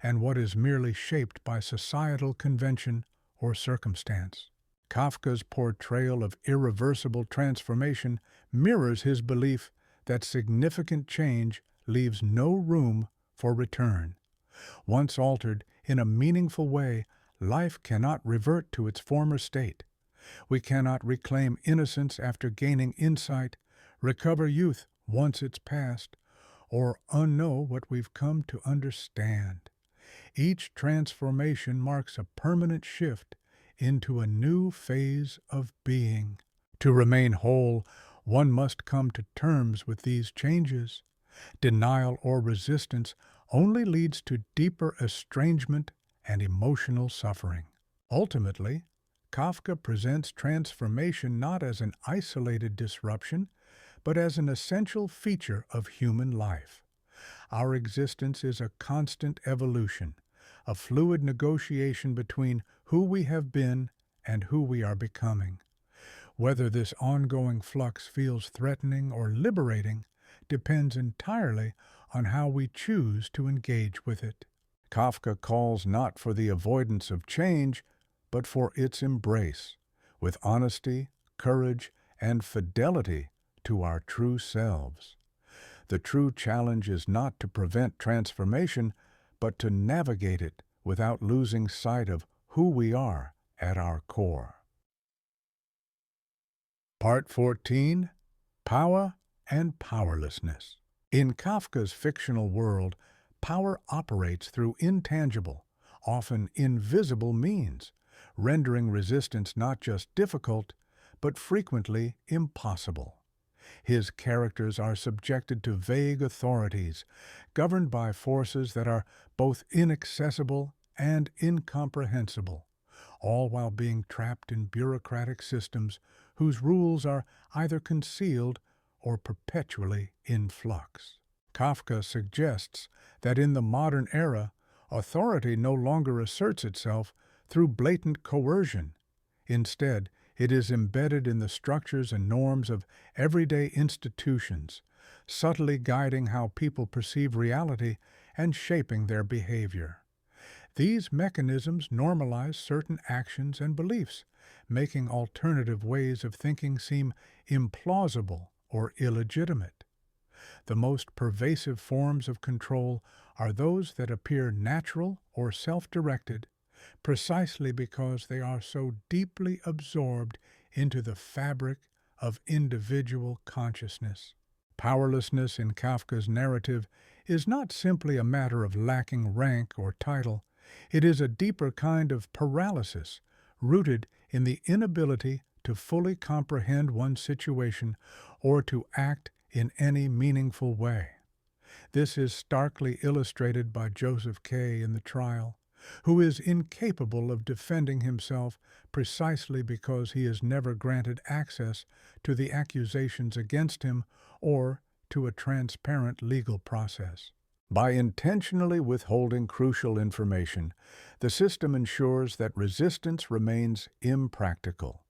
and what is merely shaped by societal convention or circumstance. Kafka's portrayal of irreversible transformation mirrors his belief that significant change leaves no room for return. Once altered in a meaningful way, life cannot revert to its former state. We cannot reclaim innocence after gaining insight, recover youth once it's past, or unknow what we've come to understand. Each transformation marks a permanent shift into a new phase of being. To remain whole, one must come to terms with these changes. Denial or resistance only leads to deeper estrangement and emotional suffering. Ultimately, Kafka presents transformation not as an isolated disruption, but as an essential feature of human life. Our existence is a constant evolution, a fluid negotiation between who we have been and who we are becoming. Whether this ongoing flux feels threatening or liberating depends entirely on how we choose to engage with it. Kafka calls not for the avoidance of change, but for its embrace, with honesty, courage, and fidelity to our true selves. The true challenge is not to prevent transformation, but to navigate it without losing sight of who we are at our core. Part 14. Power and Powerlessness. In Kafka's fictional world, power operates through intangible, often invisible means, rendering resistance not just difficult, but frequently impossible. His characters are subjected to vague authorities, governed by forces that are both inaccessible and incomprehensible, all while being trapped in bureaucratic systems whose rules are either concealed or perpetually in flux. Kafka suggests that in the modern era, authority no longer asserts itself through blatant coercion. Instead, it is embedded in the structures and norms of everyday institutions, subtly guiding how people perceive reality and shaping their behavior. These mechanisms normalize certain actions and beliefs, making alternative ways of thinking seem implausible or illegitimate. The most pervasive forms of control are those that appear natural or self-directed, precisely because they are so deeply absorbed into the fabric of individual consciousness. Powerlessness in Kafka's narrative is not simply a matter of lacking rank or title. It is a deeper kind of paralysis, rooted in the inability to fully comprehend one's situation or to act in any meaningful way. This is starkly illustrated by Joseph K. in the trial, who is incapable of defending himself precisely because he is never granted access to the accusations against him or to a transparent legal process. By intentionally withholding crucial information, the system ensures that resistance remains impractical.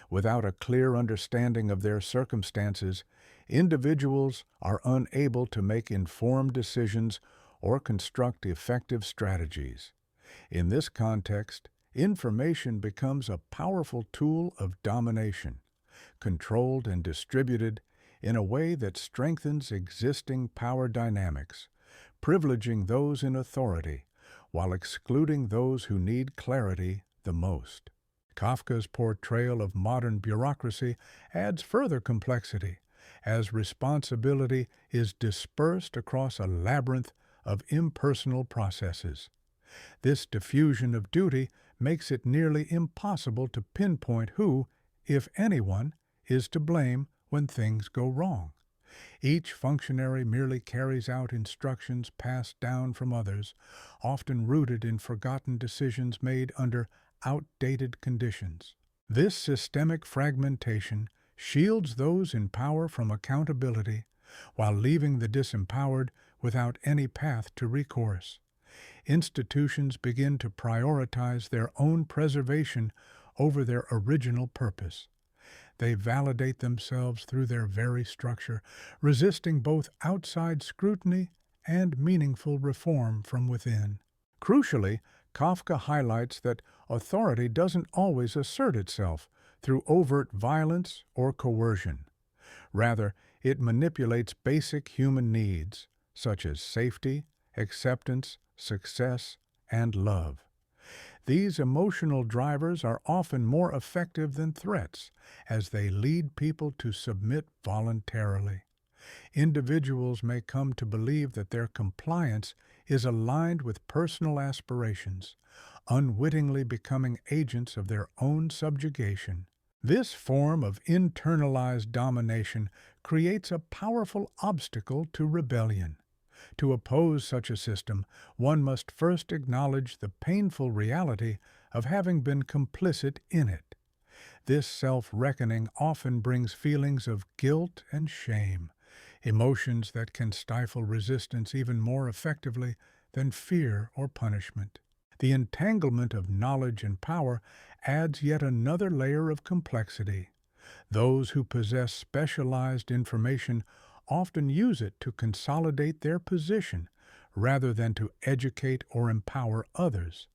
Without a clear understanding of their circumstances, individuals are unable to make informed decisions or construct effective strategies. In this context, information becomes a powerful tool of domination, controlled and distributed in a way that strengthens existing power dynamics, privileging those in authority while excluding those who need clarity the most. Kafka's portrayal of modern bureaucracy adds further complexity, as responsibility is dispersed across a labyrinth of impersonal processes. This diffusion of duty makes it nearly impossible to pinpoint who, if anyone, is to blame when things go wrong. Each functionary merely carries out instructions passed down from others, often rooted in forgotten decisions made under outdated conditions. This systemic fragmentation shields those in power from accountability, while leaving the disempowered without any path to recourse. Institutions begin to prioritize their own preservation over their original purpose. They validate themselves through their very structure, resisting both outside scrutiny and meaningful reform from within. Crucially, Kafka highlights that authority doesn't always assert itself through overt violence or coercion. Rather, it manipulates basic human needs, such as safety, acceptance, success, and love. These emotional drivers are often more effective than threats, as they lead people to submit voluntarily. Individuals may come to believe that their compliance is aligned with personal aspirations, unwittingly becoming agents of their own subjugation. This form of internalized domination creates a powerful obstacle to rebellion. To oppose such a system, one must first acknowledge the painful reality of having been complicit in it. This self-reckoning often brings feelings of guilt and shame, emotions that can stifle resistance even more effectively than fear or punishment. The entanglement of knowledge and power adds yet another layer of complexity. Those who possess specialized information often use it to consolidate their position rather than to educate or empower others.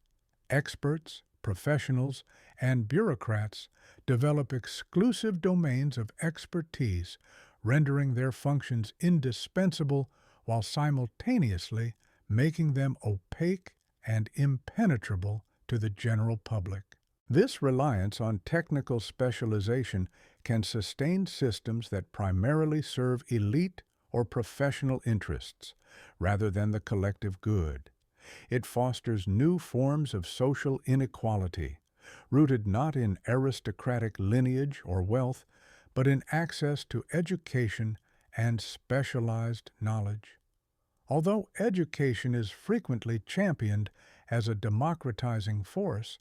Experts, professionals, and bureaucrats develop exclusive domains of expertise, rendering their functions indispensable while simultaneously making them opaque and impenetrable to the general public. This reliance on technical specialization can sustain systems that primarily serve elite or professional interests, rather than the collective good. It fosters new forms of social inequality, rooted not in aristocratic lineage or wealth, but in access to education and specialized knowledge. Although education is frequently championed as a democratizing force,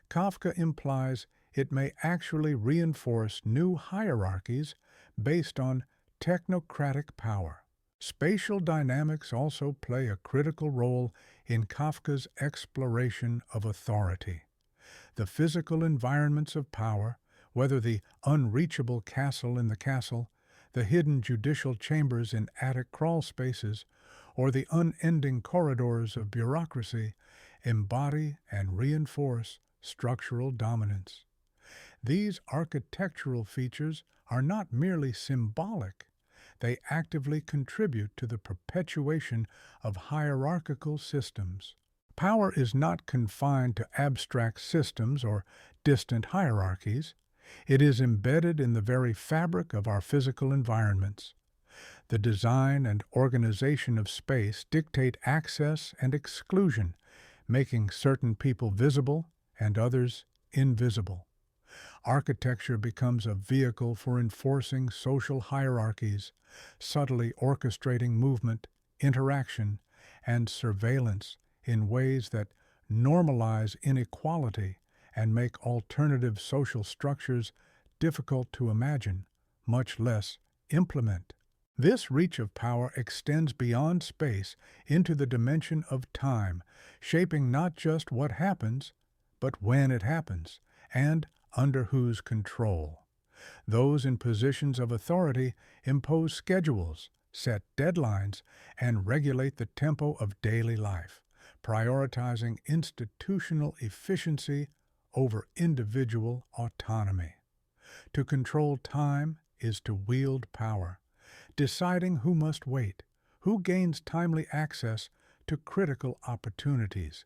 Kafka implies it may actually reinforce new hierarchies based on technocratic power. Spatial dynamics also play a critical role in Kafka's exploration of authority. The physical environments of power, whether the unreachable castle in the castle, the hidden judicial chambers in attic crawl spaces, or the unending corridors of bureaucracy, embody and reinforce structural dominance. These architectural features are not merely symbolic, they actively contribute to the perpetuation of hierarchical systems. Power is not confined to abstract systems or distant hierarchies. It is embedded in the very fabric of our physical environments. The design and organization of space dictate access and exclusion, making certain people visible and others invisible. Architecture becomes a vehicle for enforcing social hierarchies, subtly orchestrating movement, interaction, and surveillance in ways that normalize inequality and make alternative social structures difficult to imagine, much less implement. This reach of power extends beyond space into the dimension of time, shaping not just what happens, but when it happens, and under whose control. Those in positions of authority impose schedules, set deadlines, and regulate the tempo of daily life, prioritizing institutional efficiency over individual autonomy. To control time is to wield power, deciding who must wait, who gains timely access to critical opportunities,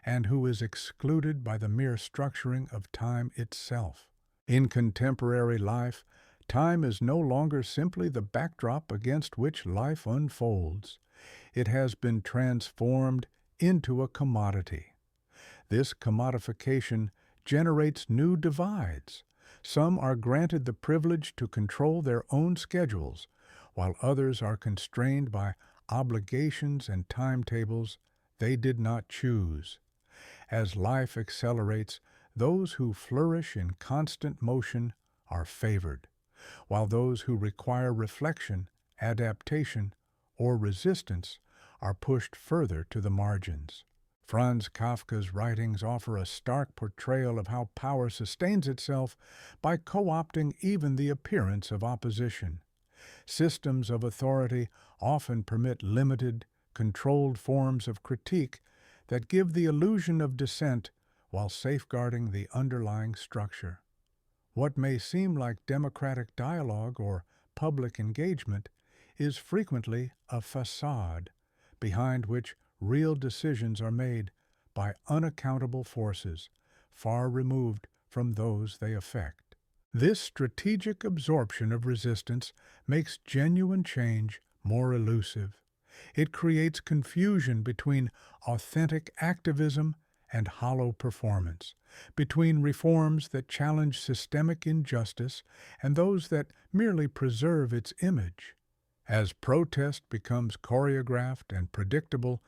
and who is excluded by the mere structuring of time itself. In contemporary life, time is no longer simply the backdrop against which life unfolds. It has been transformed into a commodity. This commodification generates new divides. Some are granted the privilege to control their own schedules, while others are constrained by obligations and timetables they did not choose. As life accelerates, those who flourish in constant motion are favored, while those who require reflection, adaptation, or resistance are pushed further to the margins. Franz Kafka's writings offer a stark portrayal of how power sustains itself by co-opting even the appearance of opposition. Systems of authority often permit limited, controlled forms of critique that give the illusion of dissent while safeguarding the underlying structure. What may seem like democratic dialogue or public engagement is frequently a facade, behind which real decisions are made by unaccountable forces, far removed from those they affect. This strategic absorption of resistance makes genuine change more elusive. It creates confusion between authentic activism and hollow performance, between reforms that challenge systemic injustice and those that merely preserve its image. As protest becomes choreographed and predictable,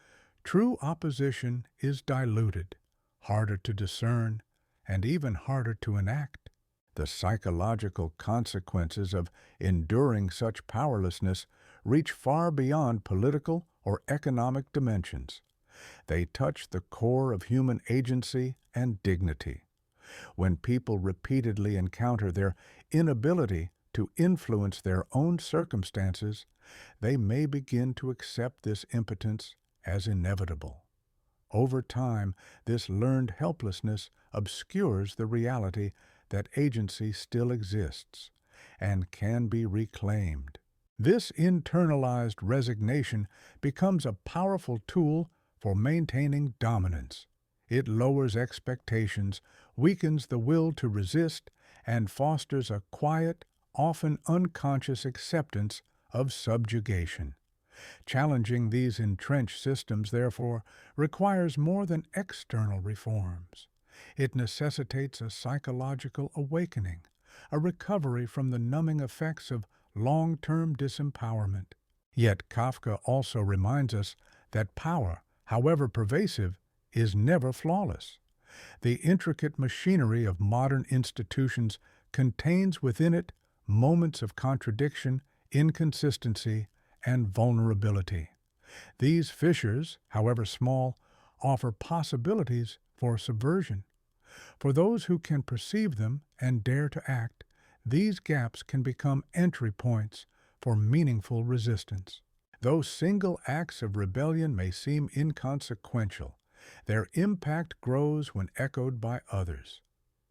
true opposition is diluted, harder to discern, and even harder to enact. The psychological consequences of enduring such powerlessness reach far beyond political or economic dimensions. They touch the core of human agency and dignity. When people repeatedly encounter their inability to influence their own circumstances, they may begin to accept this impotence as inevitable. Over time, this learned helplessness obscures the reality that agency still exists and can be reclaimed. This internalized resignation becomes a powerful tool for maintaining dominance. It lowers expectations, weakens the will to resist, and fosters a quiet, often unconscious acceptance of subjugation. Challenging these entrenched systems, therefore, requires more than external reforms. It necessitates a psychological awakening, a recovery from the numbing effects of long-term disempowerment. Yet Kafka also reminds us that power, however pervasive, is never flawless. The intricate machinery of modern institutions contains within it moments of contradiction, inconsistency, and vulnerability. These fissures, however small, offer possibilities for subversion. For those who can perceive them and dare to act, these gaps can become entry points for meaningful resistance. Though single acts of rebellion may seem inconsequential, their impact grows when echoed by others.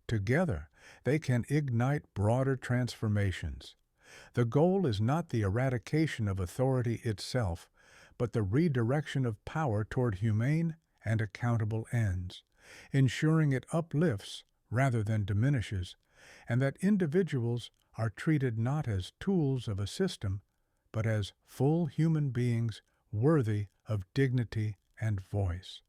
Together, they can ignite broader transformations. The goal is not the eradication of authority itself, but the redirection of power toward humane and accountable ends, ensuring it uplifts rather than diminishes, and that individuals are treated not as tools of a system, but as full human beings worthy of dignity and voice.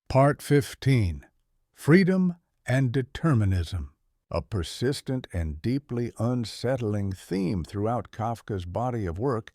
Part 15. Freedom and Determinism. A persistent and deeply unsettling theme throughout Kafka's body of work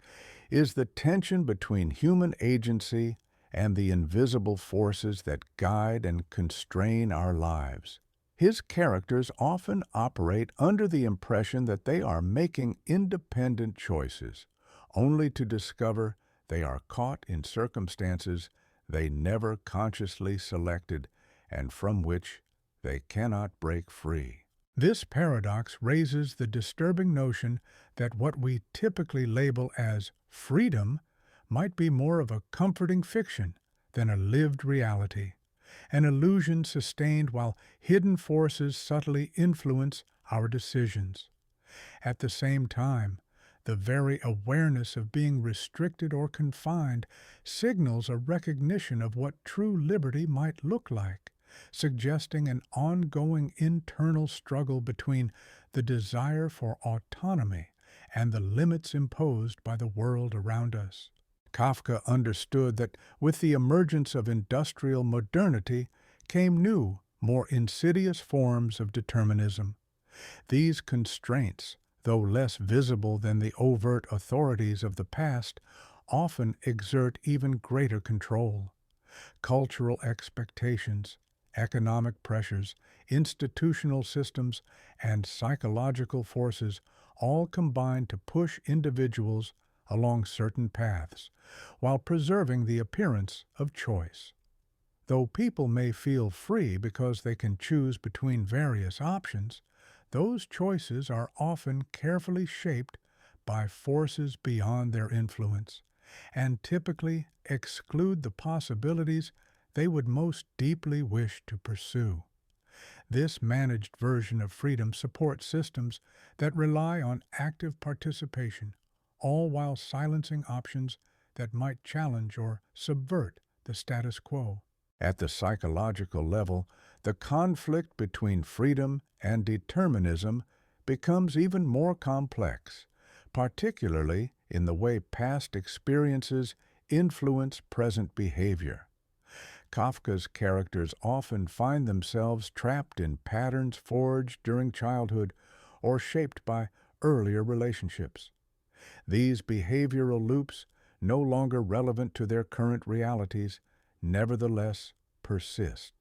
is the tension between human agency and the invisible forces that guide and constrain our lives. His characters often operate under the impression that they are making independent choices, only to discover they are caught in circumstances they never consciously selected and from which they cannot break free. This paradox raises the disturbing notion that what we typically label as freedom might be more of a comforting fiction than a lived reality, an illusion sustained while hidden forces subtly influence our decisions. At the same time, the very awareness of being restricted or confined signals a recognition of what true liberty might look like, suggesting an ongoing internal struggle between the desire for autonomy and the limits imposed by the world around us. Kafka understood that with the emergence of industrial modernity came new, more insidious forms of determinism. These constraints, though less visible than the overt authorities of the past, often exert even greater control. Cultural expectations, economic pressures, institutional systems, and psychological forces all combine to push individuals along certain paths, while preserving the appearance of choice. Though people may feel free because they can choose between various options, those choices are often carefully shaped by forces beyond their influence, and typically exclude the possibilities they would most deeply wish to pursue. This managed version of freedom supports systems that rely on active participation, all while silencing options that might challenge or subvert the status quo. At the psychological level, the conflict between freedom and determinism becomes even more complex, particularly in the way past experiences influence present behavior. Kafka's characters often find themselves trapped in patterns forged during childhood or shaped by earlier relationships. These behavioral loops, no longer relevant to their current realities, nevertheless persist.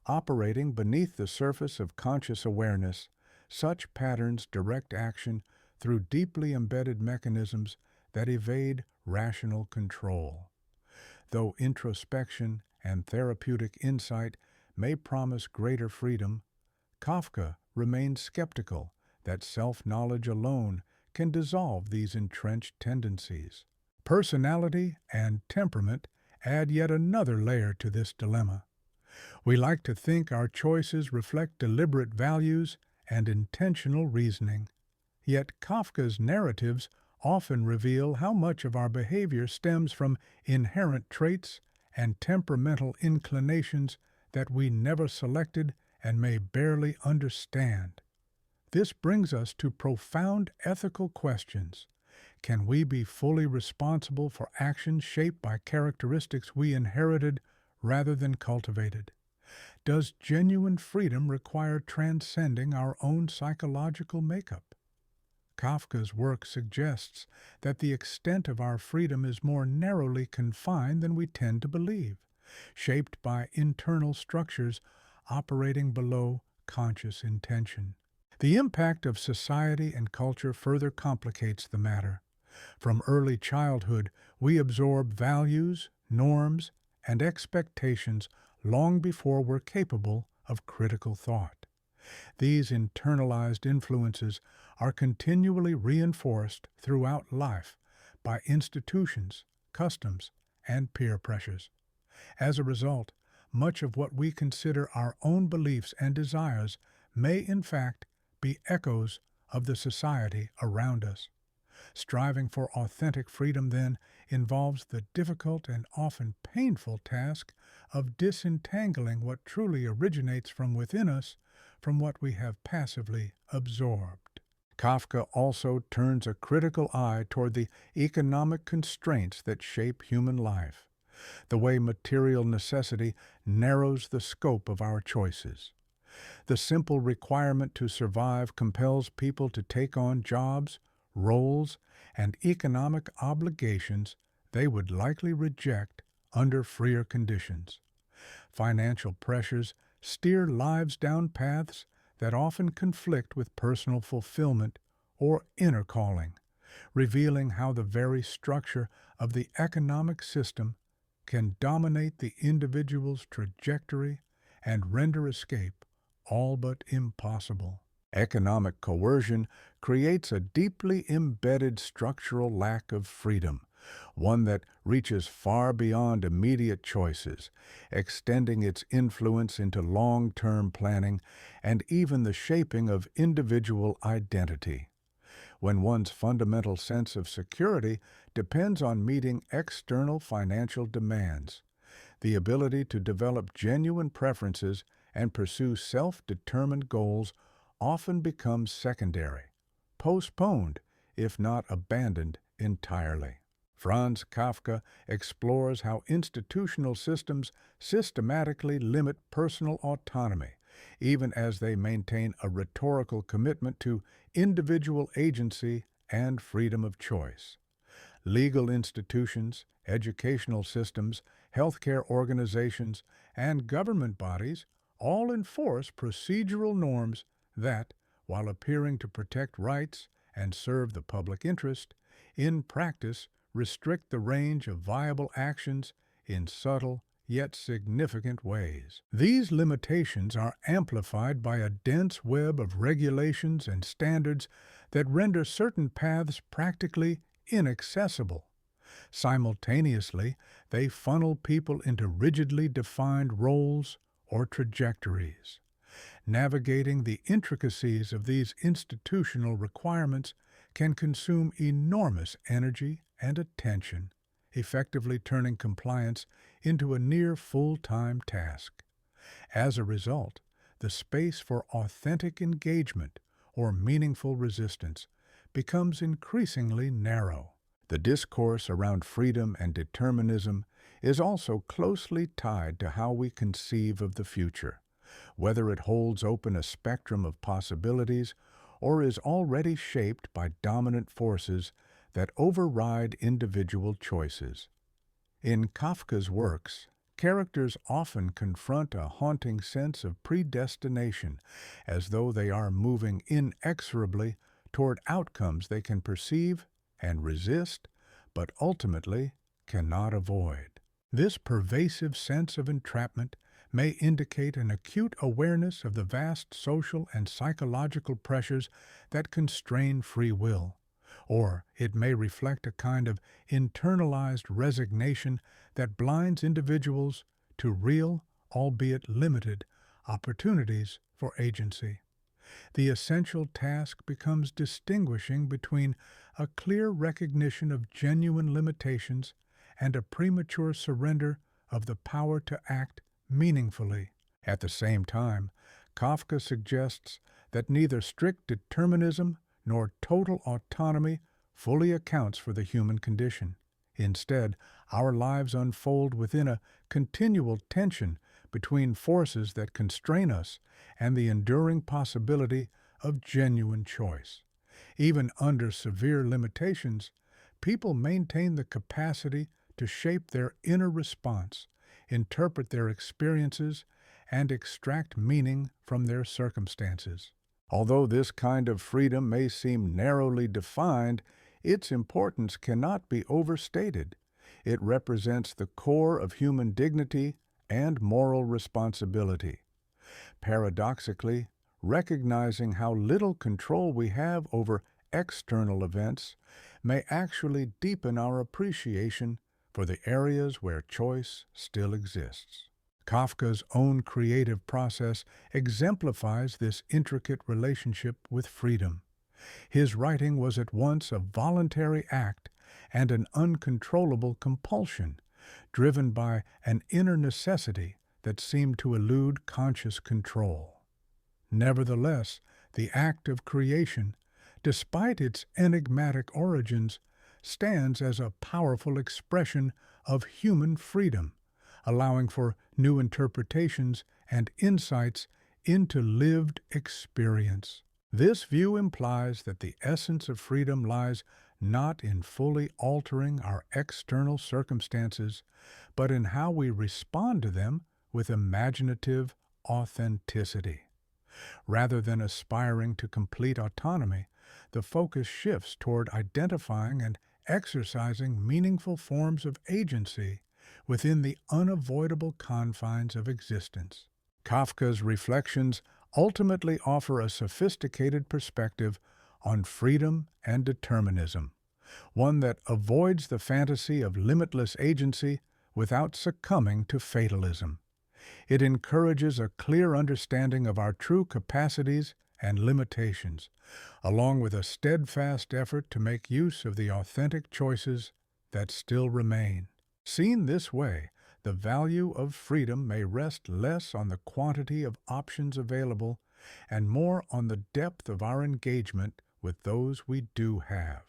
Operating beneath the surface of conscious awareness, such patterns direct action through deeply embedded mechanisms that evade rational control. Though introspection and therapeutic insight may promise greater freedom, Kafka remains skeptical that self-knowledge alone can dissolve these entrenched tendencies. Personality and temperament add yet another layer to this dilemma. We like to think our choices reflect deliberate values and intentional reasoning, yet Kafka's narratives often reveal how much of our behavior stems from inherent traits and temperamental inclinations that we never selected and may barely understand. This brings us to profound ethical questions. Can we be fully responsible for actions shaped by characteristics we inherited rather than cultivated? Does genuine freedom require transcending our own psychological makeup? Kafka's work suggests that the extent of our freedom is more narrowly confined than we tend to believe, shaped by internal structures operating below conscious intention. The impact of society and culture further complicates the matter. From early childhood, we absorb values, norms, and expectations long before we're capable of critical thought. These internalized influences are continually reinforced throughout life by institutions, customs, and peer pressures. As a result, much of what we consider our own beliefs and desires may in fact be echoes of the society around us. Striving for authentic freedom, then, involves the difficult and often painful task of disentangling what truly originates from within us from what we have passively absorbed. Kafka also turns a critical eye toward the economic constraints that shape human life, the way material necessity narrows the scope of our choices. The simple requirement to survive compels people to take on jobs, roles, and economic obligations they would likely reject under freer conditions. Financial pressures steer lives down paths that often conflict with personal fulfillment or inner calling, revealing how the very structure of the economic system can dominate the individual's trajectory and render escape all but impossible. Economic coercion creates a deeply embedded structural lack of freedom, one that reaches far beyond immediate choices, extending its influence into long-term planning and even the shaping of individual identity. When one's fundamental sense of security depends on meeting external financial demands, the ability to develop genuine preferences and pursue self-determined goals often becomes secondary, postponed, if not abandoned entirely. Franz Kafka explores how institutional systems systematically limit personal autonomy, even as they maintain a rhetorical commitment to individual agency and freedom of choice. Legal institutions, educational systems, healthcare organizations, and government bodies all enforce procedural norms that, while appearing to protect rights and serve the public interest, in practice restrict the range of viable actions in subtle yet significant ways. These limitations are amplified by a dense web of regulations and standards that render certain paths practically inaccessible. Simultaneously, they funnel people into rigidly defined roles or trajectories. Navigating the intricacies of these institutional requirements can consume enormous energy and attention, effectively turning compliance into a near full-time task. As a result, the space for authentic engagement or meaningful resistance becomes increasingly narrow. The discourse around freedom and determinism is also closely tied to how we conceive of the future, whether it holds open a spectrum of possibilities or is already shaped by dominant forces that override individual choices. In Kafka's works, characters often confront a haunting sense of predestination, as though they are moving inexorably toward outcomes they can perceive and resist, but ultimately cannot avoid. This pervasive sense of entrapment may indicate an acute awareness of the vast social and psychological pressures that constrain free will, or it may reflect a kind of internalized resignation that blinds individuals to real, albeit limited, opportunities for agency. The essential task becomes distinguishing between a clear recognition of genuine limitations and a premature surrender of the power to act meaningfully. At the same time, Kafka suggests that neither strict determinism nor total autonomy fully accounts for the human condition. Instead, our lives unfold within a continual tension between forces that constrain us and the enduring possibility of genuine choice. Even under severe limitations, people maintain the capacity to shape their inner response, interpret their experiences, and extract meaning from their circumstances. Although this kind of freedom may seem narrowly defined, its importance cannot be overstated. It represents the core of human dignity and moral responsibility. Paradoxically, recognizing how little control we have over external events may actually deepen our appreciation for the areas where choice still exists. Kafka's own creative process exemplifies this intricate relationship with freedom. His writing was at once a voluntary act and an uncontrollable compulsion, driven by an inner necessity that seemed to elude conscious control. Nevertheless, the act of creation, despite its enigmatic origins, stands as a powerful expression of human freedom, allowing for new interpretations and insights into lived experience. This view implies that the essence of freedom lies not in fully altering our external circumstances, but in how we respond to them with imaginative authenticity. Rather than aspiring to complete autonomy, the focus shifts toward identifying and exercising meaningful forms of agency within the unavoidable confines of existence. Kafka's reflections ultimately offer a sophisticated perspective on freedom and determinism, one that avoids the fantasy of limitless agency without succumbing to fatalism. It encourages a clear understanding of our true capacities and limitations, along with a steadfast effort to make use of the authentic choices that still remain. Seen this way, the value of freedom may rest less on the quantity of options available and more on the depth of our engagement with those we do have.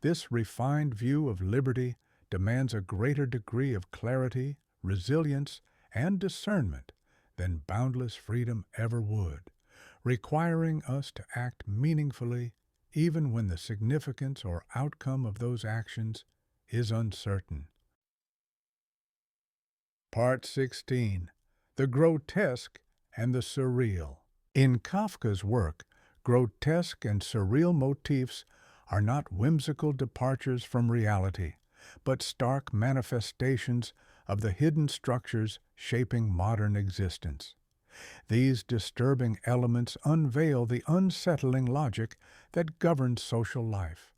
This refined view of liberty demands a greater degree of clarity, resilience, and discernment than boundless freedom ever would, requiring us to act meaningfully even when the significance or outcome of those actions is uncertain. Part 16. The Grotesque and the Surreal. In Kafka's work, grotesque and surreal motifs are not whimsical departures from reality, but stark manifestations of the hidden structures shaping modern existence. These disturbing elements unveil the unsettling logic that governs social life,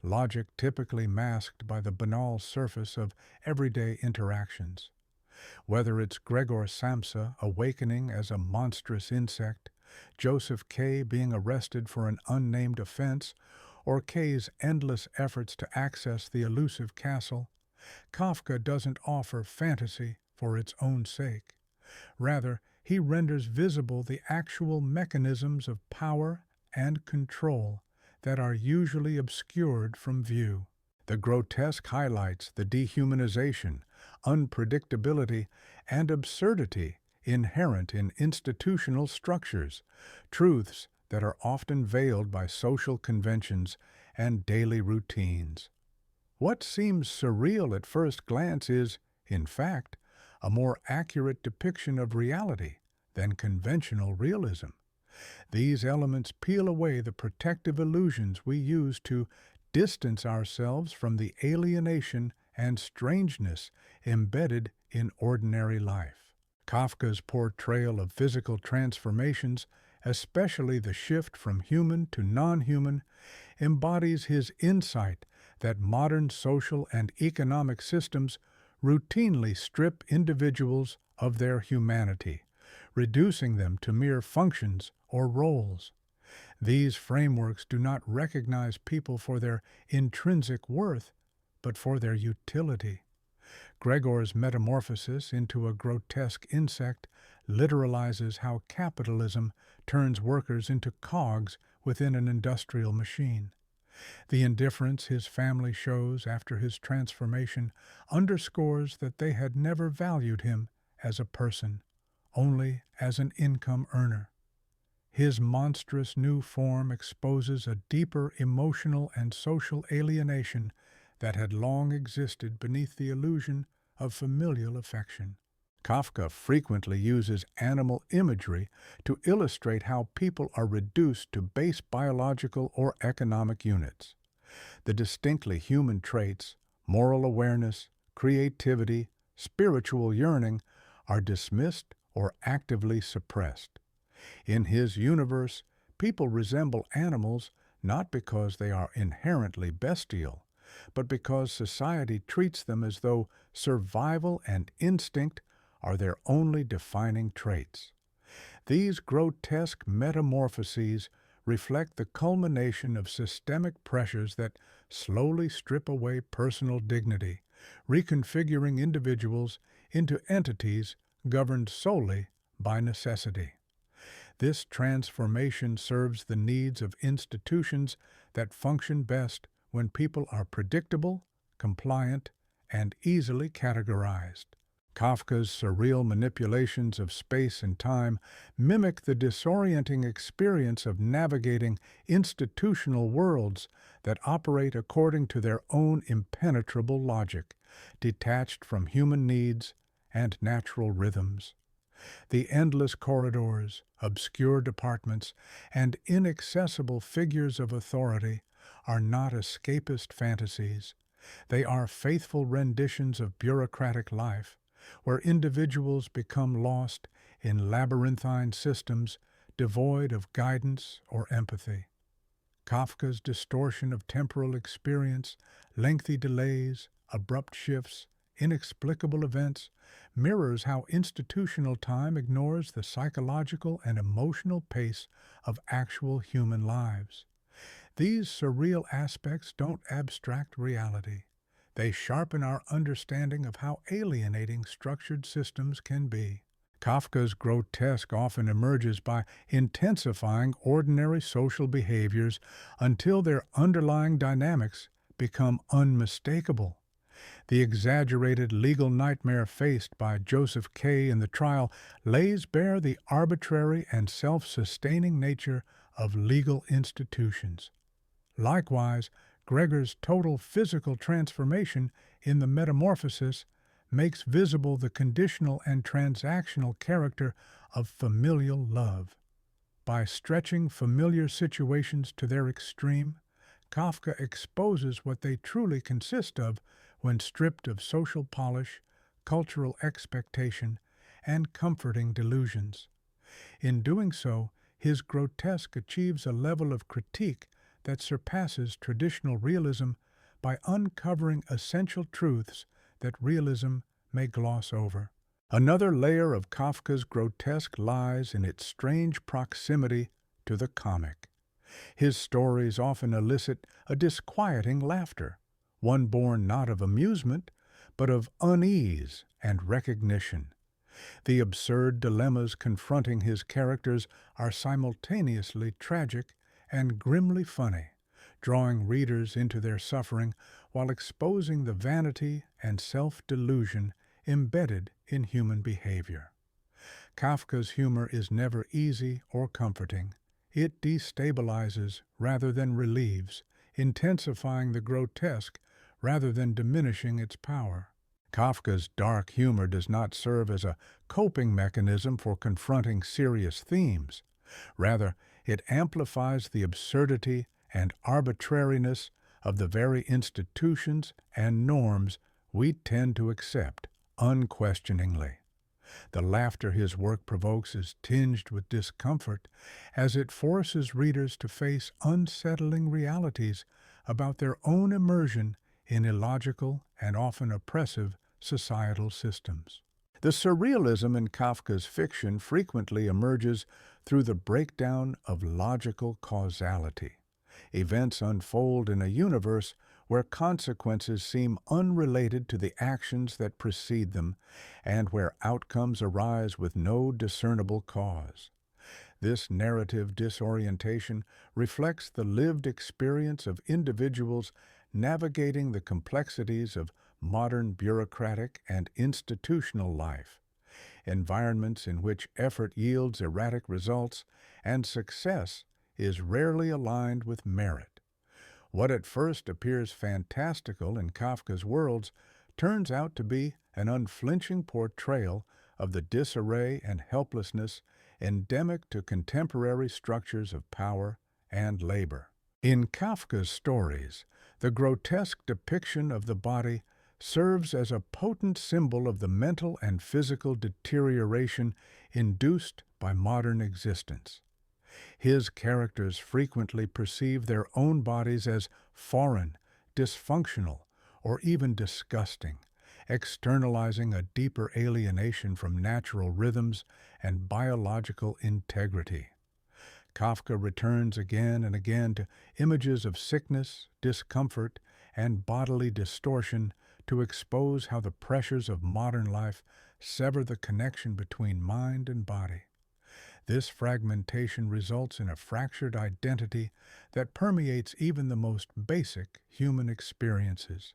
logic typically masked by the banal surface of everyday interactions. Whether it's Gregor Samsa awakening as a monstrous insect, Joseph K. being arrested for an unnamed offense, or K's endless efforts to access the elusive castle, Kafka doesn't offer fantasy for its own sake. Rather, he renders visible the actual mechanisms of power and control that are usually obscured from view. The grotesque highlights the dehumanization, unpredictability, and absurdity inherent in institutional structures, truths that are often veiled by social conventions and daily routines. What seems surreal at first glance is, in fact, a more accurate depiction of reality than conventional realism. These elements peel away the protective illusions we use to distance ourselves from the alienation and strangeness embedded in ordinary life. Kafka's portrayal of physical transformations, especially the shift from human to non-human, embodies his insight that modern social and economic systems routinely strip individuals of their humanity, reducing them to mere functions or roles. These frameworks do not recognize people for their intrinsic worth, but for their utility. Gregor's metamorphosis into a grotesque insect literalizes how capitalism turns workers into cogs within an industrial machine. The indifference his family shows after his transformation underscores that they had never valued him as a person, only as an income earner. His monstrous new form exposes a deeper emotional and social alienation that had long existed beneath the illusion of familial affection. Kafka frequently uses animal imagery to illustrate how people are reduced to base biological or economic units. The distinctly human traits, moral awareness, creativity, spiritual yearning, are dismissed or actively suppressed. In his universe, people resemble animals not because they are inherently bestial, but because society treats them as though survival and instinct are their only defining traits. These grotesque metamorphoses reflect the culmination of systemic pressures that slowly strip away personal dignity, reconfiguring individuals into entities governed solely by necessity. This transformation serves the needs of institutions that function best when people are predictable, compliant, and easily categorized. Kafka's surreal manipulations of space and time mimic the disorienting experience of navigating institutional worlds that operate according to their own impenetrable logic, detached from human needs and natural rhythms. The endless corridors, obscure departments, and inaccessible figures of authority are not escapist fantasies. They are faithful renditions of bureaucratic life, where individuals become lost in labyrinthine systems devoid of guidance or empathy. Kafka's distortion of temporal experience, lengthy delays, abrupt shifts, inexplicable events, mirrors how institutional time ignores the psychological and emotional pace of actual human lives. These surreal aspects don't abstract reality. They sharpen our understanding of how alienating structured systems can be. Kafka's grotesque often emerges by intensifying ordinary social behaviors until their underlying dynamics become unmistakable. The exaggerated legal nightmare faced by Joseph K. in the trial lays bare the arbitrary and self-sustaining nature of legal institutions. Likewise, Gregor's total physical transformation in the Metamorphosis makes visible the conditional and transactional character of familial love. By stretching familiar situations to their extreme, Kafka exposes what they truly consist of when stripped of social polish, cultural expectation, and comforting delusions. In doing so, his grotesque achieves a level of critique that surpasses traditional realism by uncovering essential truths that realism may gloss over. Another layer of Kafka's grotesque lies in its strange proximity to the comic. His stories often elicit a disquieting laughter, one born not of amusement, but of unease and recognition. The absurd dilemmas confronting his characters are simultaneously tragic and grimly funny, drawing readers into their suffering while exposing the vanity and self-delusion embedded in human behavior. Kafka's humor is never easy or comforting. It destabilizes rather than relieves, intensifying the grotesque rather than diminishing its power. Kafka's dark humor does not serve as a coping mechanism for confronting serious themes. Rather, it amplifies the absurdity and arbitrariness of the very institutions and norms we tend to accept unquestioningly. The laughter his work provokes is tinged with discomfort as it forces readers to face unsettling realities about their own immersion in illogical and often oppressive societal systems. The surrealism in Kafka's fiction frequently emerges through the breakdown of logical causality. Events unfold in a universe where consequences seem unrelated to the actions that precede them, and where outcomes arise with no discernible cause. This narrative disorientation reflects the lived experience of individuals navigating the complexities of modern bureaucratic and institutional life, environments in which effort yields erratic results and success is rarely aligned with merit. What at first appears fantastical in Kafka's worlds turns out to be an unflinching portrayal of the disarray and helplessness endemic to contemporary structures of power and labor. In Kafka's stories, the grotesque depiction of the body serves as a potent symbol of the mental and physical deterioration induced by modern existence. His characters frequently perceive their own bodies as foreign, dysfunctional, or even disgusting, externalizing a deeper alienation from natural rhythms and biological integrity. Kafka returns again and again to images of sickness, discomfort, and bodily distortion to expose how the pressures of modern life sever the connection between mind and body. This fragmentation results in a fractured identity that permeates even the most basic human experiences.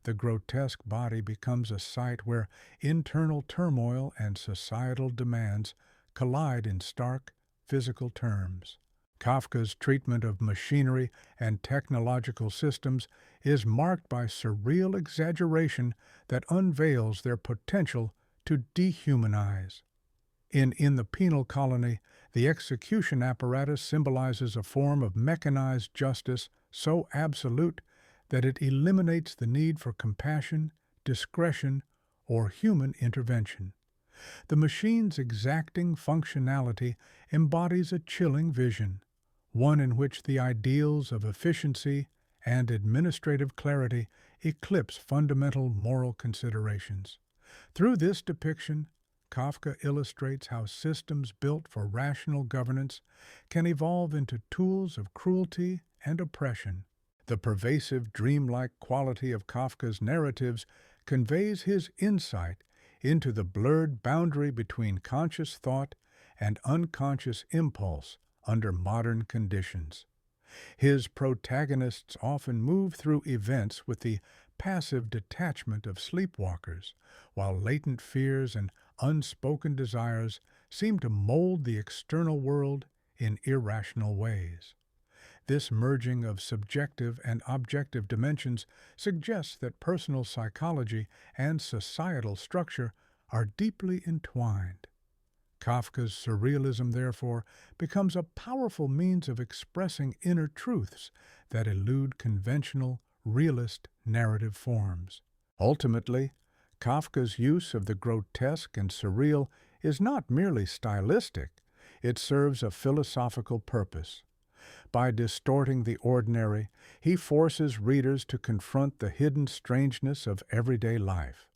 The grotesque body becomes a site where internal turmoil and societal demands collide in stark physical terms. Kafka's treatment of machinery and technological systems is marked by surreal exaggeration that unveils their potential to dehumanize. In the penal colony, the execution apparatus symbolizes a form of mechanized justice so absolute that it eliminates the need for compassion, discretion, or human intervention. The machine's exacting functionality embodies a chilling vision, one in which the ideals of efficiency and administrative clarity eclipse fundamental moral considerations. Through this depiction, Kafka illustrates how systems built for rational governance can evolve into tools of cruelty and oppression. The pervasive, dreamlike quality of Kafka's narratives conveys his insight into the blurred boundary between conscious thought and unconscious impulse under modern conditions. His protagonists often move through events with the passive detachment of sleepwalkers, while latent fears and unspoken desires seem to mold the external world in irrational ways. This merging of subjective and objective dimensions suggests that personal psychology and societal structure are deeply entwined. Kafka's surrealism, therefore, becomes a powerful means of expressing inner truths that elude conventional, realist narrative forms. Ultimately, Kafka's use of the grotesque and surreal is not merely stylistic, it serves a philosophical purpose. By distorting the ordinary, he forces readers to confront the hidden strangeness of everyday life.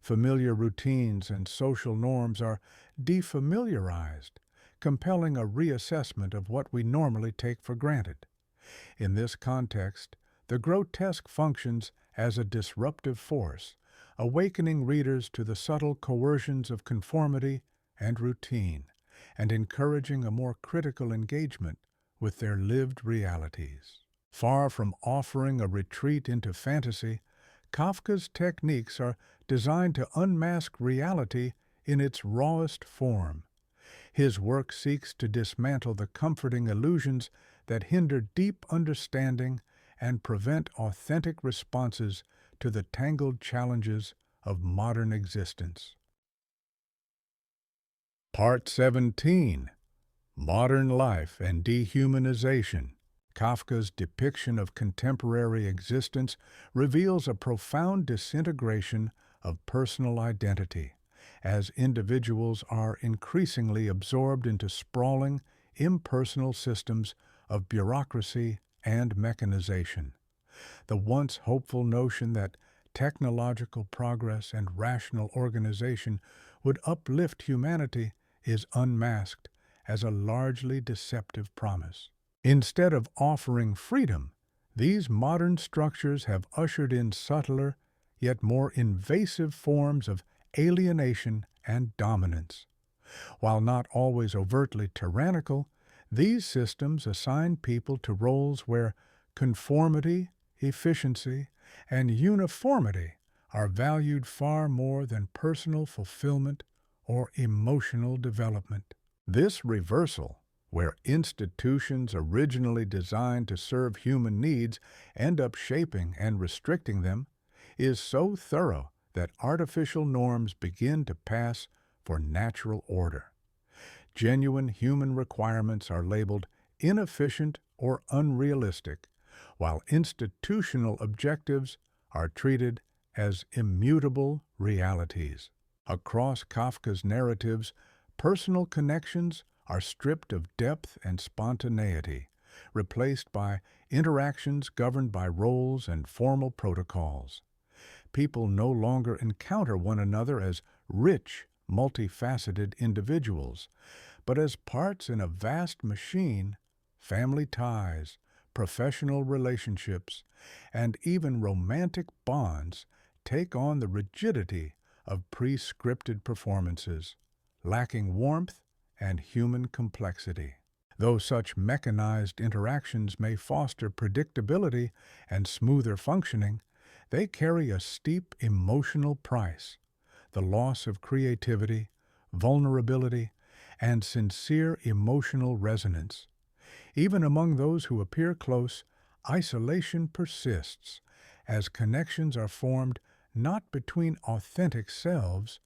Familiar routines and social norms are defamiliarized, compelling a reassessment of what we normally take for granted. In this context, the grotesque functions as a disruptive force, awakening readers to the subtle coercions of conformity and routine, and encouraging a more critical engagement with their lived realities. Far from offering a retreat into fantasy, Kafka's techniques are designed to unmask reality in its rawest form. His work seeks to dismantle the comforting illusions that hinder deep understanding and prevent authentic responses to the tangled challenges of modern existence. Part 17. Modern Life and Dehumanization. Kafka's depiction of contemporary existence reveals a profound disintegration of personal identity, as individuals are increasingly absorbed into sprawling, impersonal systems of bureaucracy and mechanization. The once hopeful notion that technological progress and rational organization would uplift humanity is unmasked as a largely deceptive promise. Instead of offering freedom, these modern structures have ushered in subtler, yet more invasive forms of alienation and dominance. While not always overtly tyrannical, these systems assign people to roles where conformity, efficiency, and uniformity are valued far more than personal fulfillment or emotional development. This reversal, where institutions originally designed to serve human needs end up shaping and restricting them, is so thorough that artificial norms begin to pass for natural order. Genuine human requirements are labeled inefficient or unrealistic, while institutional objectives are treated as immutable realities. Across Kafka's narratives, personal connections are stripped of depth and spontaneity, replaced by interactions governed by roles and formal protocols. People no longer encounter one another as rich, multifaceted individuals, but as parts in a vast machine. Family ties, professional relationships, and even romantic bonds take on the rigidity of pre-scripted performances, lacking warmth and human complexity. Though such mechanized interactions may foster predictability and smoother functioning, they carry a steep emotional price: the loss of creativity, vulnerability, and sincere emotional resonance. Even among those who appear close, isolation persists, as connections are formed not between authentic selves,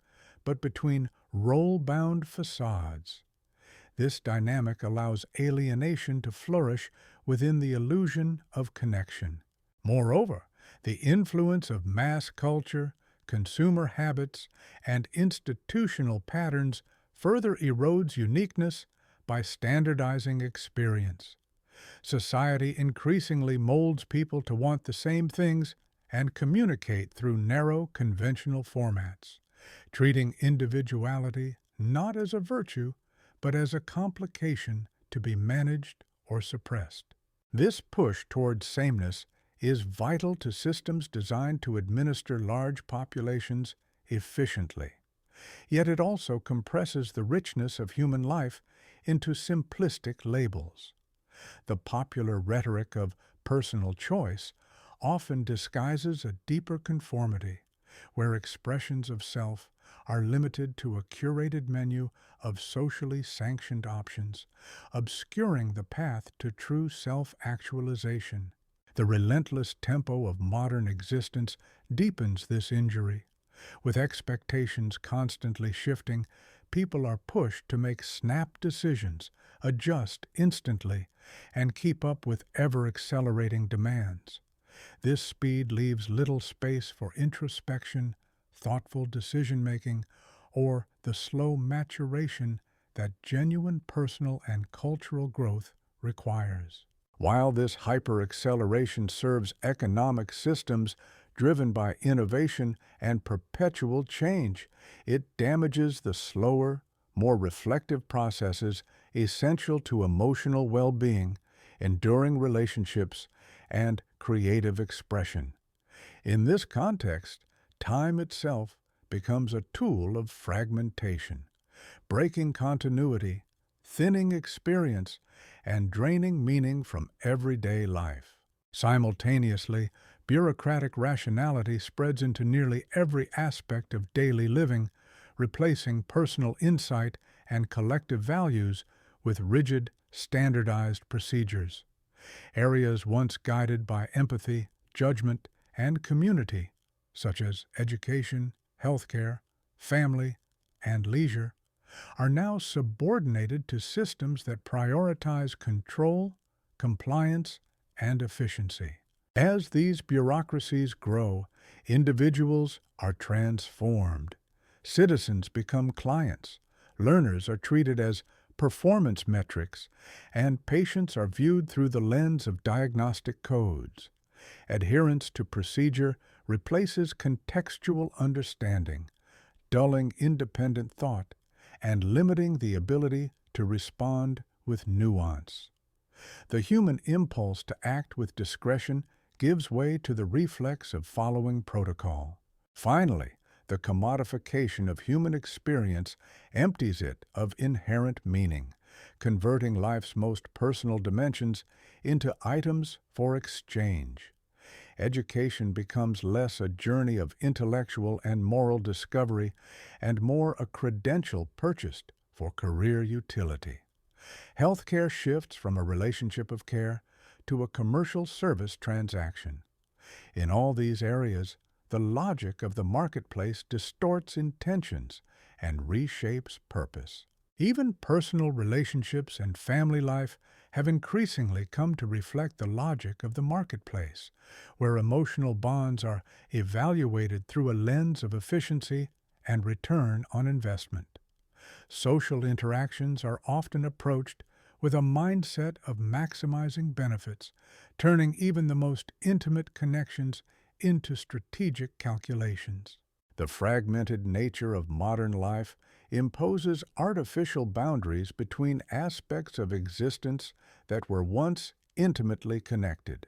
but between role-bound facades. This dynamic allows alienation to flourish within the illusion of connection. Moreover, the influence of mass culture, consumer habits, and institutional patterns further erodes uniqueness by standardizing experience. Society increasingly molds people to want the same things and communicate through narrow, conventional formats, treating individuality not as a virtue, but as a complication to be managed or suppressed. This push toward sameness is vital to systems designed to administer large populations efficiently. Yet it also compresses the richness of human life into simplistic labels. The popular rhetoric of personal choice often disguises a deeper conformity, where expressions of self are limited to a curated menu of socially sanctioned options, obscuring the path to true self-actualization. The relentless tempo of modern existence deepens this injury. With expectations constantly shifting, people are pushed to make snap decisions, adjust instantly, and keep up with ever-accelerating demands. This speed leaves little space for introspection, thoughtful decision-making, or the slow maturation that genuine personal and cultural growth requires. While this hyper-acceleration serves economic systems driven by innovation and perpetual change, it damages the slower, more reflective processes essential to emotional well-being, enduring relationships, and creative expression. In this context, time itself becomes a tool of fragmentation, breaking continuity, thinning experience, and draining meaning from everyday life. Simultaneously, bureaucratic rationality spreads into nearly every aspect of daily living, replacing personal insight and collective values with rigid, standardized procedures. Areas once guided by empathy, judgment, and community, such as education, healthcare, family, and leisure, are now subordinated to systems that prioritize control, compliance, and efficiency. As these bureaucracies grow, individuals are transformed. Citizens become clients, learners are treated as performance metrics, and patients are viewed through the lens of diagnostic codes. Adherence to procedure replaces contextual understanding, dulling independent thought and limiting the ability to respond with nuance. The human impulse to act with discretion gives way to the reflex of following protocol. Finally, the commodification of human experience empties it of inherent meaning, converting life's most personal dimensions into items for exchange. Education becomes less a journey of intellectual and moral discovery and more a credential purchased for career utility. Healthcare shifts from a relationship of care to a commercial service transaction. In all these areas, the logic of the marketplace distorts intentions and reshapes purpose. Even personal relationships and family life have increasingly come to reflect the logic of the marketplace, where emotional bonds are evaluated through a lens of efficiency and return on investment. Social interactions are often approached with a mindset of maximizing benefits, turning even the most intimate connections into strategic calculations. The fragmented nature of modern life imposes artificial boundaries between aspects of existence that were once intimately connected.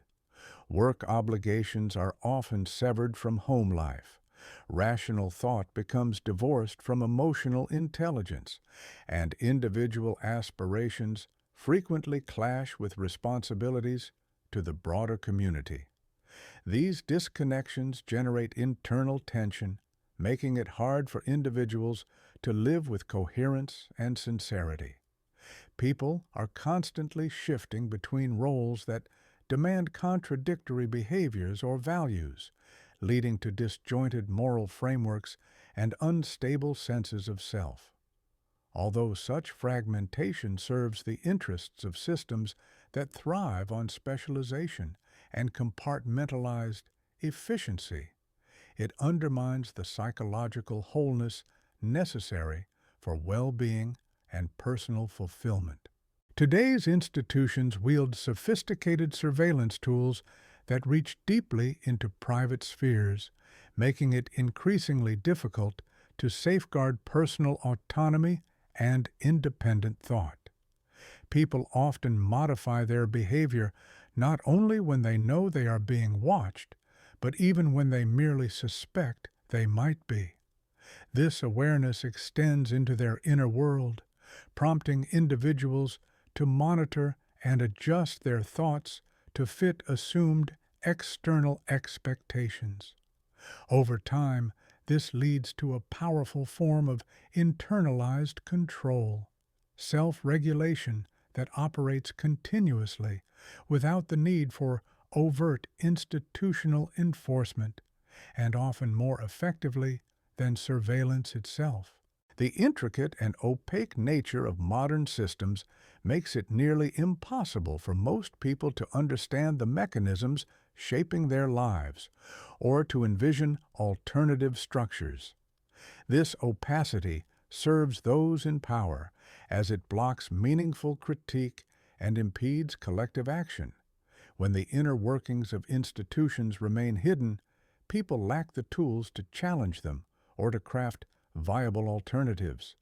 Work obligations are often severed from home life. Rational thought becomes divorced from emotional intelligence, and individual aspirations frequently clash with responsibilities to the broader community. These disconnections generate internal tension, making it hard for individuals to live with coherence and sincerity. People are constantly shifting between roles that demand contradictory behaviors or values, leading to disjointed moral frameworks and unstable senses of self. Although such fragmentation serves the interests of systems that thrive on specialization and compartmentalized efficiency, it undermines the psychological wholeness necessary for well-being and personal fulfillment. Today's institutions wield sophisticated surveillance tools that reach deeply into private spheres, making it increasingly difficult to safeguard personal autonomy and independent thought. People often modify their behavior not only when they know they are being watched, but even when they merely suspect they might be. This awareness extends into their inner world, prompting individuals to monitor and adjust their thoughts to fit assumed external expectations. Over time, this leads to a powerful form of internalized control, self-regulation that operates continuously without the need for overt institutional enforcement, and often more effectively than surveillance itself. The intricate and opaque nature of modern systems makes it nearly impossible for most people to understand the mechanisms shaping their lives, or to envision alternative structures. This opacity serves those in power as it blocks meaningful critique and impedes collective action. When the inner workings of institutions remain hidden, people lack the tools to challenge them or to craft viable alternatives.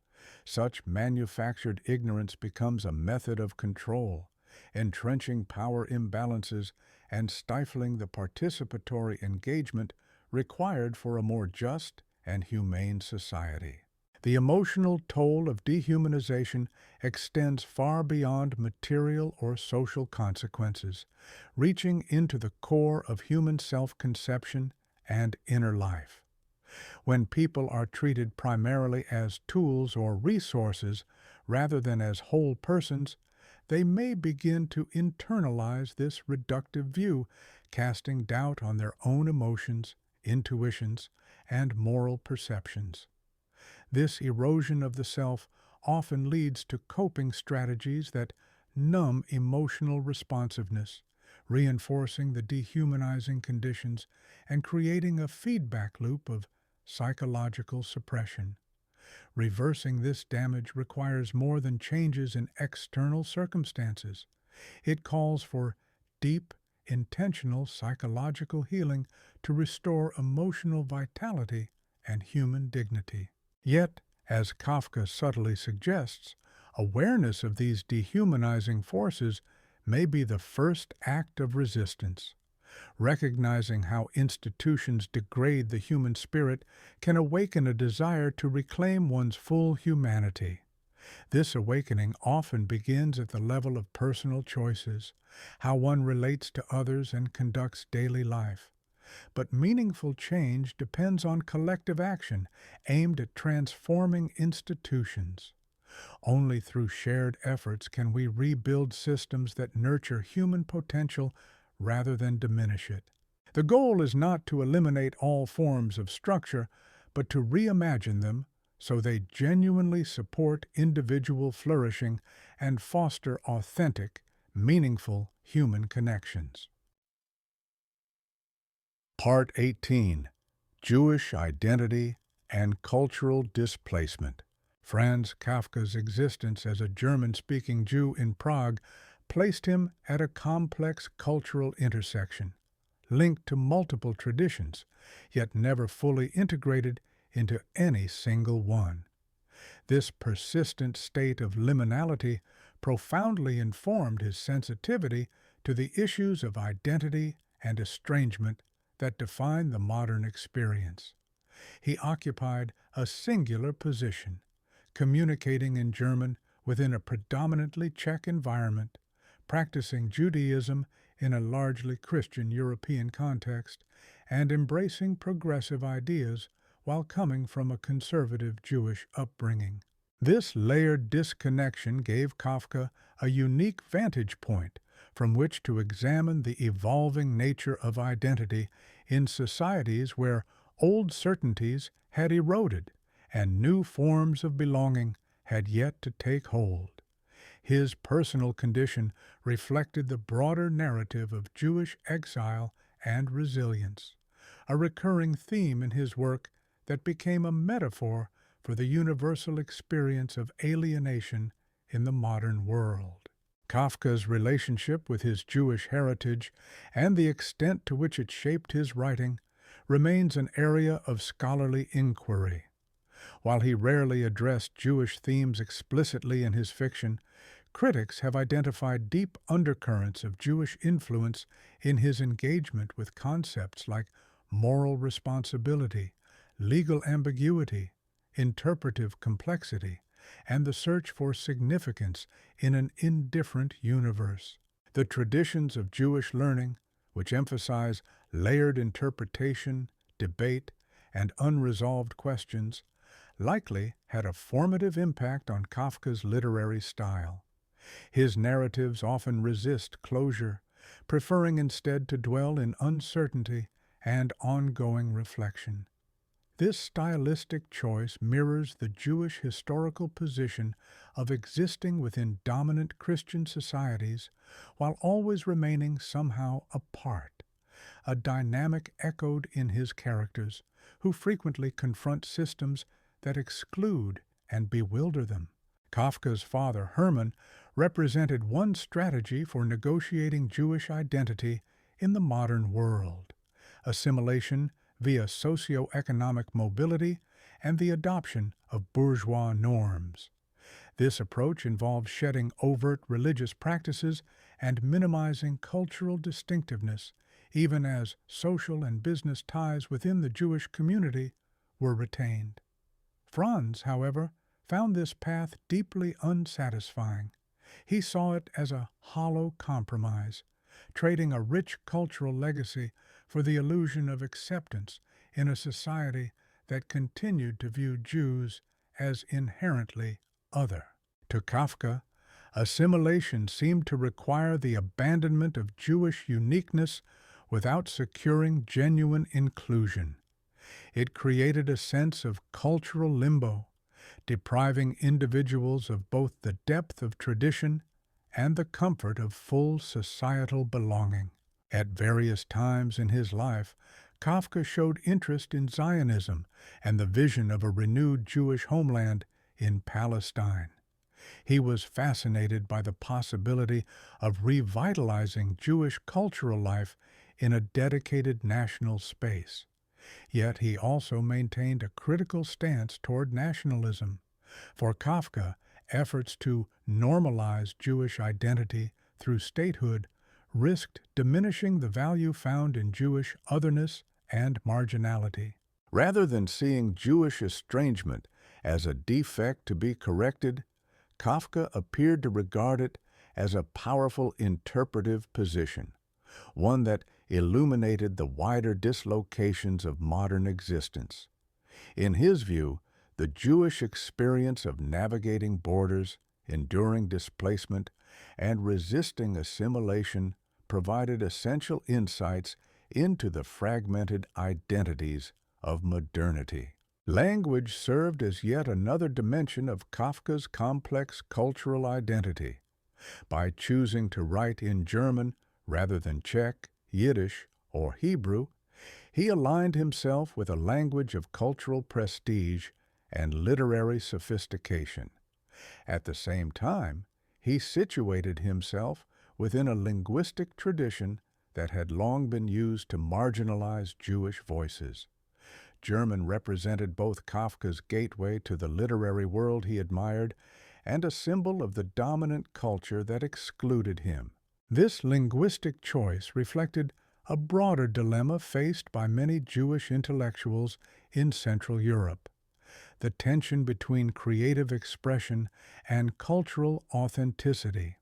Such manufactured ignorance becomes a method of control, entrenching power imbalances and stifling the participatory engagement required for a more just and humane society. The emotional toll of dehumanization extends far beyond material or social consequences, reaching into the core of human self-conception and inner life. When people are treated primarily as tools or resources rather than as whole persons, they may begin to internalize this reductive view, casting doubt on their own emotions, intuitions, and moral perceptions. This erosion of the self often leads to coping strategies that numb emotional responsiveness, reinforcing the dehumanizing conditions and creating a feedback loop of psychological suppression. Reversing this damage requires more than changes in external circumstances. It calls for deep, intentional psychological healing to restore emotional vitality and human dignity. Yet, as Kafka subtly suggests, awareness of these dehumanizing forces may be the first act of resistance. Recognizing how institutions degrade the human spirit can awaken a desire to reclaim one's full humanity. This awakening often begins at the level of personal choices, how one relates to others and conducts daily life. But meaningful change depends on collective action aimed at transforming institutions. Only through shared efforts can we rebuild systems that nurture human potential rather than diminish it. The goal is not to eliminate all forms of structure, but to reimagine them so they genuinely support individual flourishing and foster authentic, meaningful human connections. Part 18. Jewish Identity and Cultural Displacement. Franz Kafka's existence as a German-speaking Jew in Prague placed him at a complex cultural intersection, linked to multiple traditions, yet never fully integrated into any single one. This persistent state of liminality profoundly informed his sensitivity to the issues of identity and estrangement that define the modern experience. He occupied a singular position, communicating in German within a predominantly Czech environment, practicing Judaism in a largely Christian European context, and embracing progressive ideas while coming from a conservative Jewish upbringing. This layered disconnection gave Kafka a unique vantage point from which to examine the evolving nature of identity in societies where old certainties had eroded and new forms of belonging had yet to take hold. His personal condition reflected the broader narrative of Jewish exile and resilience, a recurring theme in his work that became a metaphor for the universal experience of alienation in the modern world. Kafka's relationship with his Jewish heritage and the extent to which it shaped his writing remains an area of scholarly inquiry. While he rarely addressed Jewish themes explicitly in his fiction, critics have identified deep undercurrents of Jewish influence in his engagement with concepts like moral responsibility, legal ambiguity, interpretive complexity, and the search for significance in an indifferent universe. The traditions of Jewish learning, which emphasize layered interpretation, debate, and unresolved questions, likely had a formative impact on Kafka's literary style. His narratives often resist closure, preferring instead to dwell in uncertainty and ongoing reflection. This stylistic choice mirrors the Jewish historical position of existing within dominant Christian societies while always remaining somehow apart, a dynamic echoed in his characters, who frequently confront systems that exclude and bewilder them. Kafka's father, Hermann, represented one strategy for negotiating Jewish identity in the modern world: assimilation via socio-economic mobility and the adoption of bourgeois norms. This approach involved shedding overt religious practices and minimizing cultural distinctiveness even as social and business ties within the Jewish community were retained. Franz, however, found this path deeply unsatisfying. He saw it as a hollow compromise, trading a rich cultural legacy for the illusion of acceptance in a society that continued to view Jews as inherently other. To Kafka, assimilation seemed to require the abandonment of Jewish uniqueness without securing genuine inclusion. It created a sense of cultural limbo, depriving individuals of both the depth of tradition and the comfort of full societal belonging. At various times in his life, Kafka showed interest in Zionism and the vision of a renewed Jewish homeland in Palestine. He was fascinated by the possibility of revitalizing Jewish cultural life in a dedicated national space. Yet he also maintained a critical stance toward nationalism. For Kafka, efforts to normalize Jewish identity through statehood risked diminishing the value found in Jewish otherness and marginality. Rather than seeing Jewish estrangement as a defect to be corrected, Kafka appeared to regard it as a powerful interpretive position, one that illuminated the wider dislocations of modern existence. In his view, the Jewish experience of navigating borders, enduring displacement, and resisting assimilation provided essential insights into the fragmented identities of modernity. Language served as yet another dimension of Kafka's complex cultural identity. By choosing to write in German rather than Czech, Yiddish, or Hebrew, he aligned himself with a language of cultural prestige and literary sophistication. At the same time, he situated himself within a linguistic tradition that had long been used to marginalize Jewish voices. German represented both Kafka's gateway to the literary world he admired and a symbol of the dominant culture that excluded him. This linguistic choice reflected a broader dilemma faced by many Jewish intellectuals in Central Europe: the tension between creative expression and cultural authenticity.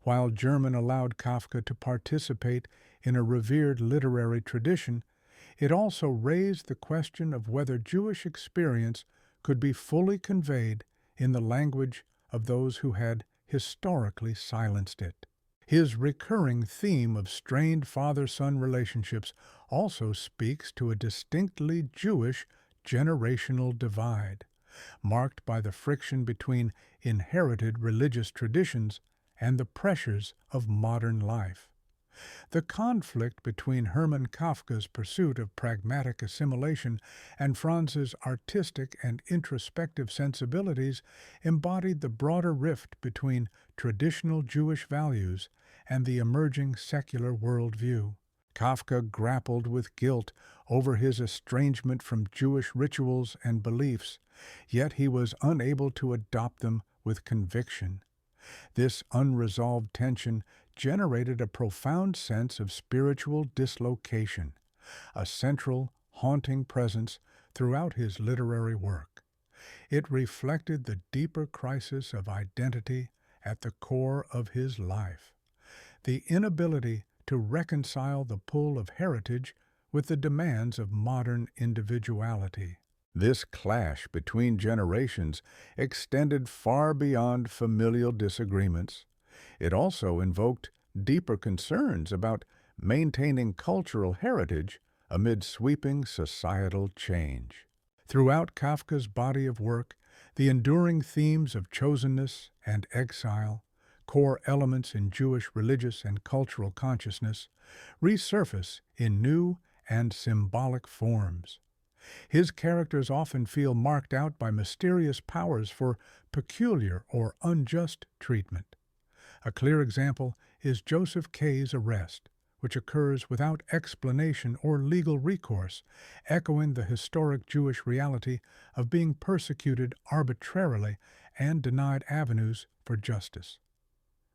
While German allowed Kafka to participate in a revered literary tradition, it also raised the question of whether Jewish experience could be fully conveyed in the language of those who had historically silenced it. His recurring theme of strained father-son relationships also speaks to a distinctly Jewish generational divide, marked by the friction between inherited religious traditions and the pressures of modern life. The conflict between Hermann Kafka's pursuit of pragmatic assimilation and Franz's artistic and introspective sensibilities embodied the broader rift between traditional Jewish values and the emerging secular worldview. Kafka grappled with guilt over his estrangement from Jewish rituals and beliefs, yet he was unable to adopt them with conviction. This unresolved tension generated a profound sense of spiritual dislocation, a central, haunting presence throughout his literary work. It reflected the deeper crisis of identity at the core of his life, the inability to reconcile the pull of heritage with the demands of modern individuality. This clash between generations extended far beyond familial disagreements. It also invoked deeper concerns about maintaining cultural heritage amid sweeping societal change. Throughout Kafka's body of work, the enduring themes of chosenness and exile, core elements in Jewish religious and cultural consciousness, resurface in new and symbolic forms. His characters often feel marked out by mysterious powers for peculiar or unjust treatment. A clear example is Joseph K's arrest, which occurs without explanation or legal recourse, echoing the historic Jewish reality of being persecuted arbitrarily and denied avenues for justice.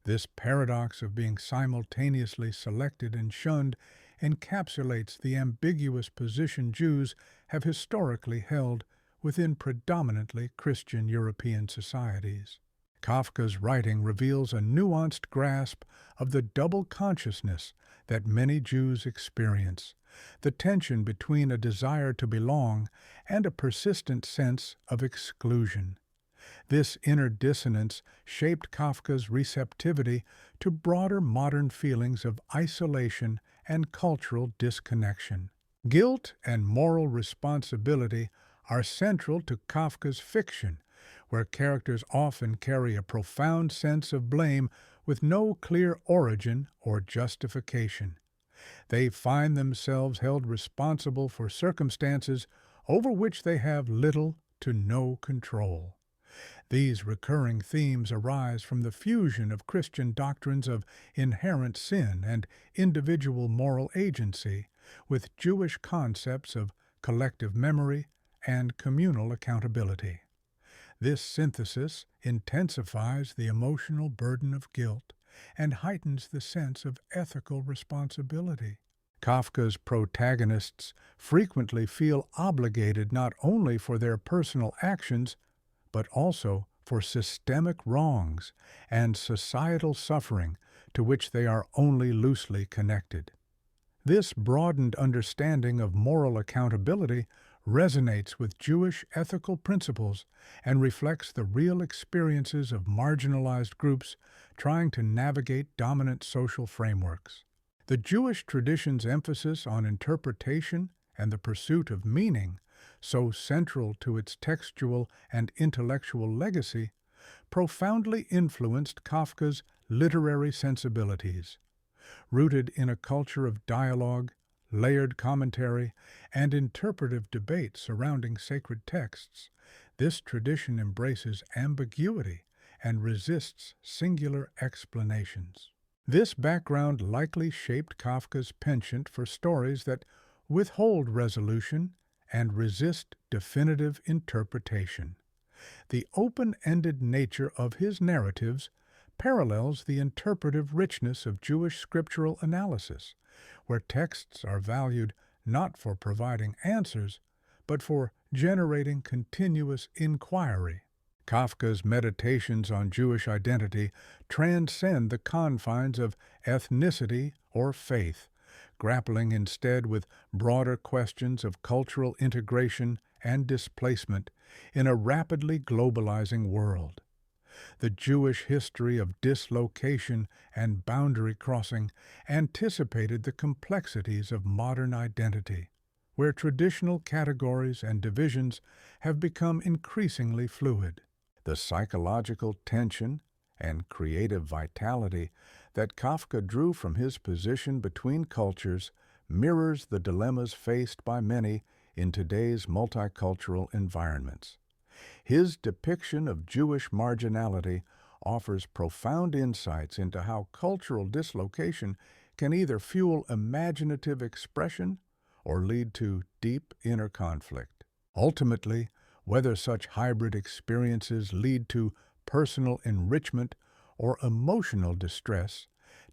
This paradox of being simultaneously selected and shunned encapsulates the ambiguous position Jews have historically held within predominantly Christian European societies. Kafka's writing reveals a nuanced grasp of the double consciousness that many Jews experience, the tension between a desire to belong and a persistent sense of exclusion. This inner dissonance shaped Kafka's receptivity to broader modern feelings of isolation and cultural disconnection. Guilt and moral responsibility are central to Kafka's fiction, where characters often carry a profound sense of blame with no clear origin or justification. They find themselves held responsible for circumstances over which they have little to no control. These recurring themes arise from the fusion of Christian doctrines of inherent sin and individual moral agency with Jewish concepts of collective memory and communal accountability. This synthesis intensifies the emotional burden of guilt and heightens the sense of ethical responsibility. Kafka's protagonists frequently feel obligated not only for their personal actions, but also for systemic wrongs and societal suffering to which they are only loosely connected. This broadened understanding of moral accountability resonates with Jewish ethical principles and reflects the real experiences of marginalized groups trying to navigate dominant social frameworks. The Jewish tradition's emphasis on interpretation and the pursuit of meaning, so central to its textual and intellectual legacy, profoundly influenced Kafka's literary sensibilities. Rooted in a culture of dialogue, layered commentary, and interpretive debate surrounding sacred texts, this tradition embraces ambiguity and resists singular explanations. This background likely shaped Kafka's penchant for stories that withhold resolution and resist definitive interpretation. The open-ended nature of his narratives parallels the interpretive richness of Jewish scriptural analysis, where texts are valued not for providing answers, but for generating continuous inquiry. Kafka's meditations on Jewish identity transcend the confines of ethnicity or faith, grappling instead with broader questions of cultural integration and displacement in a rapidly globalizing world. The Jewish history of dislocation and boundary crossing anticipated the complexities of modern identity, where traditional categories and divisions have become increasingly fluid. The psychological tension and creative vitality that Kafka drew from his position between cultures mirrors the dilemmas faced by many in today's multicultural environments. His depiction of Jewish marginality offers profound insights into how cultural dislocation can either fuel imaginative expression or lead to deep inner conflict. Ultimately, whether such hybrid experiences lead to personal enrichment or emotional distress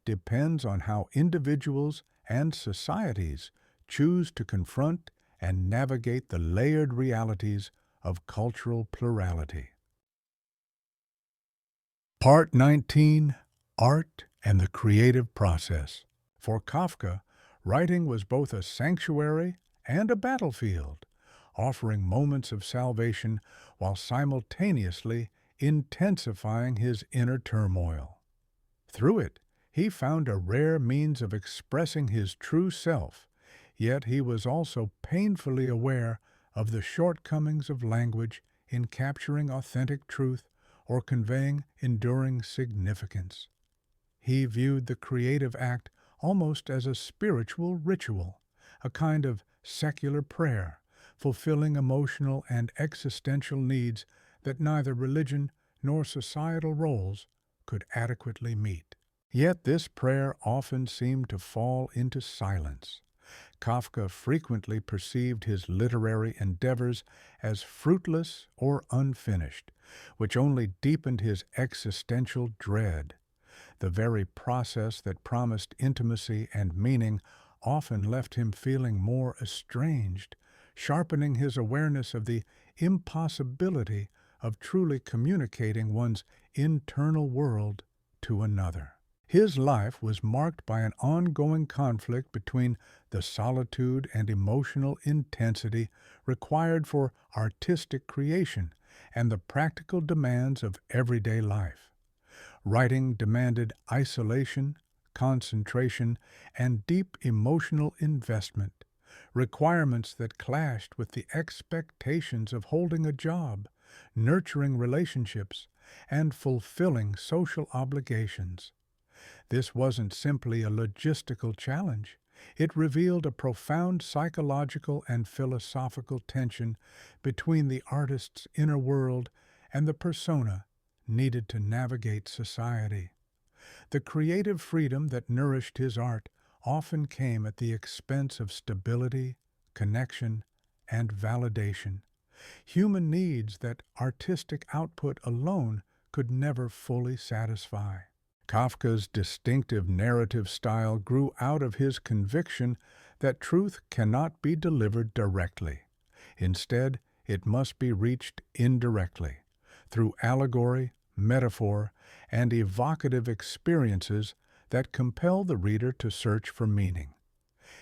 depends on how individuals and societies choose to confront and navigate the layered realities of cultural plurality. Part 19: Art and the Creative Process. For Kafka, writing was both a sanctuary and a battlefield, offering moments of salvation while simultaneously intensifying his inner turmoil. Through it, he found a rare means of expressing his true self, yet he was also painfully aware of the shortcomings of language in capturing authentic truth or conveying enduring significance. He viewed the creative act almost as a spiritual ritual, a kind of secular prayer, fulfilling emotional and existential needs that neither religion nor societal roles could adequately meet. Yet this prayer often seemed to fall into silence. Kafka frequently perceived his literary endeavors as fruitless or unfinished, which only deepened his existential dread. The very process that promised intimacy and meaning often left him feeling more estranged, sharpening his awareness of the impossibility of truly communicating one's internal world to another. His life was marked by an ongoing conflict between the solitude and emotional intensity required for artistic creation and the practical demands of everyday life. Writing demanded isolation, concentration, and deep emotional investment, requirements that clashed with the expectations of holding a job, nurturing relationships, and fulfilling social obligations. This wasn't simply a logistical challenge. It revealed a profound psychological and philosophical tension between the artist's inner world and the persona needed to navigate society. The creative freedom that nourished his art often came at the expense of stability, connection, and validation, human needs that artistic output alone could never fully satisfy. Kafka's distinctive narrative style grew out of his conviction that truth cannot be delivered directly. Instead, it must be reached indirectly, through allegory, metaphor, and evocative experiences that compel the reader to search for meaning.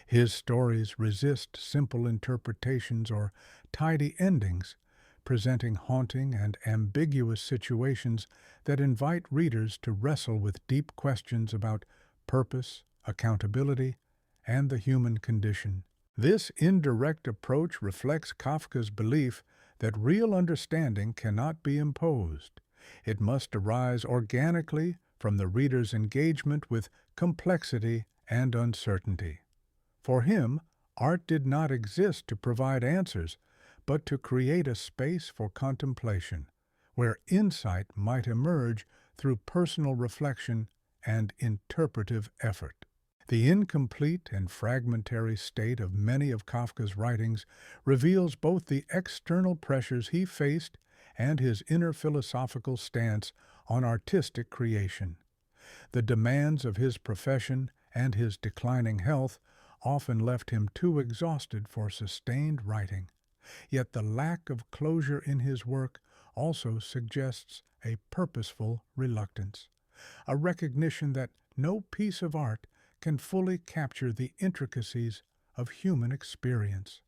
His stories resist simple interpretations or tidy endings, presenting haunting and ambiguous situations that invite readers to wrestle with deep questions about purpose, accountability, and the human condition. This indirect approach reflects Kafka's belief that real understanding cannot be imposed. It must arise organically from the reader's engagement with complexity and uncertainty. For him, art did not exist to provide answers, but to create a space for contemplation, where insight might emerge through personal reflection and interpretive effort. The incomplete and fragmentary state of many of Kafka's writings reveals both the external pressures he faced and his inner philosophical stance on artistic creation. The demands of his profession and his declining health often left him too exhausted for sustained writing. Yet the lack of closure in his work also suggests a purposeful reluctance, a recognition that no piece of art can fully capture the intricacies of human experience.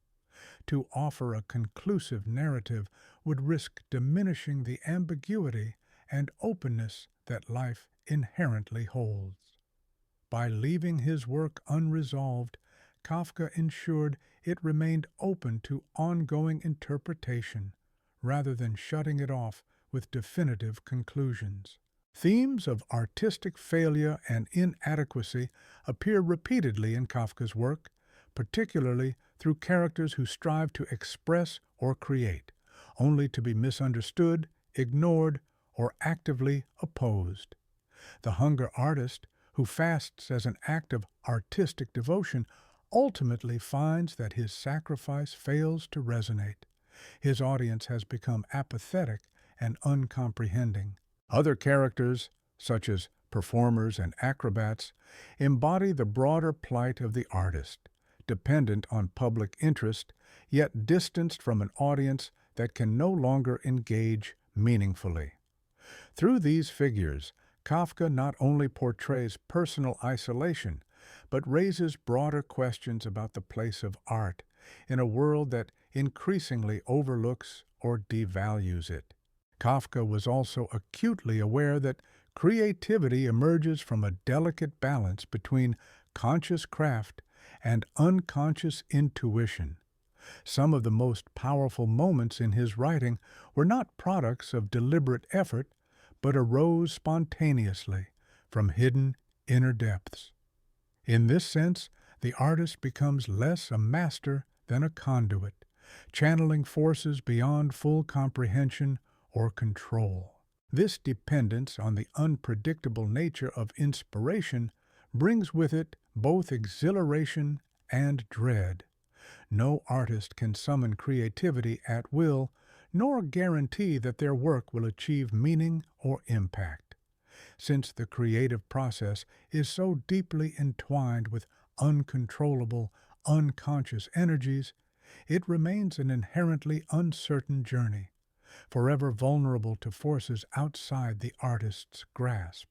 To offer a conclusive narrative would risk diminishing the ambiguity and openness that life inherently holds. By leaving his work unresolved, Kafka ensured it remained open to ongoing interpretation, rather than shutting it off with definitive conclusions. Themes of artistic failure and inadequacy appear repeatedly in Kafka's work, particularly through characters who strive to express or create, only to be misunderstood, ignored, or actively opposed. The hunger artist, who fasts as an act of artistic devotion, ultimately finds that his sacrifice fails to resonate. His audience has become apathetic and uncomprehending. Other characters, such as performers and acrobats, embody the broader plight of the artist, dependent on public interest, yet distanced from an audience that can no longer engage meaningfully. Through these figures, Kafka not only portrays personal isolation, but raises broader questions about the place of art in a world that increasingly overlooks or devalues it. Kafka was also acutely aware that creativity emerges from a delicate balance between conscious craft and unconscious intuition. Some of the most powerful moments in his writing were not products of deliberate effort, but arose spontaneously from hidden inner depths. In this sense, the artist becomes less a master than a conduit, channeling forces beyond full comprehension or control. This dependence on the unpredictable nature of inspiration brings with it both exhilaration and dread. No artist can summon creativity at will, nor guarantee that their work will achieve meaning or impact. Since the creative process is so deeply entwined with uncontrollable, unconscious energies, it remains an inherently uncertain journey, forever vulnerable to forces outside the artist's grasp.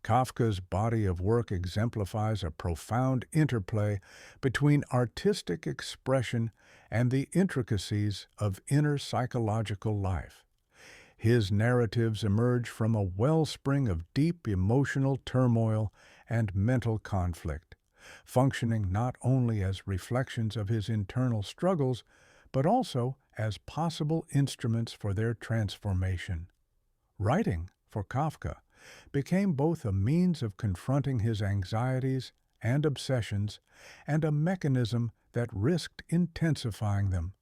Kafka's body of work exemplifies a profound interplay between artistic expression and the intricacies of inner psychological life. His narratives emerge from a wellspring of deep emotional turmoil and mental conflict, functioning not only as reflections of his internal struggles, but also as possible instruments for their transformation. Writing, for Kafka, became both a means of confronting his anxieties and obsessions and a mechanism that risked intensifying them,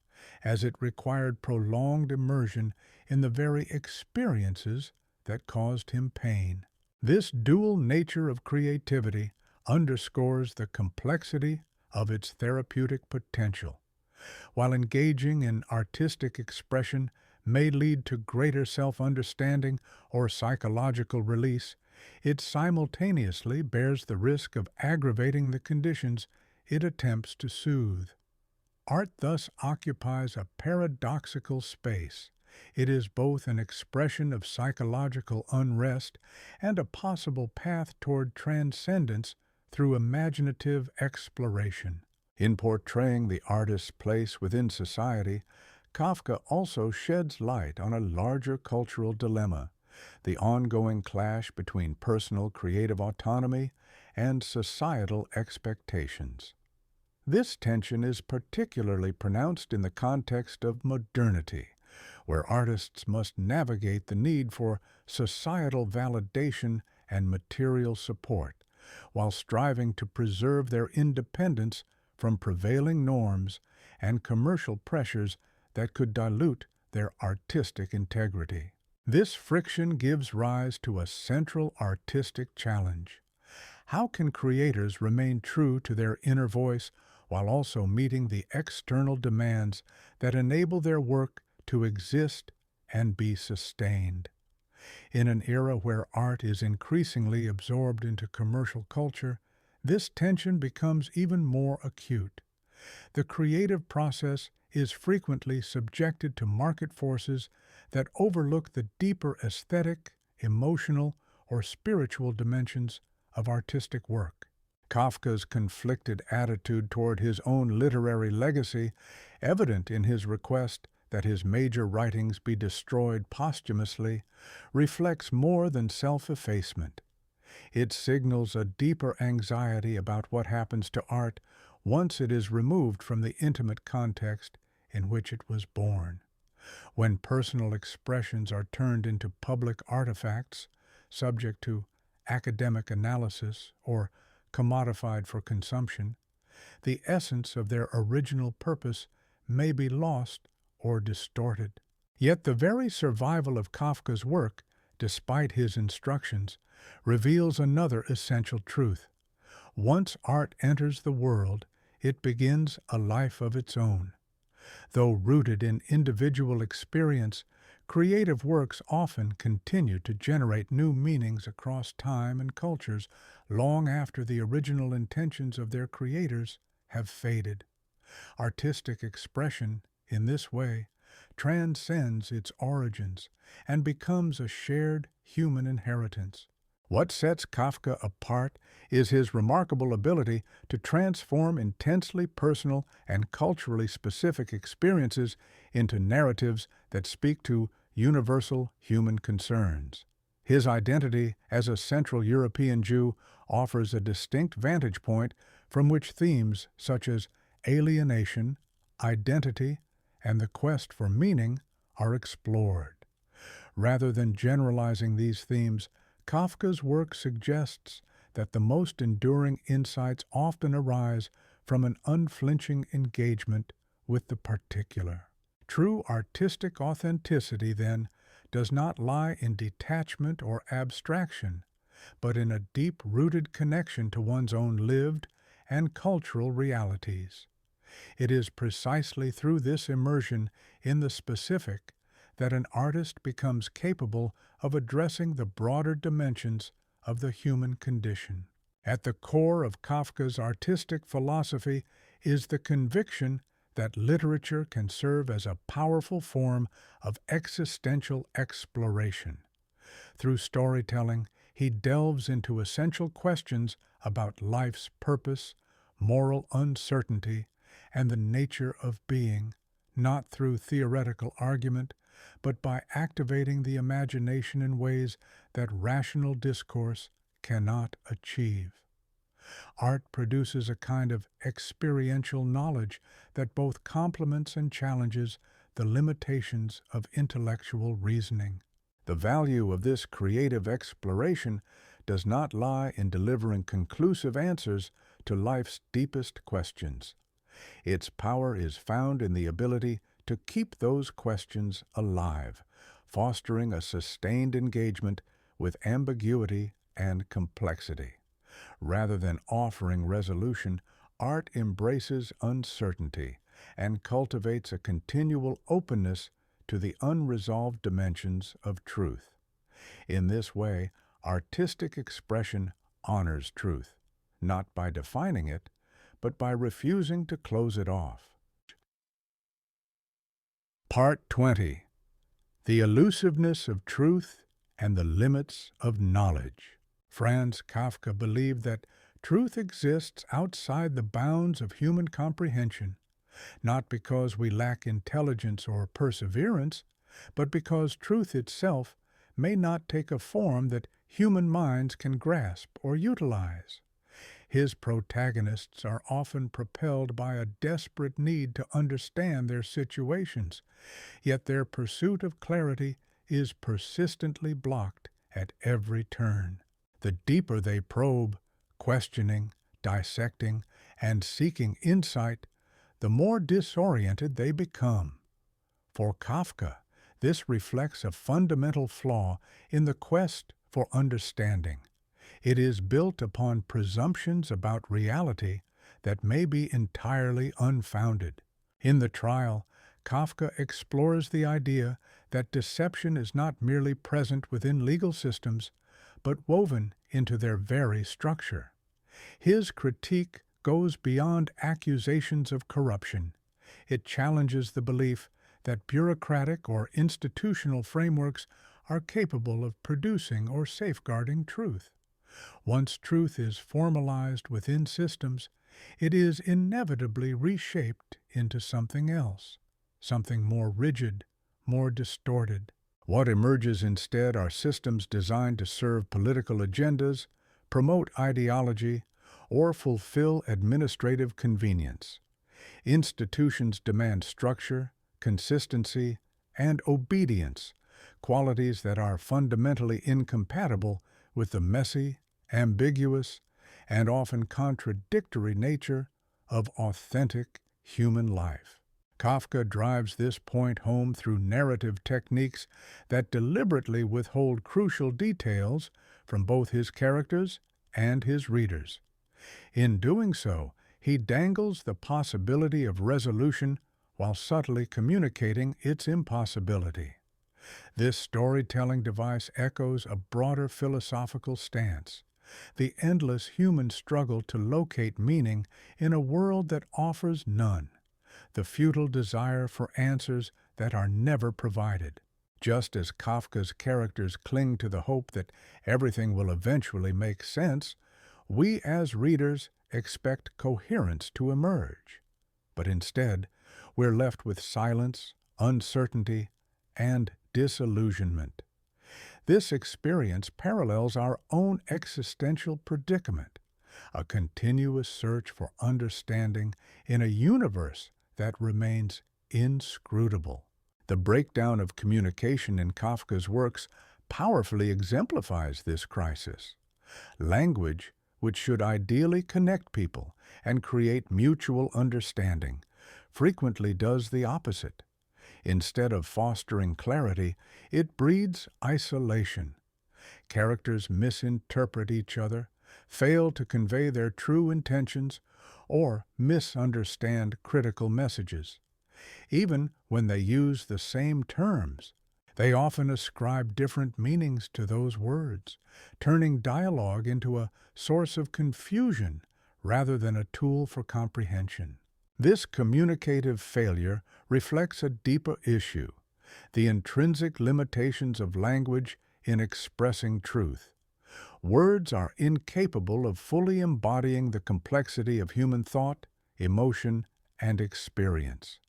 as it required prolonged immersion in the very experiences that caused him pain. This dual nature of creativity underscores the complexity of its therapeutic potential. While engaging in artistic expression may lead to greater self-understanding or psychological release, it simultaneously bears the risk of aggravating the conditions it attempts to soothe. Art thus occupies a paradoxical space. It is both an expression of psychological unrest and a possible path toward transcendence through imaginative exploration. In portraying the artist's place within society, Kafka also sheds light on a larger cultural dilemma, the ongoing clash between personal creative autonomy and societal expectations. This tension is particularly pronounced in the context of modernity, where artists must navigate the need for societal validation and material support, while striving to preserve their independence from prevailing norms and commercial pressures that could dilute their artistic integrity. This friction gives rise to a central artistic challenge. How can creators remain true to their inner voice while also meeting the external demands that enable their work to exist and be sustained? In an era where art is increasingly absorbed into commercial culture, this tension becomes even more acute. The creative process is frequently subjected to market forces that overlook the deeper aesthetic, emotional, or spiritual dimensions of artistic work. Kafka's conflicted attitude toward his own literary legacy, evident in his request that his major writings be destroyed posthumously, reflects more than self-effacement. It signals a deeper anxiety about what happens to art once it is removed from the intimate context in which it was born. When personal expressions are turned into public artifacts, subject to academic analysis or commodified for consumption, the essence of their original purpose may be lost or distorted. Yet the very survival of Kafka's work, despite his instructions, reveals another essential truth. Once art enters the world, it begins a life of its own. Though rooted in individual experience, creative works often continue to generate new meanings across time and cultures long after the original intentions of their creators have faded. Artistic expression, in this way, transcends its origins and becomes a shared human inheritance. What sets Kafka apart is his remarkable ability to transform intensely personal and culturally specific experiences into narratives that speak to universal human concerns. His identity as a Central European Jew offers a distinct vantage point from which themes such as alienation, identity, and the quest for meaning are explored. Rather than generalizing these themes, Kafka's work suggests that the most enduring insights often arise from an unflinching engagement with the particular. True artistic authenticity, then, does not lie in detachment or abstraction, but in a deep-rooted connection to one's own lived and cultural realities. It is precisely through this immersion in the specific that an artist becomes capable of addressing the broader dimensions of the human condition. At the core of Kafka's artistic philosophy is the conviction that literature can serve as a powerful form of existential exploration. Through storytelling, he delves into essential questions about life's purpose, moral uncertainty, and the nature of being, not through theoretical argument, but by activating the imagination in ways that rational discourse cannot achieve. Art produces a kind of experiential knowledge that both complements and challenges the limitations of intellectual reasoning. The value of this creative exploration does not lie in delivering conclusive answers to life's deepest questions. Its power is found in the ability to keep those questions alive, fostering a sustained engagement with ambiguity and complexity. Rather than offering resolution, art embraces uncertainty and cultivates a continual openness to the unresolved dimensions of truth. In this way, artistic expression honors truth, not by defining it, but by refusing to close it off. Part 20. The Elusiveness of Truth and the Limits of Knowledge. Franz Kafka believed that truth exists outside the bounds of human comprehension, not because we lack intelligence or perseverance, but because truth itself may not take a form that human minds can grasp or utilize. His protagonists are often propelled by a desperate need to understand their situations, yet their pursuit of clarity is persistently blocked at every turn. The deeper they probe, questioning, dissecting, and seeking insight, the more disoriented they become. For Kafka, this reflects a fundamental flaw in the quest for understanding. It is built upon presumptions about reality that may be entirely unfounded. In the trial, Kafka explores the idea that deception is not merely present within legal systems, but woven into their very structure. His critique goes beyond accusations of corruption. It challenges the belief that bureaucratic or institutional frameworks are capable of producing or safeguarding truth. Once truth is formalized within systems, it is inevitably reshaped into something else, something more rigid, more distorted. What emerges instead are systems designed to serve political agendas, promote ideology, or fulfill administrative convenience. Institutions demand structure, consistency, and obedience, qualities that are fundamentally incompatible with the messy, ambiguous, and often contradictory nature of authentic human life. Kafka drives this point home through narrative techniques that deliberately withhold crucial details from both his characters and his readers. In doing so, he dangles the possibility of resolution while subtly communicating its impossibility. This storytelling device echoes a broader philosophical stance, the endless human struggle to locate meaning in a world that offers none, the futile desire for answers that are never provided. Just as Kafka's characters cling to the hope that everything will eventually make sense, we as readers expect coherence to emerge. But instead, we're left with silence, uncertainty, and disillusionment. This experience parallels our own existential predicament, a continuous search for understanding in a universe that remains inscrutable. The breakdown of communication in Kafka's works powerfully exemplifies this crisis. Language, which should ideally connect people and create mutual understanding, frequently does the opposite. Instead of fostering clarity, it breeds isolation. Characters misinterpret each other, fail to convey their true intentions, or misunderstand critical messages. Even when they use the same terms, They often ascribe different meanings to those words, turning dialogue into a source of confusion rather than a tool for comprehension. This communicative failure reflects a deeper issue: the intrinsic limitations of language in expressing truth. Words are incapable of fully embodying the complexity of human thought, emotion, and experience.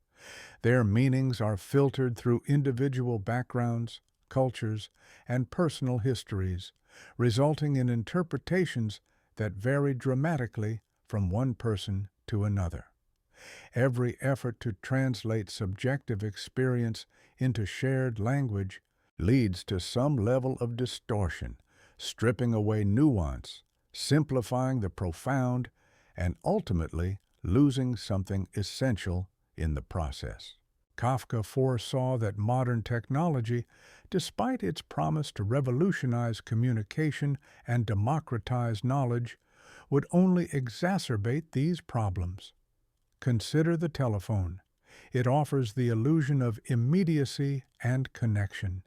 Their meanings are filtered through individual backgrounds, cultures, and personal histories, resulting in interpretations that vary dramatically from one person to another. Every effort to translate subjective experience into shared language leads to some level of distortion, stripping away nuance, simplifying the profound, and ultimately losing something essential in the process. Kafka foresaw that modern technology, despite its promise to revolutionize communication and democratize knowledge, would only exacerbate these problems. Consider the telephone. It offers the illusion of immediacy and connection,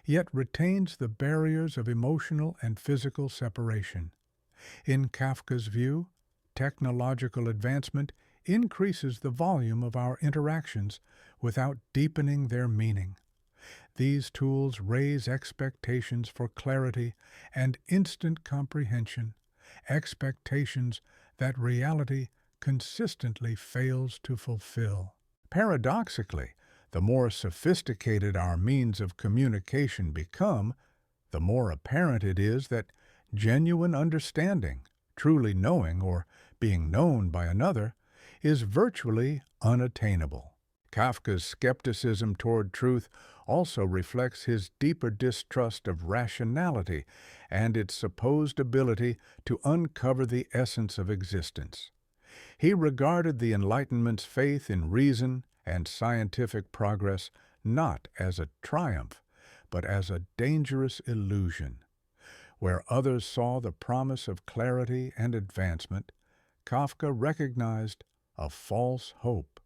yet retains the barriers of emotional and physical separation. In Kafka's view, technological advancement increases the volume of our interactions without deepening their meaning. These tools raise expectations for clarity and instant comprehension, expectations that reality consistently fails to fulfill. Paradoxically, the more sophisticated our means of communication become, the more apparent it is that genuine understanding, truly knowing or being known by another, is virtually unattainable. Kafka's skepticism toward truth also reflects his deeper distrust of rationality and its supposed ability to uncover the essence of existence. He regarded the Enlightenment's faith in reason and scientific progress not as a triumph, but as a dangerous illusion. Where others saw the promise of clarity and advancement, Kafka recognized a false hope,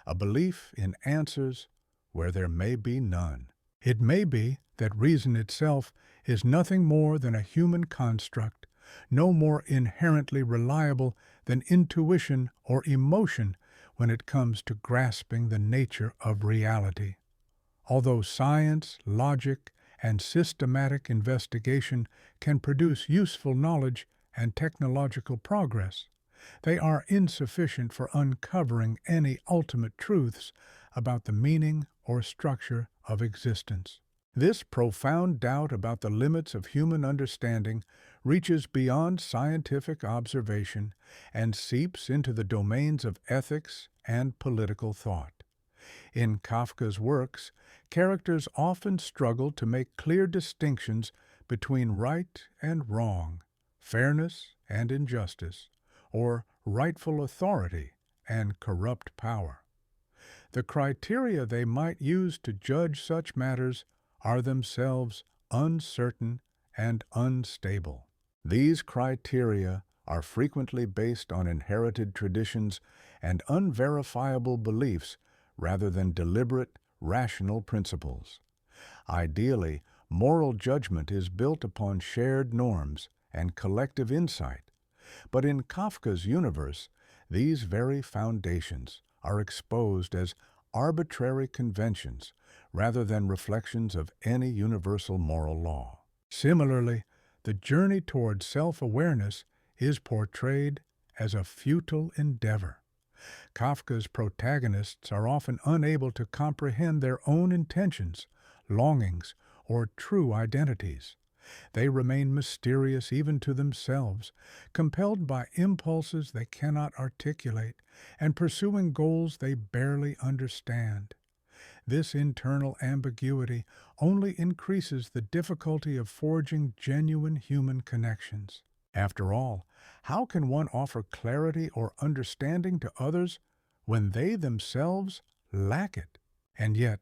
a belief in answers where there may be none. It may be that reason itself is nothing more than a human construct, no more inherently reliable than intuition or emotion when it comes to grasping the nature of reality. Although science, logic, and systematic investigation can produce useful knowledge and technological progress, they are insufficient for uncovering any ultimate truths about the meaning or structure of existence. This profound doubt about the limits of human understanding reaches beyond scientific observation and seeps into the domains of ethics and political thought. In Kafka's works, characters often struggle to make clear distinctions between right and wrong, fairness and injustice, or rightful authority and corrupt power. The criteria they might use to judge such matters are themselves uncertain and unstable. These criteria are frequently based on inherited traditions and unverifiable beliefs rather than deliberate, rational principles. Ideally, moral judgment is built upon shared norms and collective insight, but in Kafka's universe, these very foundations are exposed as arbitrary conventions rather than reflections of any universal moral law. Similarly, the journey toward self-awareness is portrayed as a futile endeavor. Kafka's protagonists are often unable to comprehend their own intentions, longings, or true identities. They remain mysterious even to themselves, compelled by impulses they cannot articulate, and pursuing goals they barely understand. This internal ambiguity only increases the difficulty of forging genuine human connections. After all, how can one offer clarity or understanding to others when they themselves lack it? And yet,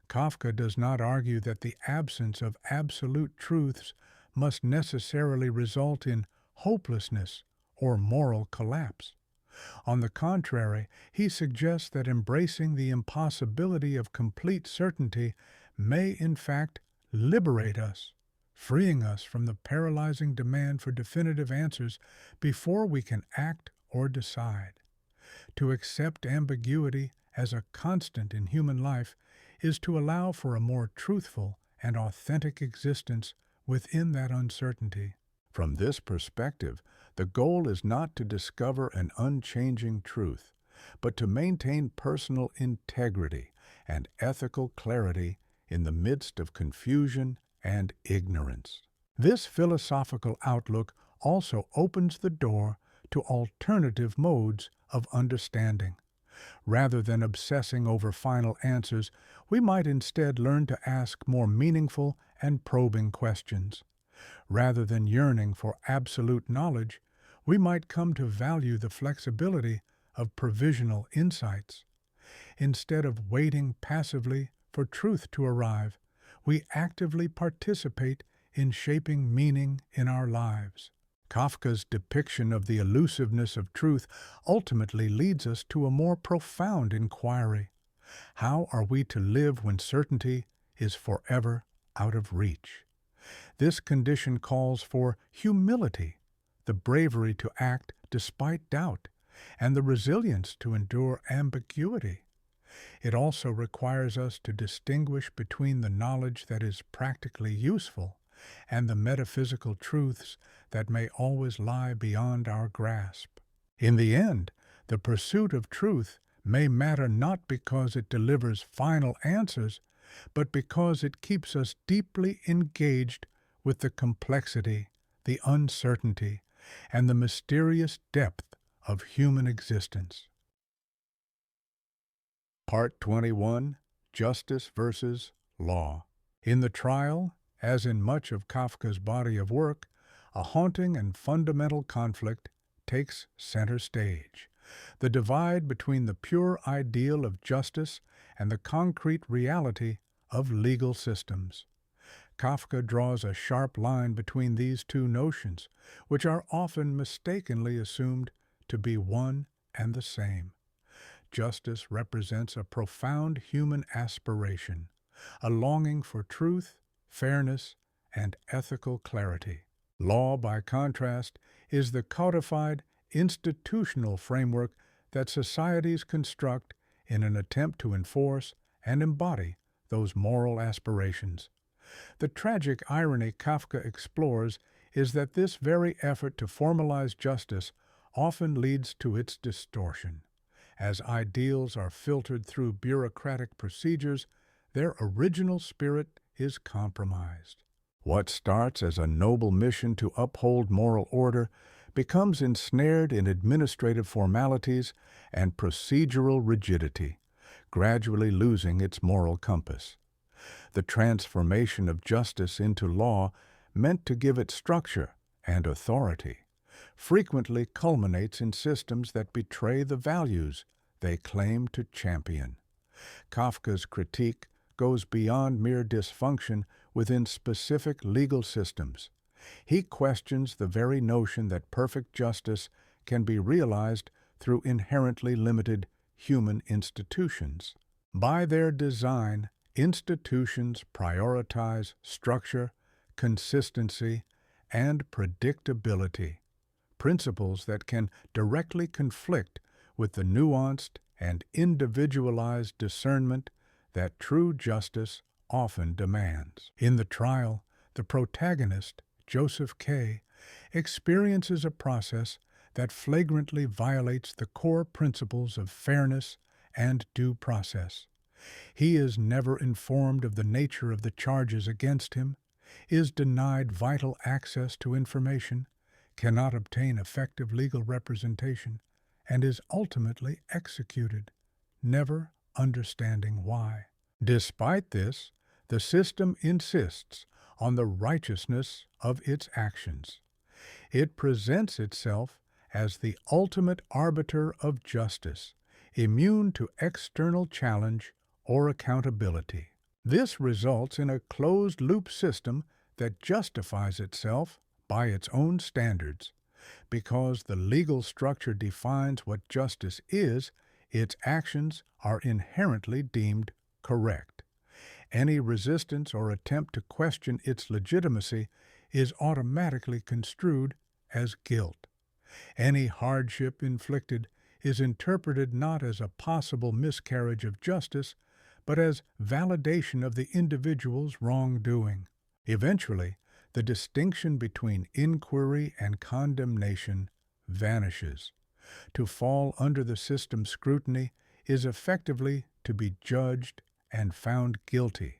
Kafka does not argue that the absence of absolute truths must necessarily result in hopelessness or moral collapse. On the contrary, he suggests that embracing the impossibility of complete certainty may in fact liberate us, freeing us from the paralyzing demand for definitive answers before we can act or decide. To accept ambiguity as a constant in human life is to allow for a more truthful and authentic existence within that uncertainty. From this perspective, the goal is not to discover an unchanging truth, but to maintain personal integrity and ethical clarity in the midst of confusion and ignorance. This philosophical outlook also opens the door to alternative modes of understanding. Rather than obsessing over final answers, we might instead learn to ask more meaningful and probing questions. Rather than yearning for absolute knowledge, we might come to value the flexibility of provisional insights. Instead of waiting passively for truth to arrive, we actively participate in shaping meaning in our lives. Kafka's depiction of the elusiveness of truth ultimately leads us to a more profound inquiry. How are we to live when certainty is forever out of reach? This condition calls for humility, the bravery to act despite doubt, and the resilience to endure ambiguity. It also requires us to distinguish between the knowledge that is practically useful and the metaphysical truths that may always lie beyond our grasp. In the end, the pursuit of truth may matter not because it delivers final answers, but because it keeps us deeply engaged with the complexity, the uncertainty, and the mysterious depth of human existence. Part 21, Justice versus Law. In the trial, as in much of Kafka's body of work, a haunting and fundamental conflict takes center stage. The divide between the pure ideal of justice and the concrete reality of legal systems. Kafka draws a sharp line between these two notions, which are often mistakenly assumed to be one and the same. Justice represents a profound human aspiration, a longing for truth, fairness, and ethical clarity. Law, by contrast, is the codified, institutional framework that societies construct in an attempt to enforce and embody those moral aspirations. The tragic irony Kafka explores is that this very effort to formalize justice often leads to its distortion. As ideals are filtered through bureaucratic procedures, their original spirit is compromised. What starts as a noble mission to uphold moral order becomes ensnared in administrative formalities and procedural rigidity, gradually losing its moral compass. The transformation of justice into law, meant to give it structure and authority, frequently culminates in systems that betray the values they claim to champion. Kafka's critique goes beyond mere dysfunction within specific legal systems. He questions the very notion that perfect justice can be realized through inherently limited human institutions. By their design, institutions prioritize structure, consistency, and predictability, principles that can directly conflict with the nuanced and individualized discernment that true justice often demands. In the trial, the protagonist, Joseph K., experiences a process that flagrantly violates the core principles of fairness and due process. He is never informed of the nature of the charges against him, is denied vital access to information, cannot obtain effective legal representation, and is ultimately executed, never understanding why. Despite this, the system insists on the righteousness of its actions. It presents itself as the ultimate arbiter of justice, immune to external challenge or accountability. This results in a closed-loop system that justifies itself by its own standards, Because the legal structure defines what justice is, its actions are inherently deemed correct. Any resistance or attempt to question its legitimacy is automatically construed as guilt. Any hardship inflicted is interpreted not as a possible miscarriage of justice, but as validation of the individual's wrongdoing. Eventually, the distinction between inquiry and condemnation vanishes. To fall under the system's scrutiny is effectively to be judged and found guilty.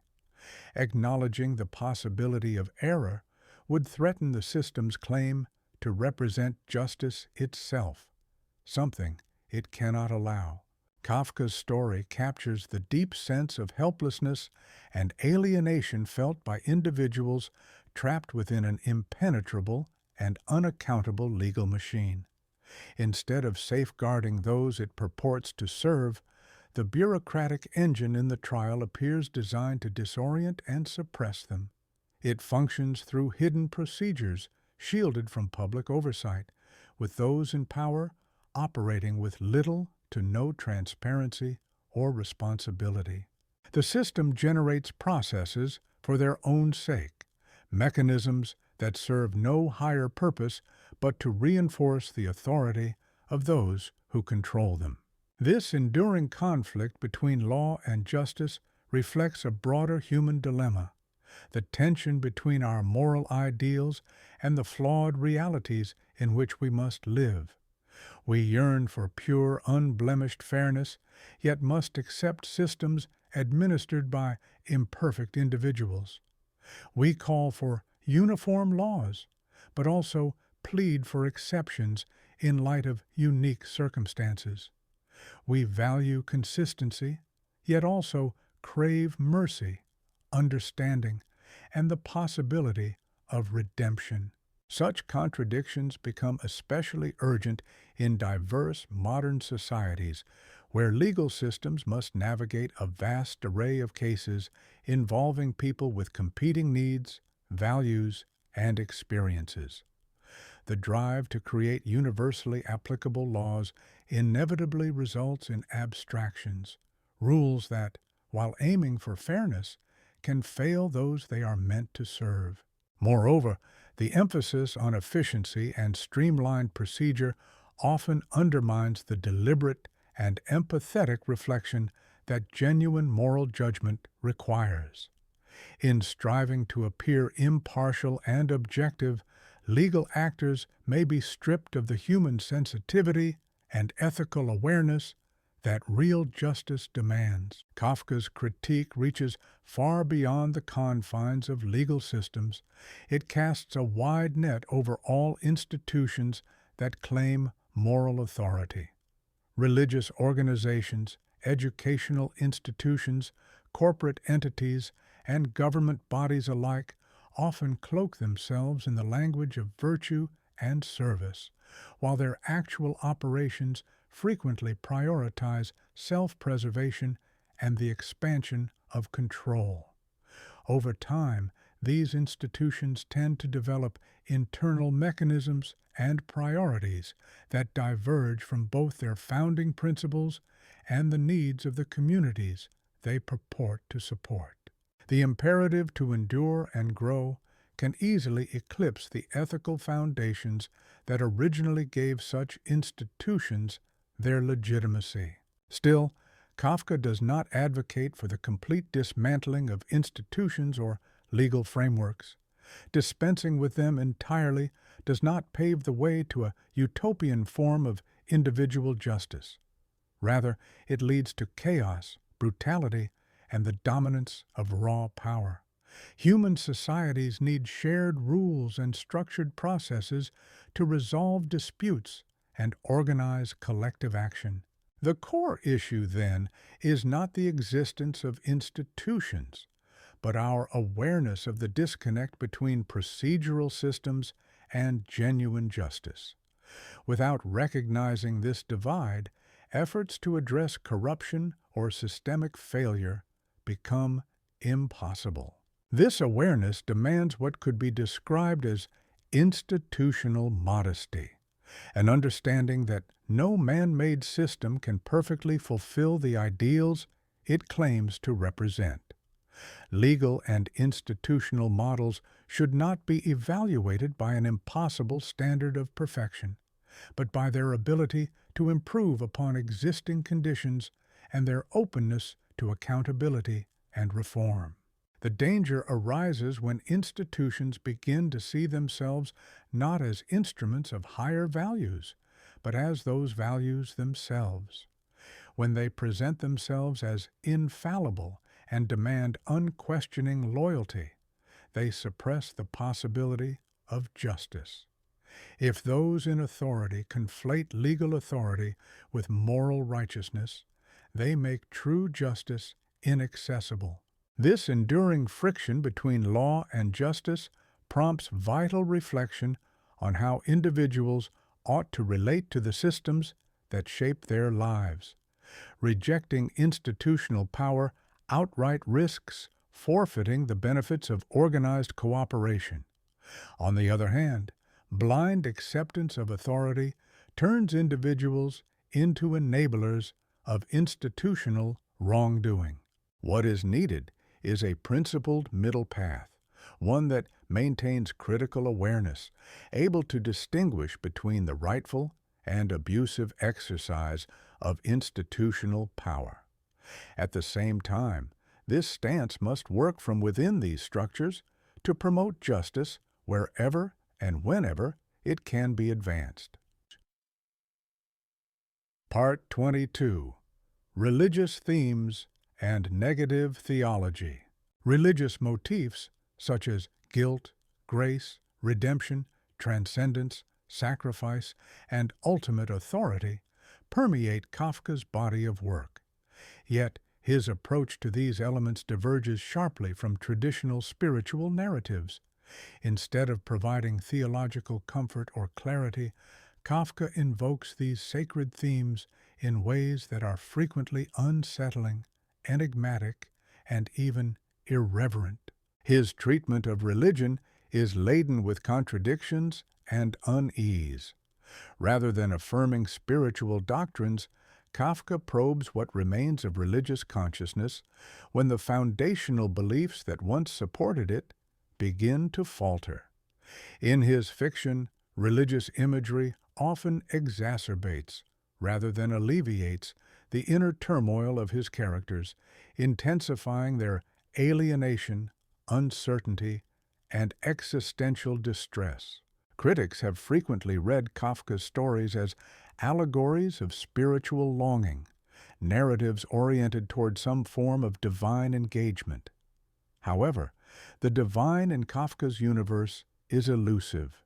Acknowledging the possibility of error would threaten the system's claim to represent justice itself, something it cannot allow. Kafka's story captures the deep sense of helplessness and alienation felt by individuals trapped within an impenetrable and unaccountable legal machine. Instead of safeguarding those it purports to serve, the bureaucratic engine in the trial appears designed to disorient and suppress them. It functions through hidden procedures shielded from public oversight, with those in power operating with little to no transparency or responsibility. The system generates processes for their own sake, mechanisms that serve no higher purpose but to reinforce the authority of those who control them. This enduring conflict between law and justice reflects a broader human dilemma, the tension between our moral ideals and the flawed realities in which we must live. We yearn for pure, unblemished fairness, yet must accept systems administered by imperfect individuals. We call for uniform laws, but also plead for exceptions in light of unique circumstances. We value consistency, yet also crave mercy, understanding, and the possibility of redemption. Such contradictions become especially urgent in diverse modern societies where legal systems must navigate a vast array of cases involving people with competing needs, values, and experiences. The drive to create universally applicable laws inevitably results in abstractions, rules that, while aiming for fairness, can fail those they are meant to serve. Moreover, the emphasis on efficiency and streamlined procedure often undermines the deliberate and empathetic reflection that genuine moral judgment requires. In striving to appear impartial and objective, legal actors may be stripped of the human sensitivity and ethical awareness that real justice demands. Kafka's critique reaches far beyond the confines of legal systems. It casts a wide net over all institutions that claim moral authority. Religious organizations, educational institutions, corporate entities, and government bodies alike often cloak themselves in the language of virtue and service, while their actual operations frequently prioritize self-preservation and the expansion of control. Over time, these institutions tend to develop internal mechanisms and priorities that diverge from both their founding principles and the needs of the communities they purport to support. The imperative to endure and grow can easily eclipse the ethical foundations that originally gave such institutions their legitimacy. Still, Kafka does not advocate for the complete dismantling of institutions or legal frameworks. Dispensing with them entirely does not pave the way to a utopian form of individual justice. Rather, it leads to chaos, brutality, and the dominance of raw power. Human societies need shared rules and structured processes to resolve disputes and organize collective action. The core issue, then, is not the existence of institutions, but our awareness of the disconnect between procedural systems and genuine justice. Without recognizing this divide, efforts to address corruption or systemic failure become impossible. This awareness demands what could be described as institutional modesty, an understanding that no man-made system can perfectly fulfill the ideals it claims to represent. Legal and institutional models should not be evaluated by an impossible standard of perfection, but by their ability to improve upon existing conditions and their openness to accountability and reform. The danger arises when institutions begin to see themselves not as instruments of higher values, but as those values themselves. When they present themselves as infallible and demand unquestioning loyalty, they suppress the possibility of justice. If those in authority conflate legal authority with moral righteousness, they make true justice inaccessible. This enduring friction between law and justice prompts vital reflection on how individuals ought to relate to the systems that shape their lives. Rejecting institutional power outright risks forfeiting the benefits of organized cooperation. On the other hand, blind acceptance of authority turns individuals into enablers of institutional wrongdoing. What is needed is a principled middle path, one that maintains critical awareness, able to distinguish between the rightful and abusive exercise of institutional power. At the same time, this stance must work from within these structures to promote justice wherever and whenever it can be advanced. Part 22. Religious Themes and Negative Theology. Religious motifs such as guilt, grace, redemption, transcendence, sacrifice, and ultimate authority permeate Kafka's body of work. Yet, his approach to these elements diverges sharply from traditional spiritual narratives. Instead of providing theological comfort or clarity, Kafka invokes these sacred themes in ways that are frequently unsettling, enigmatic, and even irreverent. His treatment of religion is laden with contradictions and unease. Rather than affirming spiritual doctrines, Kafka probes what remains of religious consciousness when the foundational beliefs that once supported it begin to falter. In his fiction, religious imagery often exacerbates, rather than alleviates, the inner turmoil of his characters, intensifying their alienation, uncertainty, and existential distress. Critics have frequently read Kafka's stories as allegories of spiritual longing, narratives oriented toward some form of divine engagement. However, the divine in Kafka's universe is elusive,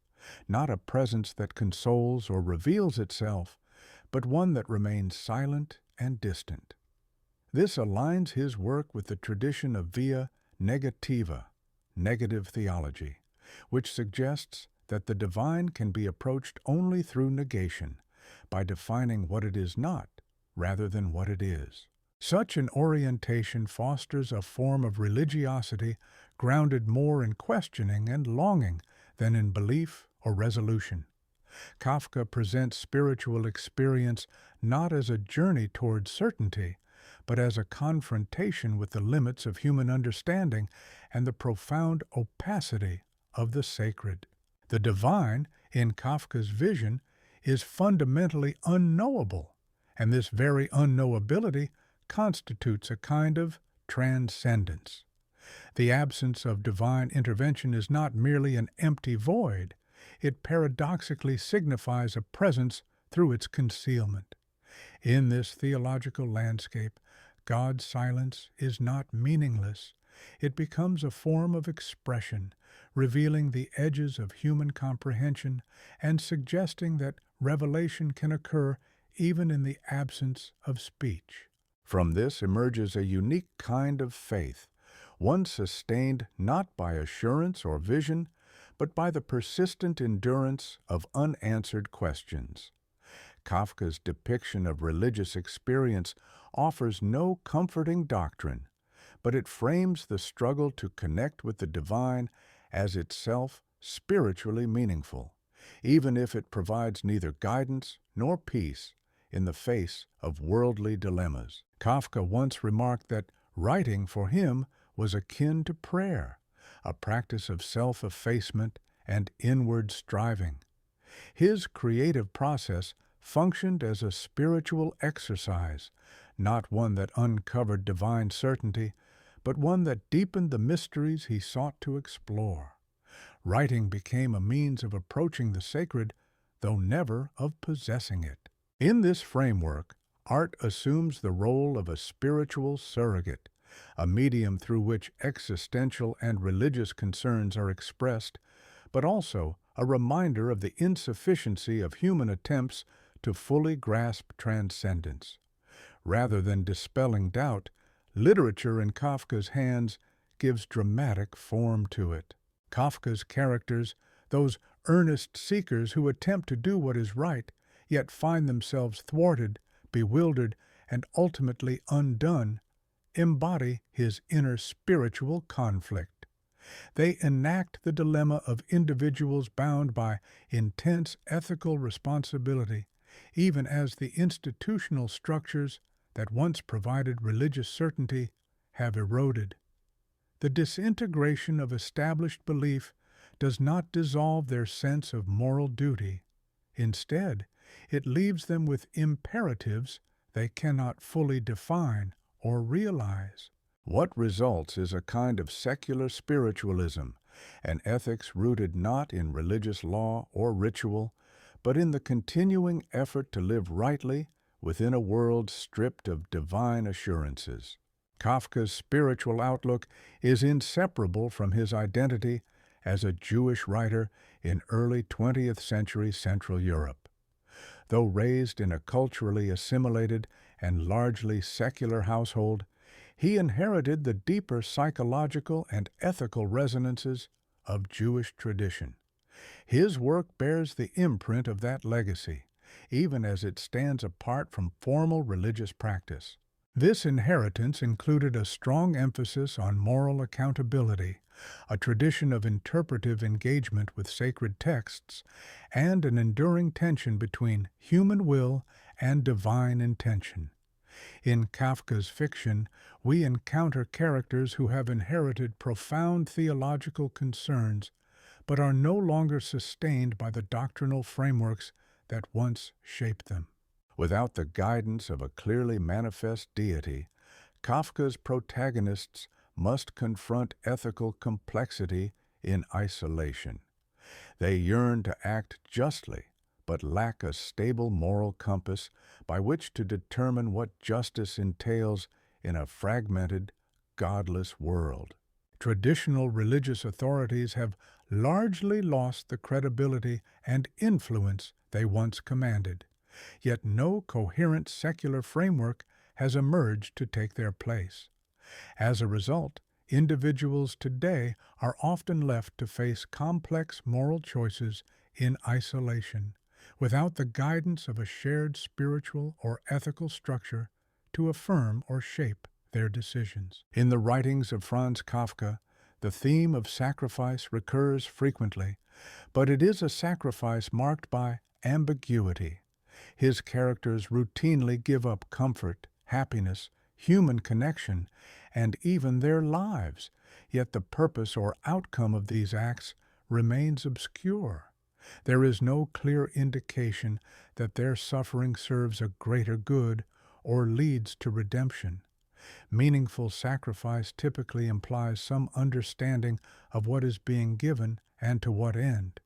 not a presence that consoles or reveals itself, but one that remains silent and distant. This aligns his work with the tradition of via negativa, negative theology, which suggests that the divine can be approached only through negation, by defining what it is not rather than what it is. Such an orientation fosters a form of religiosity grounded more in questioning and longing than in belief or resolution. Kafka presents spiritual experience not as a journey toward certainty, but as a confrontation with the limits of human understanding and the profound opacity of the sacred. The divine, in Kafka's vision, is fundamentally unknowable, and this very unknowability constitutes a kind of transcendence. The absence of divine intervention is not merely an empty void, it paradoxically signifies a presence through its concealment. In this theological landscape, God's silence is not meaningless. It becomes a form of expression, revealing the edges of human comprehension and suggesting that revelation can occur even in the absence of speech. From this emerges a unique kind of faith, one sustained not by assurance or vision, but by the persistent endurance of unanswered questions. Kafka's depiction of religious experience offers no comforting doctrine, but it frames the struggle to connect with the divine as itself spiritually meaningful, even if it provides neither guidance nor peace in the face of worldly dilemmas. Kafka once remarked that writing for him was akin to prayer, a practice of self-effacement and inward striving. His creative process functioned as a spiritual exercise, not one that uncovered divine certainty, but one that deepened the mysteries he sought to explore. Writing became a means of approaching the sacred, though never of possessing it. In this framework, art assumes the role of a spiritual surrogate, a medium through which existential and religious concerns are expressed, but also a reminder of the insufficiency of human attempts to fully grasp transcendence. Rather than dispelling doubt, literature in Kafka's hands gives dramatic form to it. Kafka's characters, those earnest seekers who attempt to do what is right, yet find themselves thwarted, bewildered, and ultimately undone, embody his inner spiritual conflict. They enact the dilemma of individuals bound by intense ethical responsibility, even as the institutional structures that once provided religious certainty have eroded. The disintegration of established belief does not dissolve their sense of moral duty. Instead, it leaves them with imperatives they cannot fully define or realize. What results is a kind of secular spiritualism, an ethics rooted not in religious law or ritual, but in the continuing effort to live rightly within a world stripped of divine assurances. Kafka's spiritual outlook is inseparable from his identity as a Jewish writer in early 20th century Central Europe. Though raised in a culturally assimilated and largely secular household, he inherited the deeper psychological and ethical resonances of Jewish tradition. His work bears the imprint of that legacy, even as it stands apart from formal religious practice. This inheritance included a strong emphasis on moral accountability, a tradition of interpretive engagement with sacred texts, and an enduring tension between human will and divine intention. In Kafka's fiction, we encounter characters who have inherited profound theological concerns, but are no longer sustained by the doctrinal frameworks that once shaped them. Without the guidance of a clearly manifest deity, Kafka's protagonists must confront ethical complexity in isolation. They yearn to act justly, but lack a stable moral compass by which to determine what justice entails in a fragmented, godless world. Traditional religious authorities have largely lost the credibility and influence they once commanded, yet no coherent secular framework has emerged to take their place. As a result, individuals today are often left to face complex moral choices in isolation, without the guidance of a shared spiritual or ethical structure to affirm or shape their decisions. In the writings of Franz Kafka, the theme of sacrifice recurs frequently, but it is a sacrifice marked by ambiguity. His characters routinely give up comfort, happiness, human connection, and even their lives, yet the purpose or outcome of these acts remains obscure. There is no clear indication that their suffering serves a greater good or leads to redemption. Meaningful sacrifice typically implies some understanding of what is being given and to what end,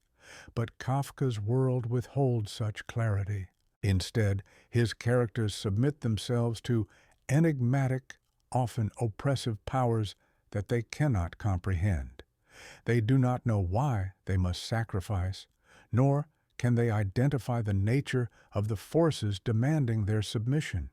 but Kafka's world withholds such clarity. Instead, his characters submit themselves to enigmatic, often oppressive powers that they cannot comprehend. They do not know why they must sacrifice, nor can they identify the nature of the forces demanding their submission.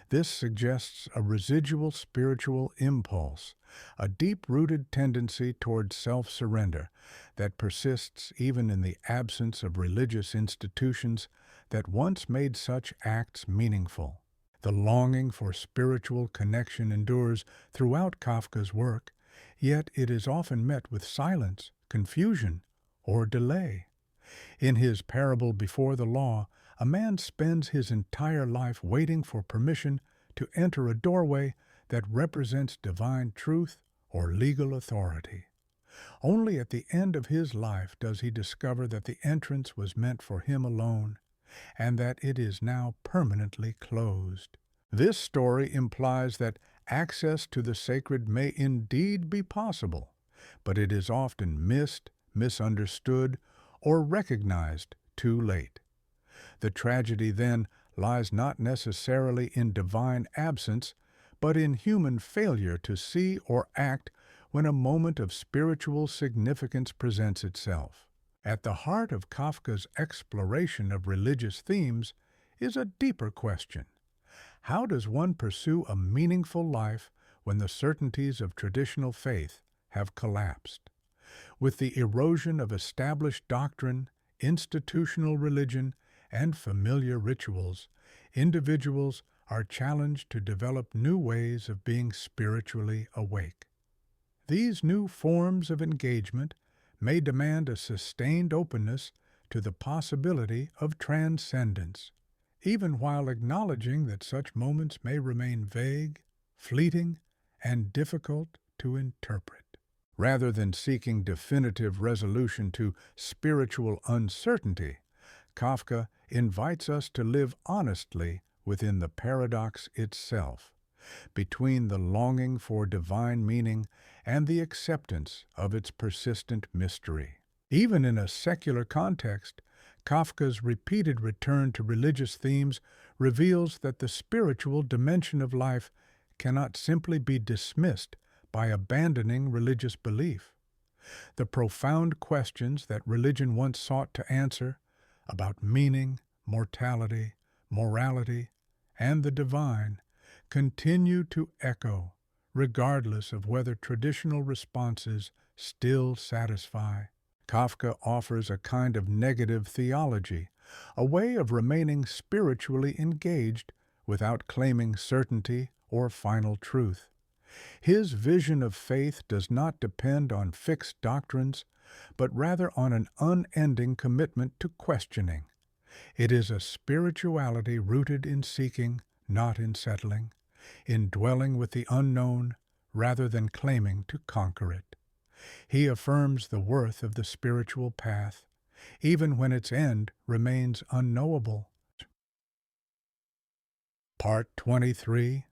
This suggests a residual spiritual impulse, a deep-rooted tendency toward self-surrender that persists even in the absence of religious institutions that once made such acts meaningful. The longing for spiritual connection endures throughout Kafka's work, yet it is often met with silence, confusion, or delay. In his parable Before the Law, a man spends his entire life waiting for permission to enter a doorway that represents divine truth or legal authority. Only at the end of his life does he discover that the entrance was meant for him alone, and that it is now permanently closed. This story implies that access to the sacred may indeed be possible, but it is often missed, misunderstood, or recognized too late. The tragedy then lies not necessarily in divine absence, but in human failure to see or act when a moment of spiritual significance presents itself. At the heart of Kafka's exploration of religious themes is a deeper question. How does one pursue a meaningful life when the certainties of traditional faith have collapsed? With the erosion of established doctrine, institutional religion, and familiar rituals, individuals are challenged to develop new ways of being spiritually awake. These new forms of engagement may demand a sustained openness to the possibility of transcendence, even while acknowledging that such moments may remain vague, fleeting, and difficult to interpret. Rather than seeking definitive resolution to spiritual uncertainty, Kafka invites us to live honestly within the paradox itself, between the longing for divine meaning and the acceptance of its persistent mystery. Even in a secular context, Kafka's repeated return to religious themes reveals that the spiritual dimension of life cannot simply be dismissed by abandoning religious belief. The profound questions that religion once sought to answer about meaning, mortality, morality, and the divine continue to echo, regardless of whether traditional responses still satisfy. Kafka offers a kind of negative theology, a way of remaining spiritually engaged without claiming certainty or final truth. His vision of faith does not depend on fixed doctrines, but rather on an unending commitment to questioning. It is a spirituality rooted in seeking, not in settling, in dwelling with the unknown rather than claiming to conquer it. He affirms the worth of the spiritual path, even when its end remains unknowable. Part 23.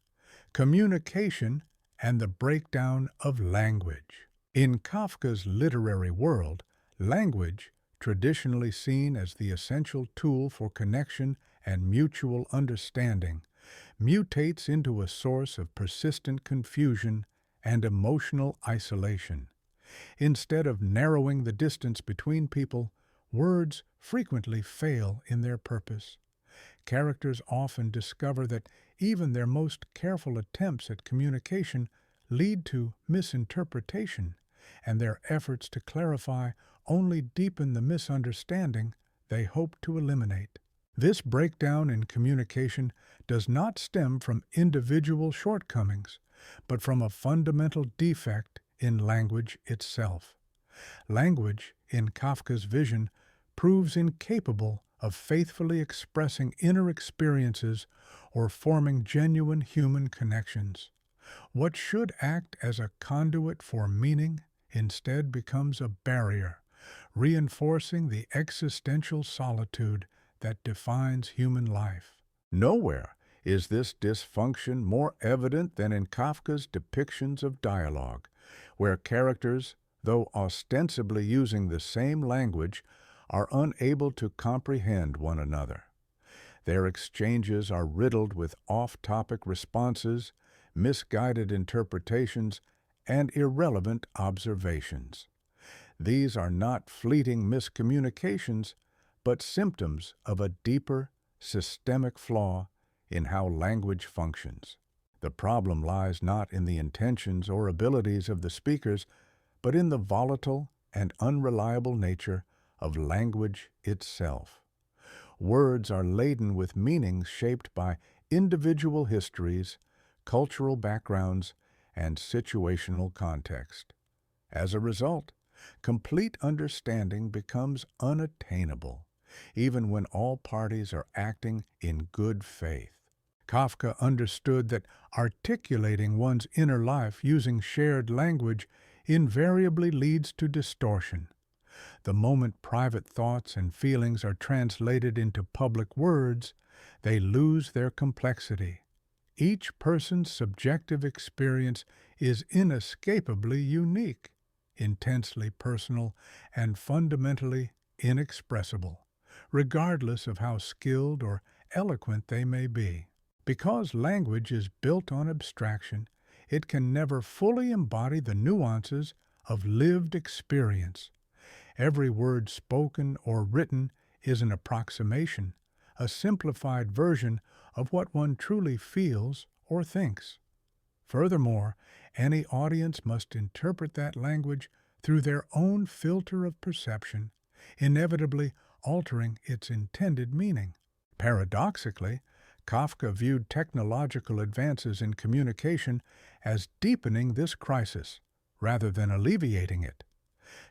Communication and the Breakdown of Language. In Kafka's literary world, language, traditionally seen as the essential tool for connection and mutual understanding, mutates into a source of persistent confusion and emotional isolation. Instead of narrowing the distance between people, words frequently fail in their purpose. Characters often discover that even their most careful attempts at communication lead to misinterpretation, and their efforts to clarify only deepen the misunderstanding they hope to eliminate. This breakdown in communication does not stem from individual shortcomings, but from a fundamental defect in language itself. Language, in Kafka's vision, proves incapable of faithfully expressing inner experiences or forming genuine human connections. What should act as a conduit for meaning instead becomes a barrier, reinforcing the existential solitude that defines human life. Nowhere is this dysfunction more evident than in Kafka's depictions of dialogue, where characters, though ostensibly using the same language, are unable to comprehend one another. Their exchanges are riddled with off-topic responses, misguided interpretations, and irrelevant observations. These are not fleeting miscommunications, but symptoms of a deeper, systemic flaw in how language functions. The problem lies not in the intentions or abilities of the speakers, but in the volatile and unreliable nature of language itself. Words are laden with meanings shaped by individual histories, cultural backgrounds, and situational context. As a result, Complete understanding becomes unattainable, even when all parties are acting in good faith. Kafka understood that articulating one's inner life using shared language invariably leads to distortion. The moment private thoughts and feelings are translated into public words, they lose their complexity. Each person's subjective experience is inescapably unique, intensely personal, and fundamentally inexpressible, regardless of how skilled or eloquent they may be. Because language is built on abstraction, it can never fully embody the nuances of lived experience. Every word spoken or written is an approximation, a simplified version of what one truly feels or thinks. Furthermore, any audience must interpret that language through their own filter of perception, inevitably altering its intended meaning. Paradoxically, Kafka viewed technological advances in communication as deepening this crisis, rather than alleviating it.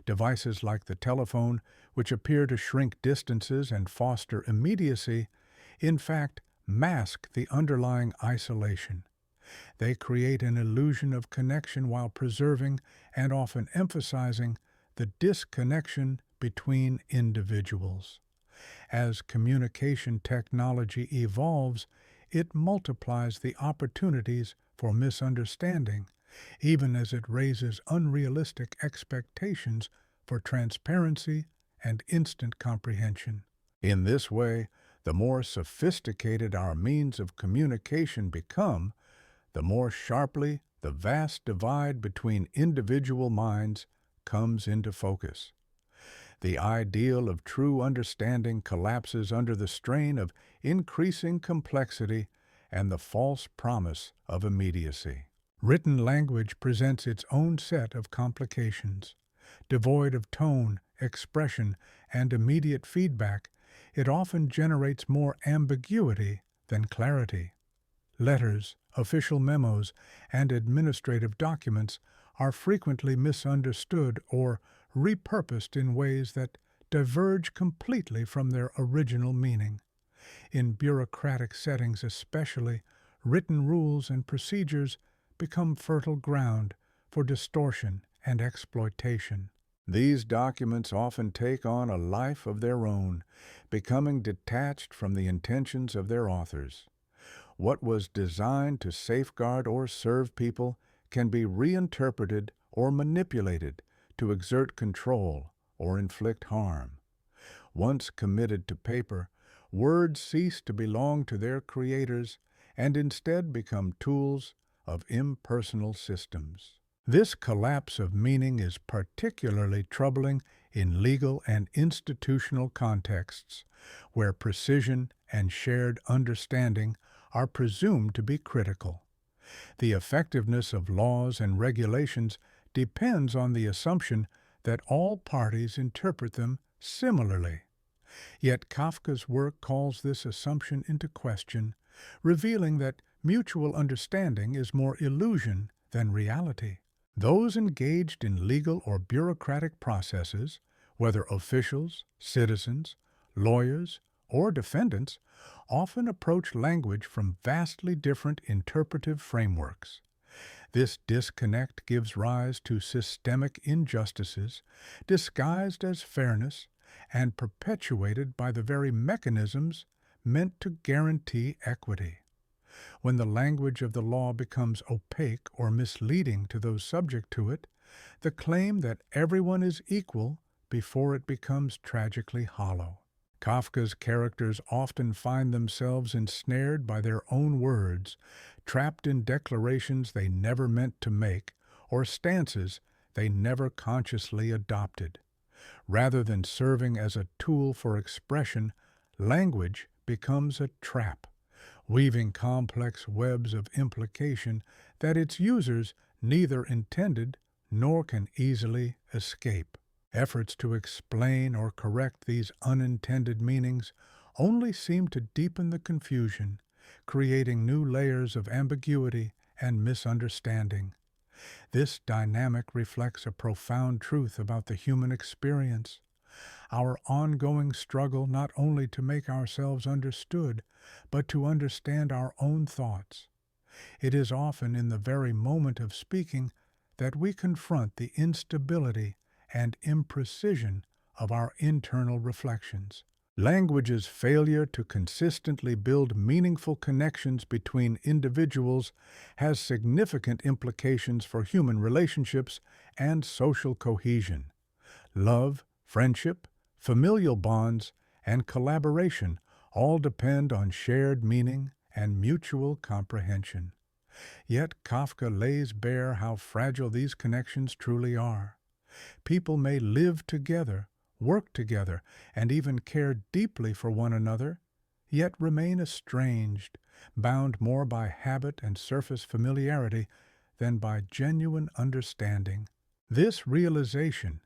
Devices like the telephone, which appear to shrink distances and foster immediacy, in fact mask the underlying isolation. They create an illusion of connection while preserving and often emphasizing the disconnection between individuals. As communication technology evolves, it multiplies the opportunities for misunderstanding, even as it raises unrealistic expectations for transparency and instant comprehension. In this way, the more sophisticated our means of communication become, the more sharply the vast divide between individual minds comes into focus. The ideal of true understanding collapses under the strain of increasing complexity and the false promise of immediacy. Written language presents its own set of complications. Devoid of tone, expression, and immediate feedback, it often generates more ambiguity than clarity. Letters, official memos, and administrative documents are frequently misunderstood or repurposed in ways that diverge completely from their original meaning. In bureaucratic settings especially, written rules and procedures become fertile ground for distortion and exploitation. These documents often take on a life of their own, becoming detached from the intentions of their authors. What was designed to safeguard or serve people can be reinterpreted or manipulated to exert control or inflict harm. Once committed to paper, words cease to belong to their creators and instead become tools of impersonal systems. This collapse of meaning is particularly troubling in legal and institutional contexts, where precision and shared understanding are presumed to be critical. The effectiveness of laws and regulations depends on the assumption that all parties interpret them similarly. Yet Kafka's work calls this assumption into question, revealing that mutual understanding is more illusion than reality. Those engaged in legal or bureaucratic processes, whether officials, citizens, lawyers, or defendants, often approach language from vastly different interpretive frameworks. This disconnect gives rise to systemic injustices, disguised as fairness and perpetuated by the very mechanisms meant to guarantee equity. When the language of the law becomes opaque or misleading to those subject to it, the claim that everyone is equal before it becomes tragically hollow. Kafka's characters often find themselves ensnared by their own words, trapped in declarations they never meant to make, or stances they never consciously adopted. Rather than serving as a tool for expression, language becomes a trap, weaving complex webs of implication that its users neither intended nor can easily escape. Efforts to explain or correct these unintended meanings only seem to deepen the confusion, creating new layers of ambiguity and misunderstanding. This dynamic reflects a profound truth about the human experience, our ongoing struggle not only to make ourselves understood, but to understand our own thoughts. It is often in the very moment of speaking that we confront the instability and imprecision of our internal reflections. Language's failure to consistently build meaningful connections between individuals has significant implications for human relationships and social cohesion. Love, friendship, familial bonds, and collaboration all depend on shared meaning and mutual comprehension. Yet Kafka lays bare how fragile these connections truly are. People may live together, work together, and even care deeply for one another, yet remain estranged, bound more by habit and surface familiarity than by genuine understanding. This realization,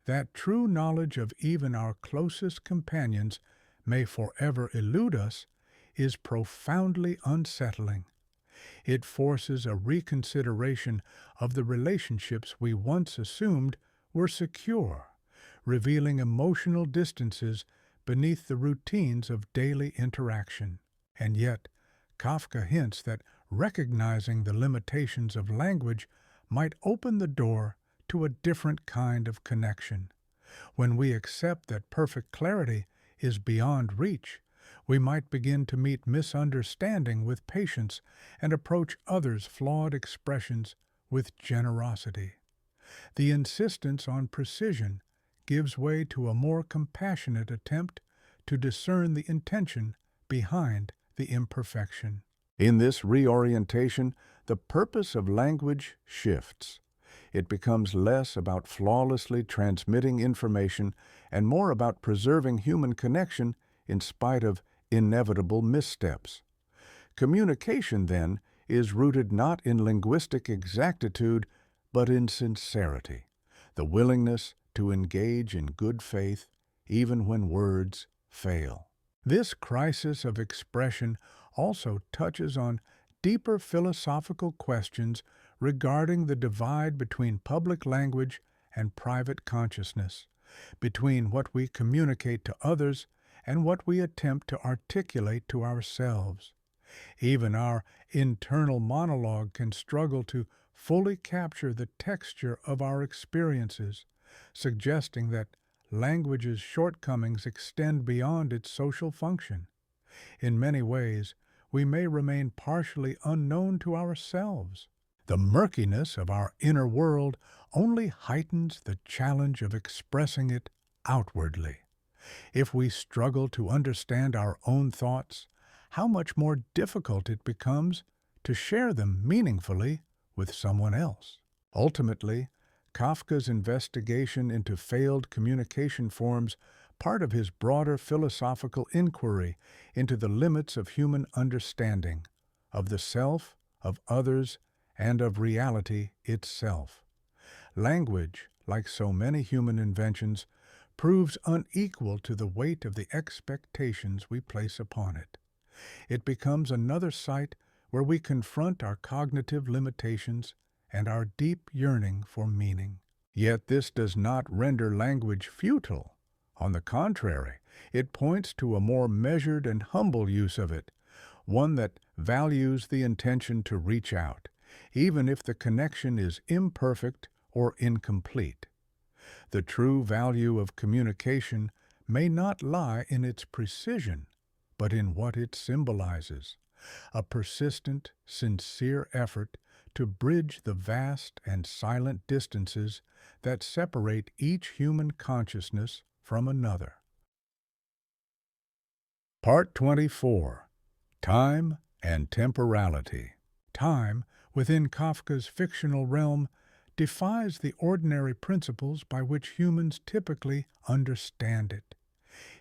that true knowledge of even our closest companions may forever elude us, is profoundly unsettling. It forces a reconsideration of the relationships we once assumed were secure, revealing emotional distances beneath the routines of daily interaction. And yet, Kafka hints that recognizing the limitations of language might open the door to a different kind of connection. When we accept that perfect clarity is beyond reach, we might begin to meet misunderstanding with patience and approach others' flawed expressions with generosity. The insistence on precision gives way to a more compassionate attempt to discern the intention behind the imperfection. In this reorientation, the purpose of language shifts. It becomes less about flawlessly transmitting information and more about preserving human connection in spite of inevitable missteps. Communication, then, is rooted not in linguistic exactitude, but in sincerity, the willingness to engage in good faith even when words fail. This crisis of expression also touches on deeper philosophical questions regarding the divide between public language and private consciousness, between what we communicate to others and what we attempt to articulate to ourselves. Even our internal monologue can struggle to fully capture the texture of our experiences, suggesting that language's shortcomings extend beyond its social function. In many ways, we may remain partially unknown to ourselves. The murkiness of our inner world only heightens the challenge of expressing it outwardly. If we struggle to understand our own thoughts, how much more difficult it becomes to share them meaningfully with someone else. Ultimately, Kafka's investigation into failed communication forms part of his broader philosophical inquiry into the limits of human understanding, of the self, of others, and of reality itself. Language, like so many human inventions, proves unequal to the weight of the expectations we place upon it. It becomes another site where we confront our cognitive limitations and our deep yearning for meaning. Yet this does not render language futile. On the contrary, it points to a more measured and humble use of it, one that values the intention to reach out, even if the connection is imperfect or incomplete. The true value of communication may not lie in its precision, but in what it symbolizes, a persistent, sincere effort to bridge the vast and silent distances that separate each human consciousness from another. Part 24. Time and Temporality. Time, within Kafka's fictional realm, defies the ordinary principles by which humans typically understand it.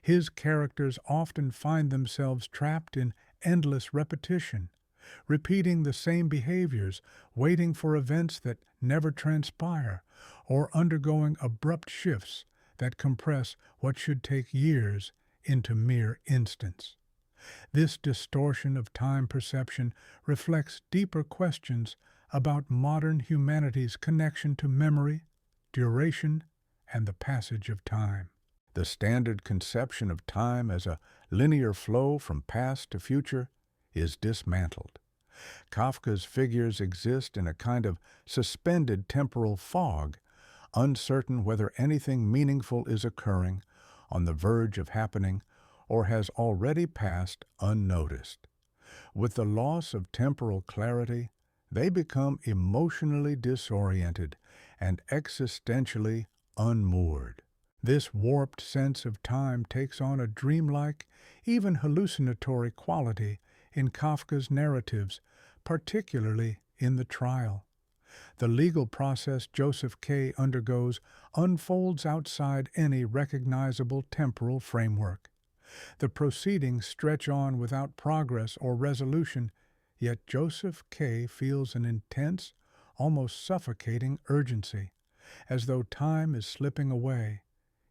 His characters often find themselves trapped in endless repetition, repeating the same behaviors, waiting for events that never transpire, or undergoing abrupt shifts that compress what should take years into mere instants. This distortion of time perception reflects deeper questions about modern humanity's connection to memory, duration, and the passage of time. The standard conception of time as a linear flow from past to future is dismantled. Kafka's figures exist in a kind of suspended temporal fog, uncertain whether anything meaningful is occurring, on the verge of happening, or has already passed unnoticed. With the loss of temporal clarity, they become emotionally disoriented and existentially unmoored. This warped sense of time takes on a dreamlike, even hallucinatory quality in Kafka's narratives, particularly in The Trial. The legal process Joseph K. undergoes unfolds outside any recognizable temporal framework. The proceedings stretch on without progress or resolution, yet Joseph K. feels an intense, almost suffocating urgency, as though time is slipping away,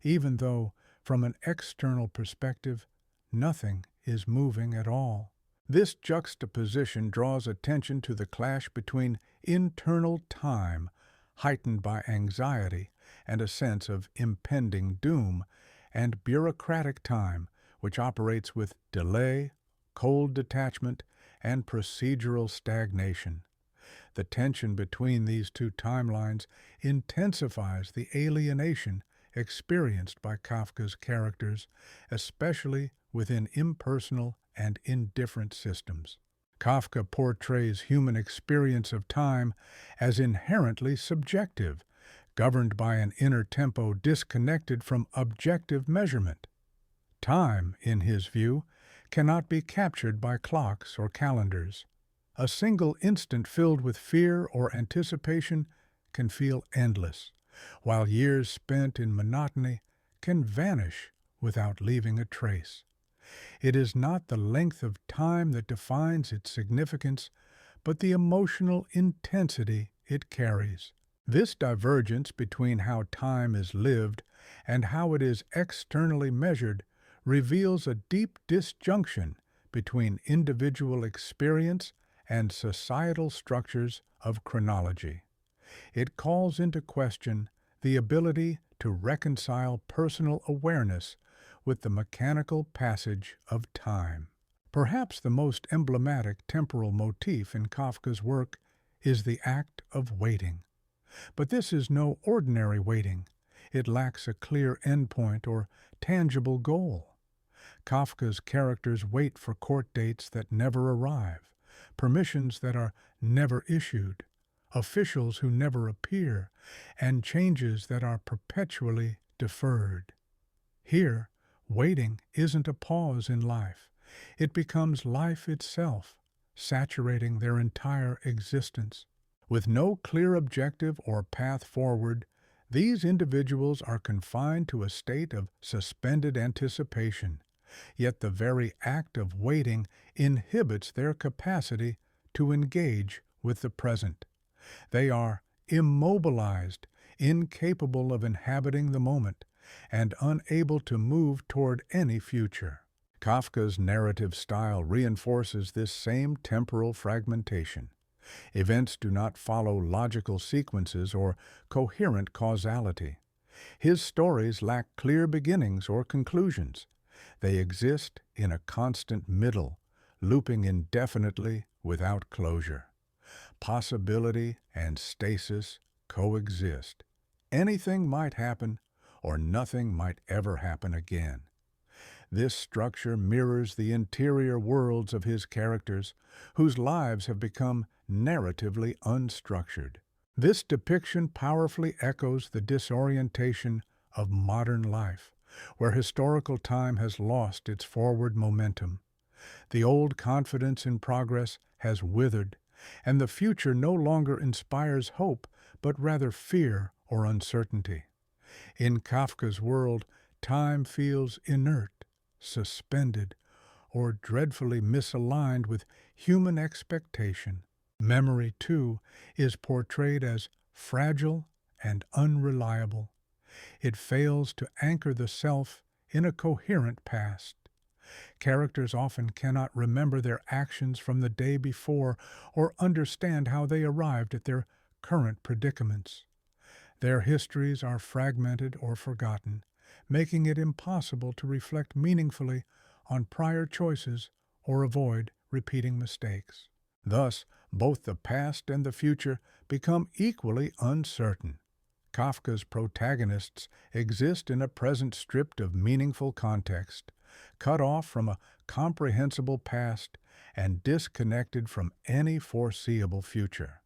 even though, from an external perspective, nothing is moving at all. This juxtaposition draws attention to the clash between internal time, heightened by anxiety and a sense of impending doom, and bureaucratic time, which operates with delay, cold detachment, and procedural stagnation. The tension between these two timelines intensifies the alienation experienced by Kafka's characters, especially within impersonal and indifferent systems. Kafka portrays human experience of time as inherently subjective, governed by an inner tempo disconnected from objective measurement. Time, in his view, cannot be captured by clocks or calendars. A single instant filled with fear or anticipation can feel endless, while years spent in monotony can vanish without leaving a trace. It is not the length of time that defines its significance, but the emotional intensity it carries. This divergence between how time is lived and how it is externally measured reveals a deep disjunction between individual experience and societal structures of chronology. It calls into question the ability to reconcile personal awareness with the mechanical passage of time. Perhaps the most emblematic temporal motif in Kafka's work is the act of waiting. But this is no ordinary waiting. It lacks a clear endpoint or tangible goal. Kafka's characters wait for court dates that never arrive, permissions that are never issued, officials who never appear, and changes that are perpetually deferred. Here, waiting isn't a pause in life. It becomes life itself, saturating their entire existence. With no clear objective or path forward, these individuals are confined to a state of suspended anticipation, yet the very act of waiting inhibits their capacity to engage with the present. They are immobilized, incapable of inhabiting the moment, and unable to move toward any future. Kafka's narrative style reinforces this same temporal fragmentation. Events do not follow logical sequences or coherent causality. His stories lack clear beginnings or conclusions. They exist in a constant middle, looping indefinitely without closure. Possibility and stasis coexist. Anything might happen, or nothing might ever happen again. This structure mirrors the interior worlds of his characters, whose lives have become narratively unstructured. This depiction powerfully echoes the disorientation of modern life, where historical time has lost its forward momentum. The old confidence in progress has withered, and the future no longer inspires hope, but rather fear or uncertainty. In Kafka's world, time feels inert, suspended, or dreadfully misaligned with human expectation. Memory, too, is portrayed as fragile and unreliable. It fails to anchor the self in a coherent past. Characters often cannot remember their actions from the day before or understand how they arrived at their current predicaments. Their histories are fragmented or forgotten, making it impossible to reflect meaningfully on prior choices or avoid repeating mistakes. Thus, both the past and the future become equally uncertain. Kafka's protagonists exist in a present stripped of meaningful context, cut off from a comprehensible past and disconnected from any foreseeable future.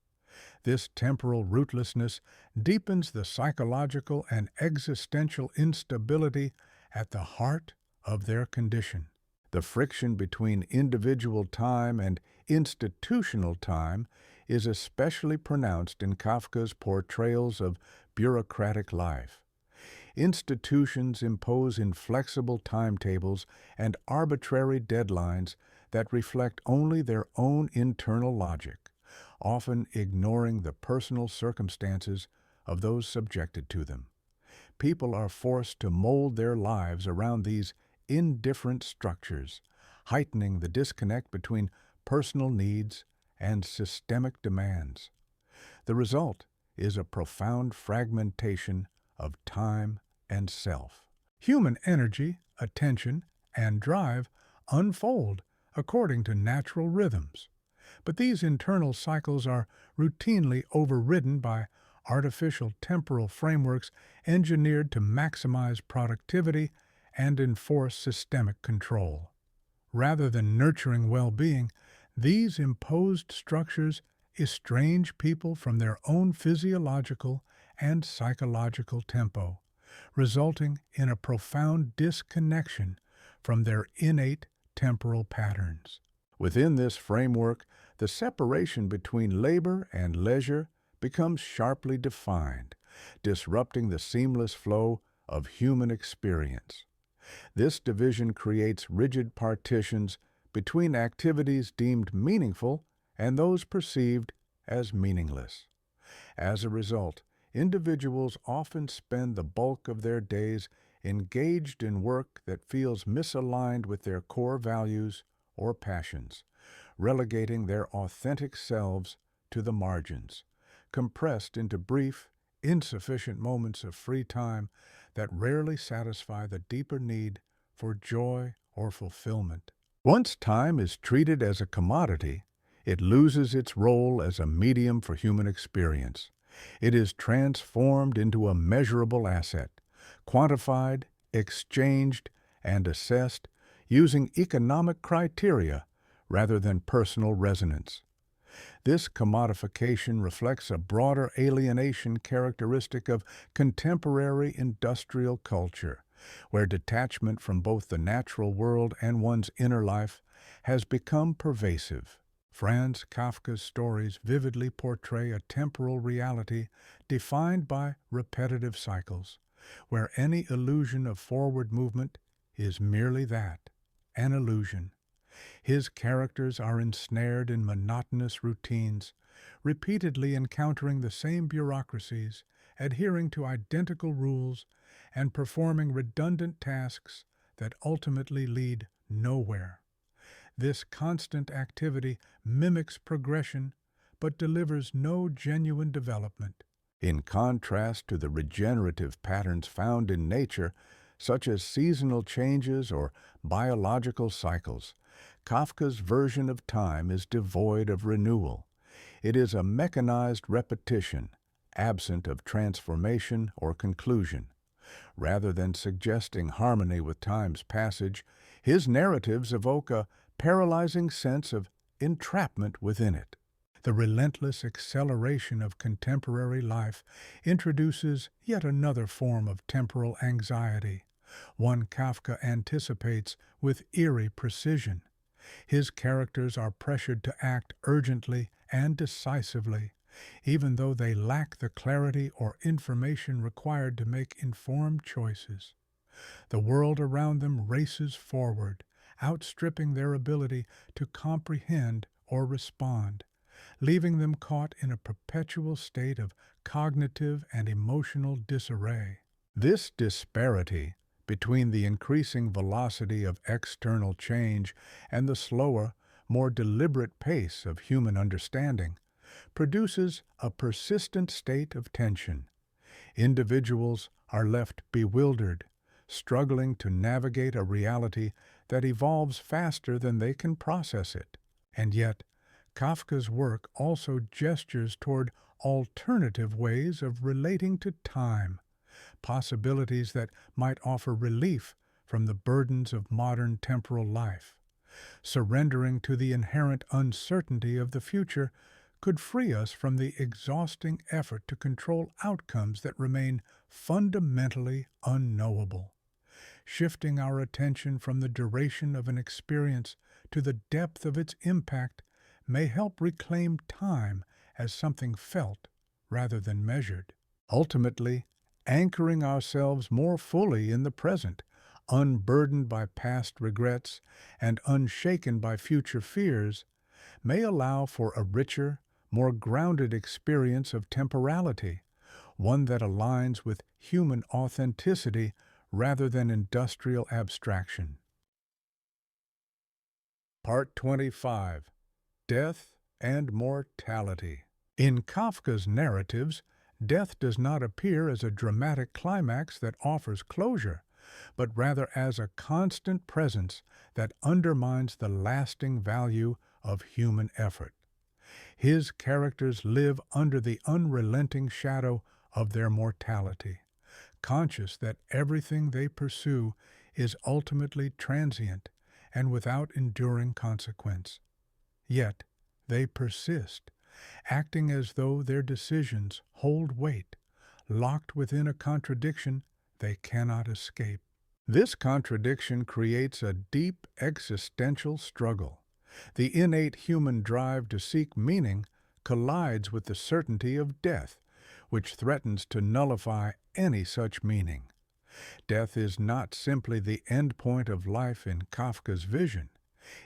This temporal rootlessness deepens the psychological and existential instability at the heart of their condition. The friction between individual time and institutional time is especially pronounced in Kafka's portrayals of bureaucratic life. Institutions impose inflexible timetables and arbitrary deadlines that reflect only their own internal logic, often ignoring the personal circumstances of those subjected to them. People are forced to mold their lives around these indifferent structures, heightening the disconnect between personal needs and systemic demands. The result is a profound fragmentation of time and self. Human energy, attention, and drive unfold according to natural rhythms. But these internal cycles are routinely overridden by artificial temporal frameworks engineered to maximize productivity and enforce systemic control. Rather than nurturing well-being, these imposed structures estrange people from their own physiological and psychological tempo, resulting in a profound disconnection from their innate temporal patterns. Within this framework, the separation between labor and leisure becomes sharply defined, disrupting the seamless flow of human experience. This division creates rigid partitions between activities deemed meaningful and those perceived as meaningless. As a result, individuals often spend the bulk of their days engaged in work that feels misaligned with their core values or passions, relegating their authentic selves to the margins, compressed into brief, insufficient moments of free time that rarely satisfy the deeper need for joy or fulfillment. Once time is treated as a commodity, it loses its role as a medium for human experience. It is transformed into a measurable asset, quantified, exchanged, and assessed using economic criteria rather than personal resonance. This commodification reflects a broader alienation characteristic of contemporary industrial culture, where detachment from both the natural world and one's inner life has become pervasive. Franz Kafka's stories vividly portray a temporal reality defined by repetitive cycles, where any illusion of forward movement is merely that, an illusion. His characters are ensnared in monotonous routines, repeatedly encountering the same bureaucracies, adhering to identical rules, and performing redundant tasks that ultimately lead nowhere. This constant activity mimics progression, but delivers no genuine development. In contrast to the regenerative patterns found in nature, such as seasonal changes or biological cycles, Kafka's version of time is devoid of renewal. It is a mechanized repetition, absent of transformation or conclusion. Rather than suggesting harmony with time's passage, his narratives evoke a paralyzing sense of entrapment within it. The relentless acceleration of contemporary life introduces yet another form of temporal anxiety, one Kafka anticipates with eerie precision. His characters are pressured to act urgently and decisively, even though they lack the clarity or information required to make informed choices. The world around them races forward, outstripping their ability to comprehend or respond, leaving them caught in a perpetual state of cognitive and emotional disarray. This disparity between the increasing velocity of external change and the slower, more deliberate pace of human understanding, produces a persistent state of tension. Individuals are left bewildered, struggling to navigate a reality that evolves faster than they can process it. And yet, Kafka's work also gestures toward alternative ways of relating to time, possibilities that might offer relief from the burdens of modern temporal life. Surrendering to the inherent uncertainty of the future could free us from the exhausting effort to control outcomes that remain fundamentally unknowable. Shifting our attention from the duration of an experience to the depth of its impact may help reclaim time as something felt rather than measured. Ultimately, anchoring ourselves more fully in the present, unburdened by past regrets and unshaken by future fears, may allow for a richer, more grounded experience of temporality, one that aligns with human authenticity rather than industrial abstraction. Part 25. Death and Mortality. In Kafka's narratives, death does not appear as a dramatic climax that offers closure, but rather as a constant presence that undermines the lasting value of human effort. His characters live under the unrelenting shadow of their mortality, conscious that everything they pursue is ultimately transient and without enduring consequence. Yet they persist, acting as though their decisions hold weight, locked within a contradiction they cannot escape. This contradiction creates a deep existential struggle. The innate human drive to seek meaning collides with the certainty of death, which threatens to nullify any such meaning. Death is not simply the endpoint of life in Kafka's vision.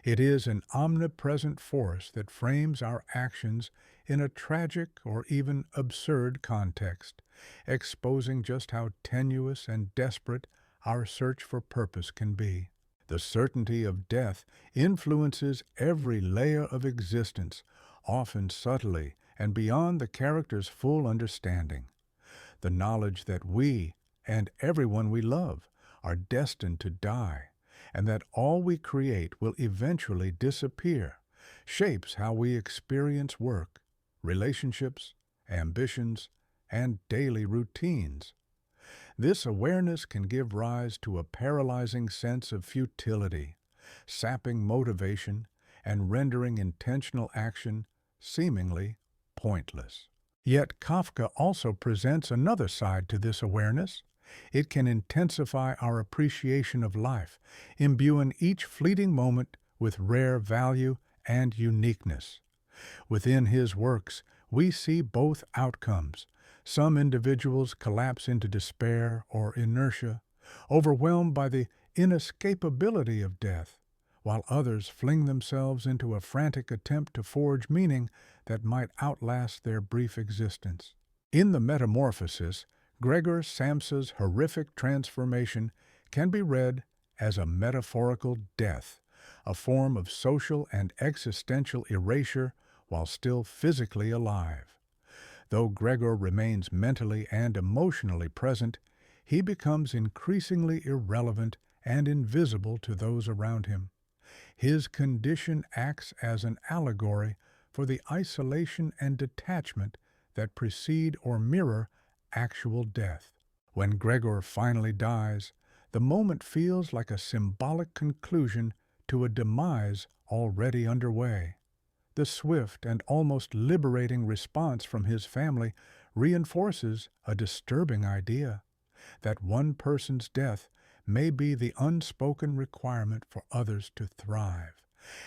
It is an omnipresent force that frames our actions in a tragic or even absurd context, exposing just how tenuous and desperate our search for purpose can be. The certainty of death influences every layer of existence, often subtly and beyond the character's full understanding. The knowledge that we, and everyone we love, are destined to die, and that all we create will eventually disappear, shapes how we experience work, relationships, ambitions, and daily routines. This awareness can give rise to a paralyzing sense of futility, sapping motivation and rendering intentional action seemingly pointless. Yet Kafka also presents another side to this awareness. It can intensify our appreciation of life, imbuing each fleeting moment with rare value and uniqueness. Within his works, we see both outcomes. Some individuals collapse into despair or inertia, overwhelmed by the inescapability of death, while others fling themselves into a frantic attempt to forge meaning that might outlast their brief existence. In the Metamorphosis, Gregor Samsa's horrific transformation can be read as a metaphorical death, a form of social and existential erasure while still physically alive. Though Gregor remains mentally and emotionally present, he becomes increasingly irrelevant and invisible to those around him. His condition acts as an allegory for the isolation and detachment that precede or mirror actual death. When Gregor finally dies, the moment feels like a symbolic conclusion to a demise already underway. The swift and almost liberating response from his family reinforces a disturbing idea that one person's death may be the unspoken requirement for others to thrive,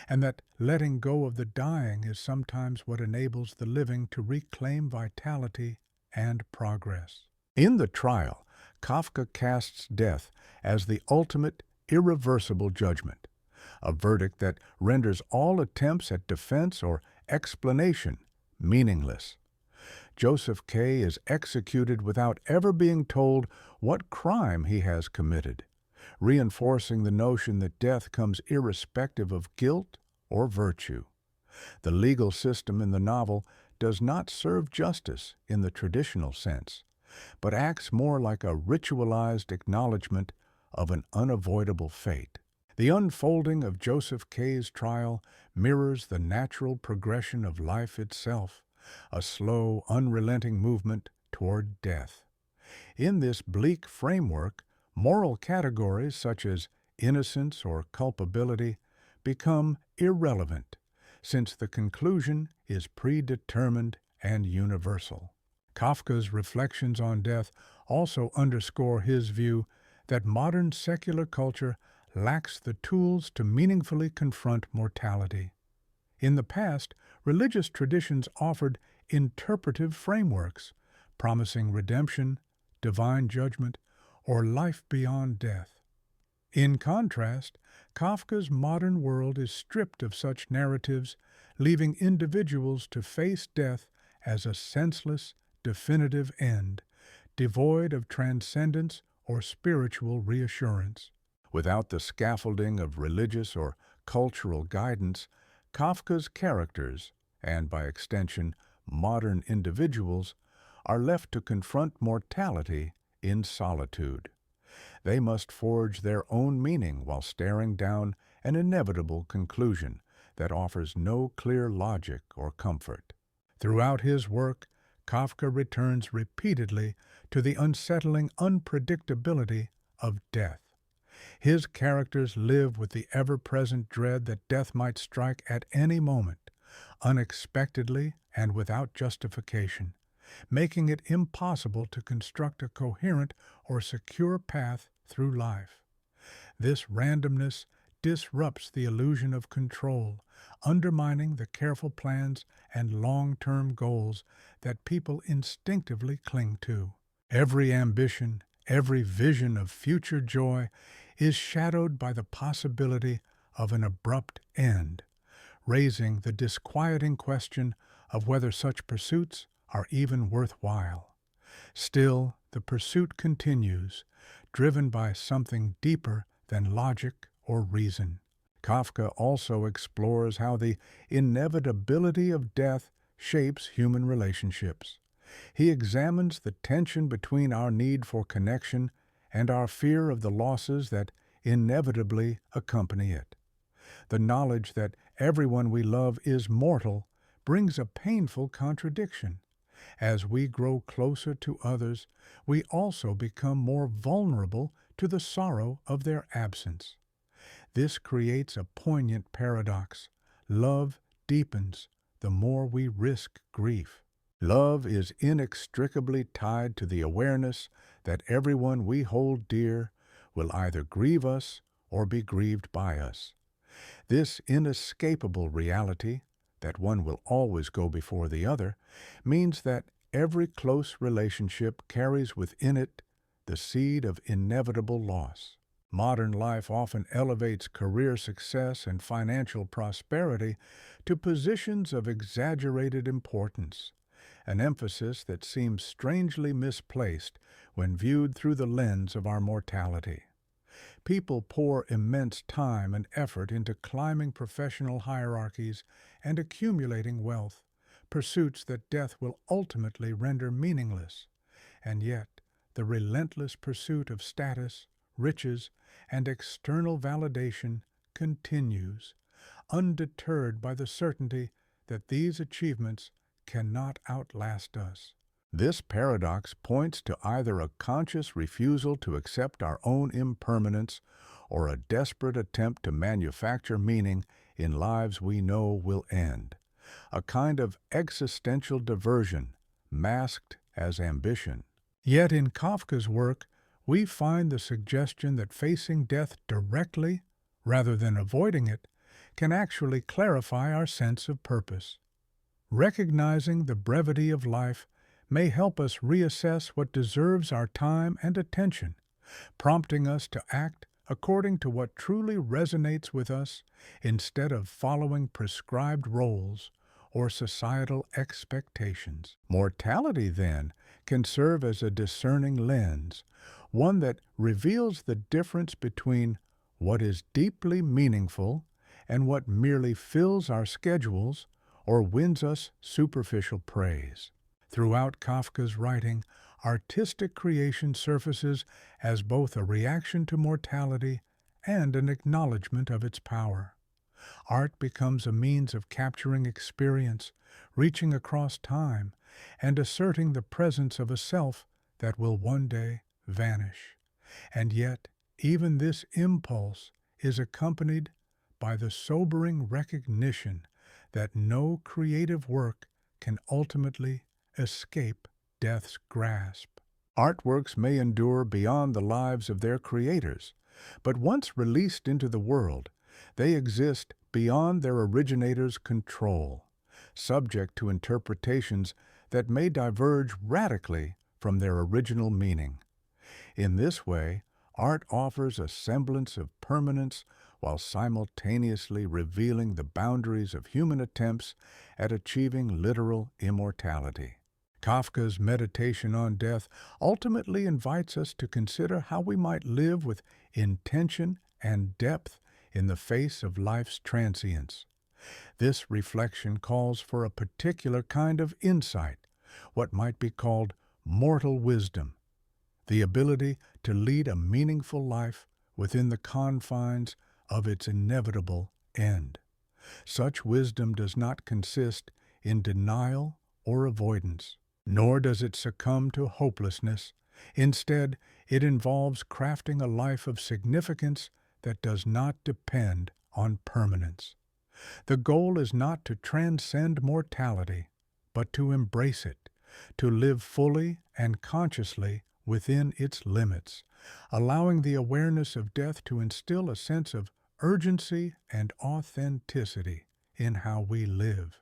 and that letting go of the dying is sometimes what enables the living to reclaim vitality and progress. In the trial, Kafka casts death as the ultimate, irreversible judgment, a verdict that renders all attempts at defense or explanation meaningless. Joseph K. is executed without ever being told what crime he has committed, reinforcing the notion that death comes irrespective of guilt or virtue. The legal system in the novel does not serve justice in the traditional sense, but acts more like a ritualized acknowledgement of an unavoidable fate. The unfolding of Joseph K's trial mirrors the natural progression of life itself, a slow, unrelenting movement toward death. In this bleak framework, moral categories such as innocence or culpability become irrelevant, since the conclusion is predetermined and universal. Kafka's reflections on death also underscore his view that modern secular culture lacks the tools to meaningfully confront mortality. In the past, religious traditions offered interpretive frameworks, promising redemption, divine judgment, or life beyond death. In contrast, Kafka's modern world is stripped of such narratives, leaving individuals to face death as a senseless, definitive end, devoid of transcendence or spiritual reassurance. Without the scaffolding of religious or cultural guidance, Kafka's characters, and by extension, modern individuals, are left to confront mortality in solitude. They must forge their own meaning while staring down an inevitable conclusion that offers no clear logic or comfort. Throughout his work, Kafka returns repeatedly to the unsettling unpredictability of death. His characters live with the ever-present dread that death might strike at any moment, unexpectedly and without justification, making it impossible to construct a coherent or secure path through life. This randomness disrupts the illusion of control, undermining the careful plans and long-term goals that people instinctively cling to. Every ambition, every vision of future joy is shadowed by the possibility of an abrupt end, raising the disquieting question of whether such pursuits are even worthwhile. Still, the pursuit continues, driven by something deeper than logic or reason. Kafka also explores how the inevitability of death shapes human relationships. He examines the tension between our need for connection and our fear of the losses that inevitably accompany it. The knowledge that everyone we love is mortal brings a painful contradiction. As we grow closer to others, we also become more vulnerable to the sorrow of their absence. This creates a poignant paradox. Love deepens the more we risk grief. Love is inextricably tied to the awareness that everyone we hold dear will either grieve us or be grieved by us. This inescapable reality, that one will always go before the other, means that every close relationship carries within it the seed of inevitable loss. Modern life often elevates career success and financial prosperity to positions of exaggerated importance, an emphasis that seems strangely misplaced when viewed through the lens of our mortality. People pour immense time and effort into climbing professional hierarchies and accumulating wealth, pursuits that death will ultimately render meaningless. And yet, the relentless pursuit of status, riches, and external validation continues, undeterred by the certainty that these achievements cannot outlast us. This paradox points to either a conscious refusal to accept our own impermanence or a desperate attempt to manufacture meaning in lives we know will end, a kind of existential diversion masked as ambition. Yet in Kafka's work, we find the suggestion that facing death directly, rather than avoiding it, can actually clarify our sense of purpose. Recognizing the brevity of life may help us reassess what deserves our time and attention, prompting us to act according to what truly resonates with us instead of following prescribed roles or societal expectations. Mortality, then, can serve as a discerning lens, one that reveals the difference between what is deeply meaningful and what merely fills our schedules or wins us superficial praise. Throughout Kafka's writing, artistic creation surfaces as both a reaction to mortality and an acknowledgement of its power. Art becomes a means of capturing experience, reaching across time, and asserting the presence of a self that will one day vanish. And yet, even this impulse is accompanied by the sobering recognition that no creative work can ultimately escape death's grasp. Artworks may endure beyond the lives of their creators, but once released into the world, they exist beyond their originator's control, subject to interpretations that may diverge radically from their original meaning. In this way, art offers a semblance of permanence while simultaneously revealing the boundaries of human attempts at achieving literal immortality. Kafka's meditation on death ultimately invites us to consider how we might live with intention and depth in the face of life's transience. This reflection calls for a particular kind of insight, what might be called mortal wisdom, the ability to lead a meaningful life within the confines of its inevitable end. Such wisdom does not consist in denial or avoidance, nor does it succumb to hopelessness. Instead, it involves crafting a life of significance that does not depend on permanence. The goal is not to transcend mortality, but to embrace it, to live fully and consciously within its limits, allowing the awareness of death to instill a sense of urgency and authenticity in how we live.